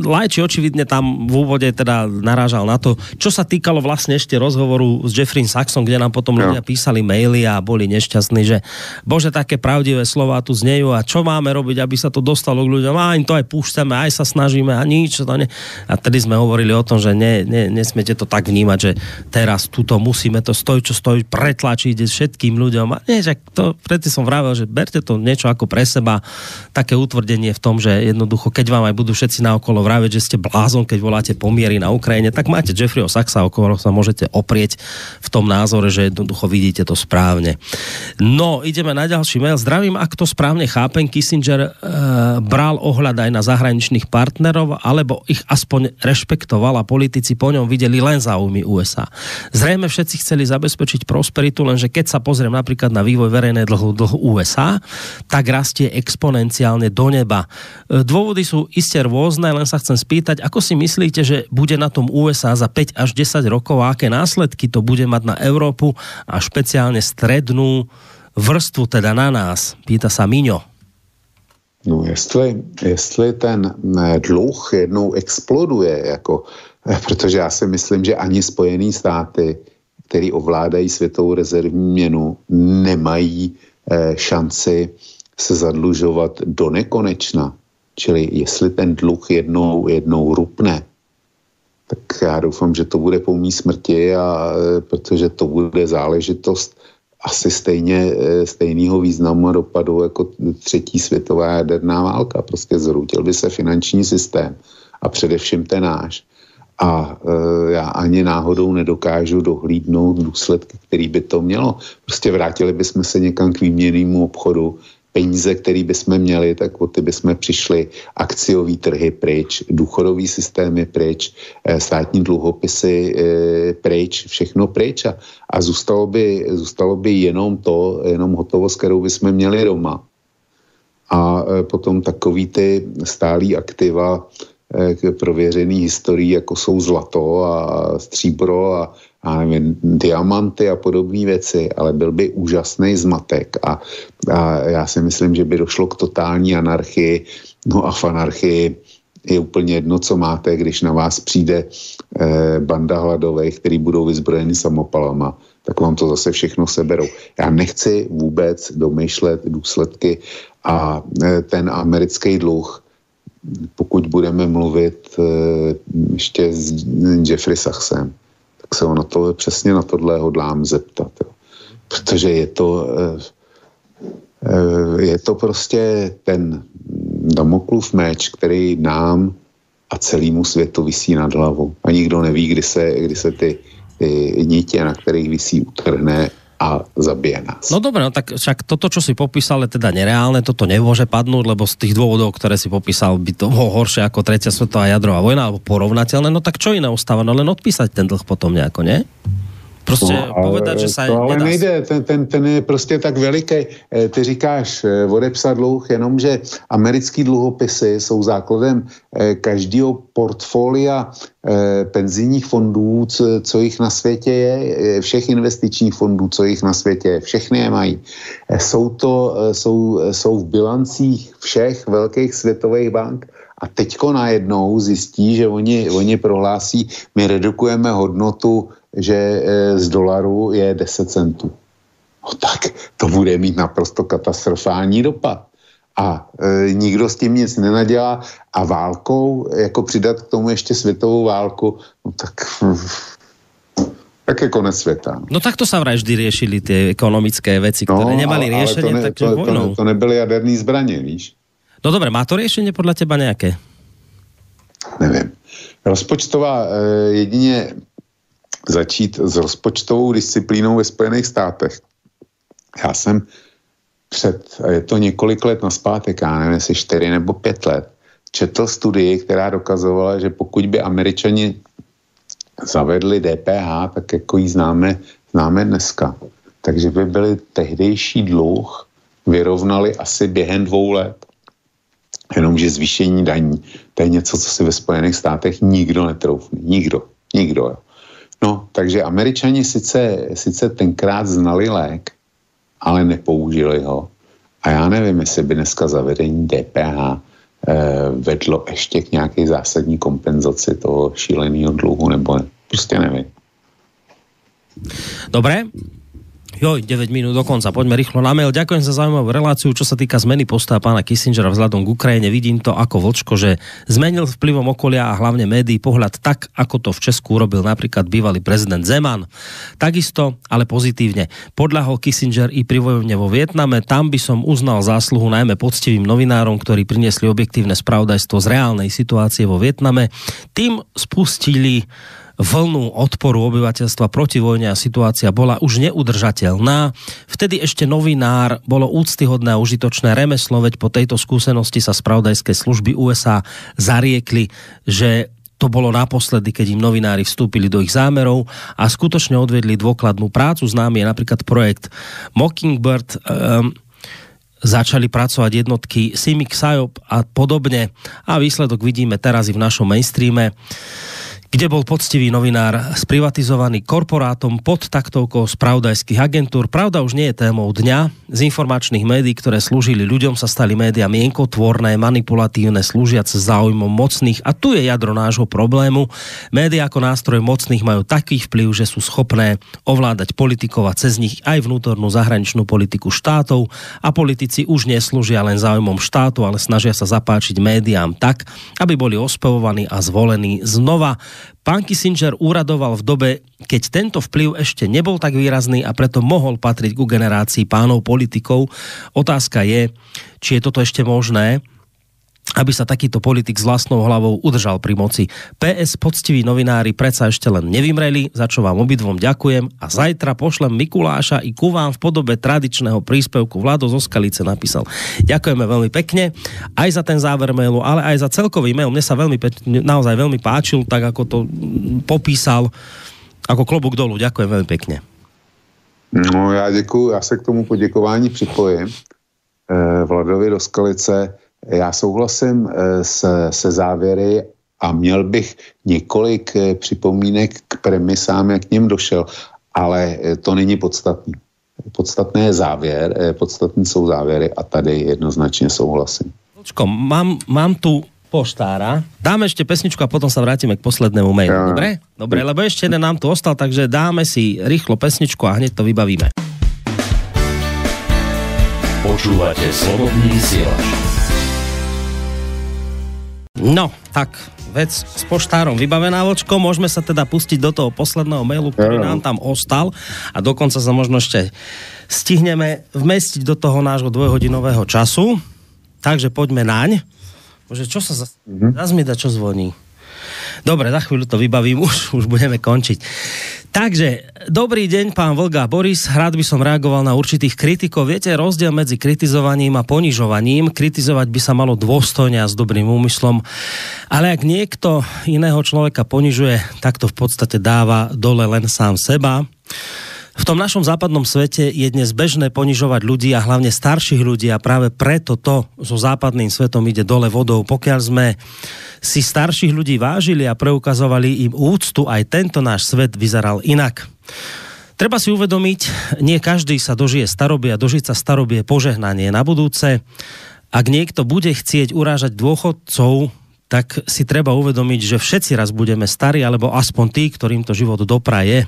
Lajči očividne tam v úvode teda narážal na to, čo sa týkalo vlastne ešte rozhovoru s Jeffreyom Sachsom, kde nám potom ľudia písali maily a boli nešťastní, že bože, také pravdivé slová tu znejú a čo máme robiť, aby sa to dostalo k ľuďom, a im to aj púšťame, aj sa snažíme a nič. To nie. A tedy sme hovorili o tom, že nesmiete to tak vnímať, že teraz tuto musíme to stoj, čo stojí, pretlačiť všetkým ľuďom. A nie, že to, preto som vravel, že berte to niečo ako pre seba, také utvrdenie v tom, že jednoducho, keď vám aj budú všetci naokolo vraviť, že ste blázon, keď voláte pomiery na Ukrajine, tak máte Jeffreyho Saxa, okolo sa môžete oprieť v tom názore, že jednoducho vidíte to správne. No, ideme na ďalší mail. Zdravím, ak to správne chápem, Kissinger bral ohľad aj na zahraničných partnerov, alebo ich aspoň rešpektoval a politici po ňom videli len záujmy USA. Zrejme všetci chceli zabezpečiť prosperitu, lenže keď sa pozriem napríklad na vývoj verejnej dlhu USA, tak rastie exponenciálne do neba. Dôvody sú iste rôzne, len sa chcem spýtať, ako si myslíte, že bude na tom USA za 5 až 10 rokov a aké následky to bude mať na Európu a špeciálne strednú vrstvu, teda na nás? Pýta sa Miňo. No, jestli ten dluh jednou exploduje, protože já si myslím, že ani Spojené státy, který ovládají světovou rezervní měnu, nemají šanci se zadlužovat do nekonečna. Čili jestli ten dluh jednou rupne, tak já doufám, že to bude po mý smrti, protože to bude záležitost asi stejného významu a dopadu jako třetí světová jaderná válka. Prostě zhroutil by se finanční systém a především ten náš. A já ani náhodou nedokážu dohlídnout důsledky, který by to mělo. Prostě vrátili bychom se někam k výměnnému obchodu, peníze, které bychom měli, tak o ty bychom přišli, akciový trhy pryč, důchodový systémy pryč, státní dluhopisy pryč, všechno pryč a zůstalo by jenom hotovost, kterou bychom měli doma. A potom takový ty stálý aktiva prověřený historií, jako jsou zlato a stříbro a nevím, diamanty a podobné věci, ale byl by úžasný zmatek a já si myslím, že by došlo k totální anarchii. No a v anarchii je úplně jedno, co máte, když na vás přijde banda hladových, který budou vyzbrojeni samopalama, tak vám to zase všechno seberou. Já nechci vůbec domýšlet důsledky a ten americký dluh, pokud budeme mluvit ještě s Jeffrey Sachsem, tak se přesně na tohle hodlám zeptat. Jo. Protože je to prostě ten Damoklův meč, který nám a celému světu visí nad hlavou. A nikdo neví, kdy se ty nitě, na kterých visí, utrhne a zabije nás. No dobre, no tak však toto, čo si popísal, je teda nereálne, toto nemôže padnúť, lebo z tých dôvodov, ktoré si popísal, by to bolo horšie ako tretia svetová jadrová vojna, alebo porovnateľné, no tak čo iné ostáva? No len odpísať ten dlh potom nejako, nie? Prostě povedať, že sa to ale nedá. nejde, ten je prostě tak veliký. Ty říkáš odepsat dluh, jenomže americký dluhopisy jsou základem každého portfolia penzijních fondů, co jich na světě je, všech investičních fondů, co jich na světě je, všechny je mají. Jsou v bilancích všech velkých světových bank a teďko najednou zjistí, že oni prohlásí, my redukujeme hodnotu, že z dolaru je 10 centů. No tak to bude mít naprosto katastrofální dopad. A nikdo s tím nic nenadělá a válkou, jako přidat k tomu ještě světovou válku, no tak je konec světa. No tak to sa vraj vždy riešili tie ekonomické veci, ktoré nemali riešenie, takže vojnou. To nebyly jaderné zbraně, víš? No dobre, má to riešenie podľa teba nejaké? Nevím. Rozpočtová jedině začít s rozpočtovou disciplínou ve Spojených státech. Já jsem je to několik let naspátek, já nevím, jestli 4 nebo 5 let, četl studii, která dokazovala, že pokud by Američani zavedli DPH, tak jako ji známe dneska, takže by byli tehdejší dluh vyrovnali asi během 2 let. Jenomže zvýšení daní, to je něco, co si ve Spojených státech nikdo netroufne. Nikdo. Jo. No, takže Američani sice tenkrát znali lék, ale nepoužili ho. A já nevím, jestli by dneska zavedení DPH vedlo ještě k nějaké zásadní kompenzaci toho šíleného dluhu, nebo ne. Prostě nevím. Dobre. 9 minút do konca, poďme rýchlo na mail. Ďakujem za zaujímavú reláciu, čo sa týka zmeny postoja pána Kissingera vzhľadom k Ukrajine. Vidím to ako vlčko, že zmenil vplyvom okolia a hlavne médií pohľad tak, ako to v Česku urobil napríklad bývalý prezident Zeman. Takisto, ale pozitívne. Podľahol Kissinger i pri vojne vo Vietname. Tam by som uznal zásluhu najmä poctivým novinárom, ktorí priniesli objektívne spravodajstvo z reálnej situácie vo Vietname. Tým spustili vlnu odporu obyvateľstva proti vojne a situácia bola už neudržateľná. Vtedy ešte novinár bolo úctyhodné a užitočné remeslo, veď po tejto skúsenosti sa spravodajské služby USA zariekli, že to bolo naposledy, keď im novinári vstúpili do ich zámerov a skutočne odvedli dôkladnú prácu. Známy je napríklad projekt Mockingbird, začali pracovať jednotky Simic, Psyop a podobne a výsledok vidíme teraz i v našom mainstreame, kde bol poctivý novinár sprivatizovaný korporátom pod taktovkou spravodajských agentúr. Pravda už nie je témou dňa. Z informačných médií, ktoré slúžili ľuďom, sa stali médiá mienkotvorné, manipulatívne, slúžiace záujmom mocných. A tu je jadro nášho problému. Médiá ako nástroj mocných majú taký vplyv, že sú schopné ovládať politikov a cez nich aj vnútornú zahraničnú politiku štátov. A politici už neslúžia len záujmom štátu, ale snažia sa zapáčiť médiám tak, aby boli ospevovaní a zvolení znova. Pán Kissinger úradoval v dobe, keď tento vplyv ešte nebol tak výrazný a preto mohol patriť ku generácii pánov politikov. Otázka je, či je toto ešte možné, aby sa takýto politik s vlastnou hlavou udržal pri moci. PS, poctiví novinári predsa ešte len nevymreli, za čo vám obidvom ďakujem a zajtra pošlem Mikuláša i ku vám v podobe tradičného príspevku. Vlado zo Skalice napísal. Ďakujeme veľmi pekne aj za ten záver mailu, ale aj za celkový mail. Mne sa naozaj veľmi páčil, tak ako to popísal, ako klobúk dolu. Ďakujem veľmi pekne. No já děkuju, já se k tomu poděkování připojím. Vladovi do Skalice. Já souhlasím se závěry a měl bych několik připomínek k premisám, jak k ním došel, ale to není podstatný. Podstatné je závěr, podstatný jsou závěry a tady jednoznačně souhlasím. Počko, mám tu poštára. Dáme ešte pesničku a potom sa vrátime k poslednému mailu. Ja. Dobre? Dobre, lebo ešte jeden nám tu ostal, takže dáme si rýchlo pesničku a hneď to vybavíme. Počúvate Slobodný vysielač. No, tak vec s poštárom vybavená, Vočko. Môžeme sa teda pustiť do toho posledného mailu, ktorý nám tam ostal a dokonca sa možno ešte stihneme vmestiť do toho nášho 2-hodinového času. Takže poďme naň. Bože, čo sa zase mi dá, čo zvoní? Dobre, za chvíľu to vybavím, už budeme končiť. Takže, dobrý deň, pán Vlga Boris. Rád by som reagoval na určitých kritikov. Viete, rozdiel medzi kritizovaním a ponižovaním. Kritizovať by sa malo dôstojne a s dobrým úmyslom. Ale ak niekto iného človeka ponižuje, tak to v podstate dáva dole len sám seba. V tom našom západnom svete je dnes bežné ponižovať ľudí a hlavne starších ľudí a práve preto to so západným svetom ide dole vodou. Pokiaľ sme si starších ľudí vážili a preukazovali im úctu, aj tento náš svet vyzeral inak. Treba si uvedomiť, nie každý sa dožije starobie a dožiť sa starobie je požehnanie na budúce. Ak niekto bude chcieť urážať dôchodcov, tak si treba uvedomiť, že všetci raz budeme starí, alebo aspoň tí, ktorým to život dopraje.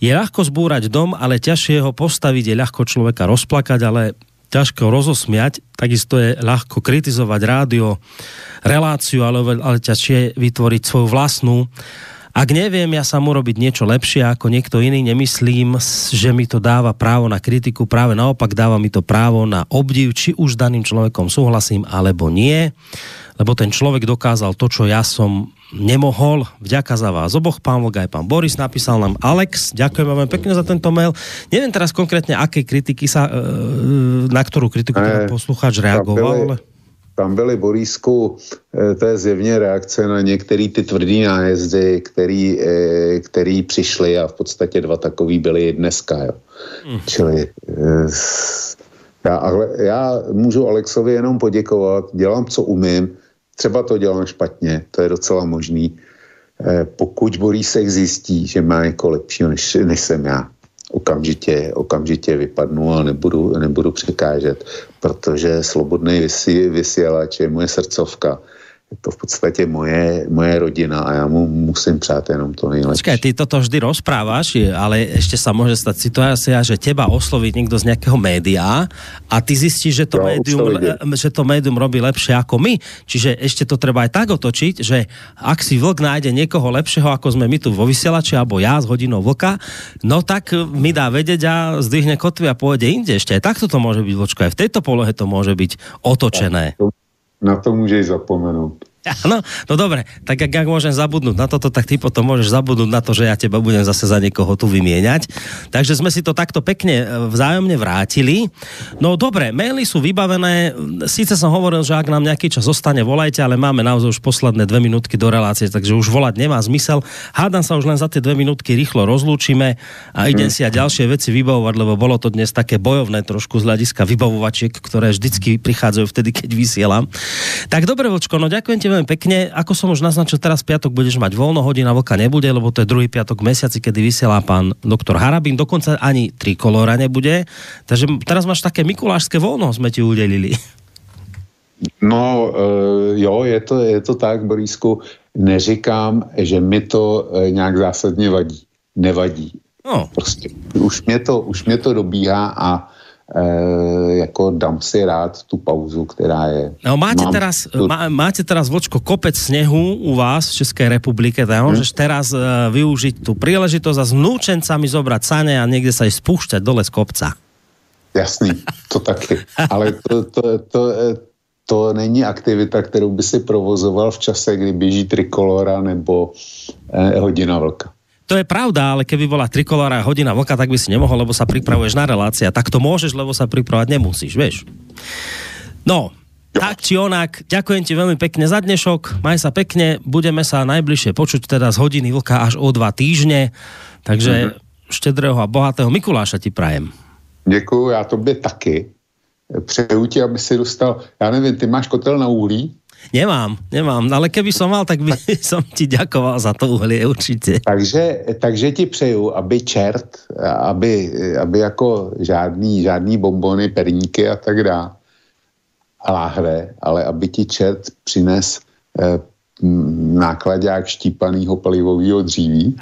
Je ľahko zbúrať dom, ale ťažšie ho postaviť, je ľahko človeka rozplakať, ale ťažko rozosmiať. Takisto je ľahko kritizovať rádio, reláciu, ale ťažšie vytvoriť svoju vlastnú. Ak neviem ja sám urobiť niečo lepšie ako niekto iný, nemyslím, že mi to dáva právo na kritiku, práve naopak dáva mi to právo na obdiv, či už daným človekom súhlasím alebo nie, lebo ten človek dokázal to, čo ja som nemohol. Vďaka za vás oboch, pán Vlga aj pán Boris, napísal nám Alex. Ďakujem veľmi pekne za tento mail. Neviem teraz konkrétne, aké kritiky sa, na ktorú kritiku poslucháč reagoval, ale... Tam byly, Borísku, to je zjevně reakce na některé ty tvrdý nájezdy, který přišly a v podstatě dva takový byly i dneska. Jo. Čili já můžu Alexovi jenom poděkovat, dělám, co umím, třeba to dělám špatně, to je docela možný. Pokud Borísek zjistí, že má někoho lepšího, než jsem já, okamžitě vypadnu a nebudu překážet, protože Slobodný vysílač je moje srdcovka. Je to v podstate moje rodina a ja mu musím přát jenom to nejlepšie. Počkaj, ty toto vždy rozprávaš, ale ešte sa môže stať situácia, že teba osloví niekto z nejakého média a ty zistíš, že to médium robí lepšie ako my. Čiže ešte to treba aj tak otočiť, že ak si Vlk nájde niekoho lepšieho, ako sme my tu vo vysielači, alebo ja s hodinou Vlka, no tak mi dá vedieť a zdvihne kotvy a pôjde inde. Ešte aj takto to môže byť, Vlčko, aj v tejto polohe to môže byť otočené. Na to môžeš zapomenout. No dobre, tak ak môžem zabudnúť na toto, tak ty potom môžeš zabudnúť na to, že ja teba budem zase za niekoho tu vymieňať. Takže sme si to takto pekne vzájomne vrátili. No dobre, maily sú vybavené. Síce som hovoril, že ak nám nejaký čas zostane, volajte, ale máme naozaj už posledné 2 minútky do relácie, takže už volať nemá zmysel. Hádam sa už len za tie 2 minútky rýchlo rozlúčime a idem si aj ďalšie veci vybavovať, lebo bolo to dnes také bojovné trošku z hľadiska vybavovačiek, ktoré vždycky prichádzajú vtedy, keď vysielam. Tak dobre, Vlčko, no ďakujem ti veľmi pekne. Ako som už naznačil, teraz piatok budeš mať voľno, hodina Vlka nebude, lebo to je druhý piatok v mesiaci, kedy vysiela pán doktor Harabín. Dokonca ani Trikolóra nebude. Takže teraz máš také mikulášské voľno, sme ti udelili. No, jo, je to tak, Borísku. Neříkám, že mi to nějak zásadně vadí. Nevadí. No. Prostě už mě to dobíhá a jako dám si rád tú pauzu, ktorá je... No máte teraz, Vlčko, kopec snehu u vás v Českej republike, tak môžeš teraz využiť tú príležitosť a s vnúčencami zobrať sane a niekde sa aj spúšťať dole z kopca. Jasný, to taky. Ale to není aktivita, kterou by si provozoval v čase, kdy běží Trikolóra nebo hodina Vlka. To je pravda, ale keby bola Trikolóra hodina Vlka, tak by si nemohol, lebo sa pripravuješ na relácia. Tak to môžeš, lebo sa pripravovať nemusíš, vieš. No, tak či onak, ďakujem ti veľmi pekne za dnešok, maj sa pekne, budeme sa najbližšie počuť teda z hodiny Vlka až o 2 týždne, takže štedrého a bohatého Mikuláša ti prajem. Děkuju, já tobě taky. Přeju ti, aby si dostal, já nevím, ty máš kotel na uhlí? Nemám, ale keby som mal, tak by som ti ďakoval za to uhlie určite. Takže ti přeju, aby čert, aby jako žádný bombony, perníky a tak dále, a láhve, ale aby ti čert přines nákladák štípanýho palivového dříví.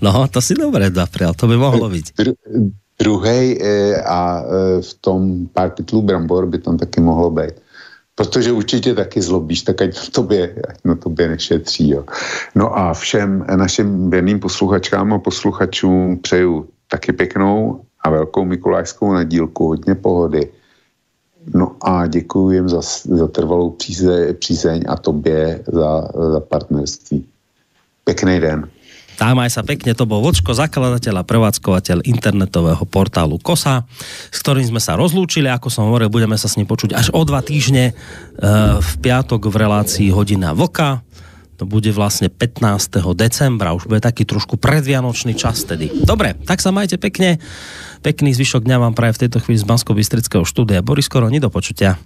No, to si dobre zaprial, to by mohlo byť. Druhej a v tom pár pytlů brambor by tam taky mohlo být. Protože určitě taky zlobíš, tak ať na tobě nešetří. Jo. No a všem našim věrným posluchačkám a posluchačům přeju taky pěknou a velkou mikulášskou nedílku, hodně pohody. No a děkuji jim za trvalou přízeň a tobě za partnerství. Pekný den. Maj sa pekne, to bol Vlčko, zakladateľ a prevádzkovateľ internetového portálu KOSA, s ktorým sme sa rozlúčili, ako som hovoril, budeme sa s ním počuť až o 2 týždne v piatok v relácii Hodina vlka. To bude vlastne 15. decembra, už bude taký trošku predvianočný čas tedy. Dobre, tak sa majte pekne, pekný zvyšok dňa vám praje v tejto chvíli z Banskobystrického štúdia Boris Koroni, do počutia.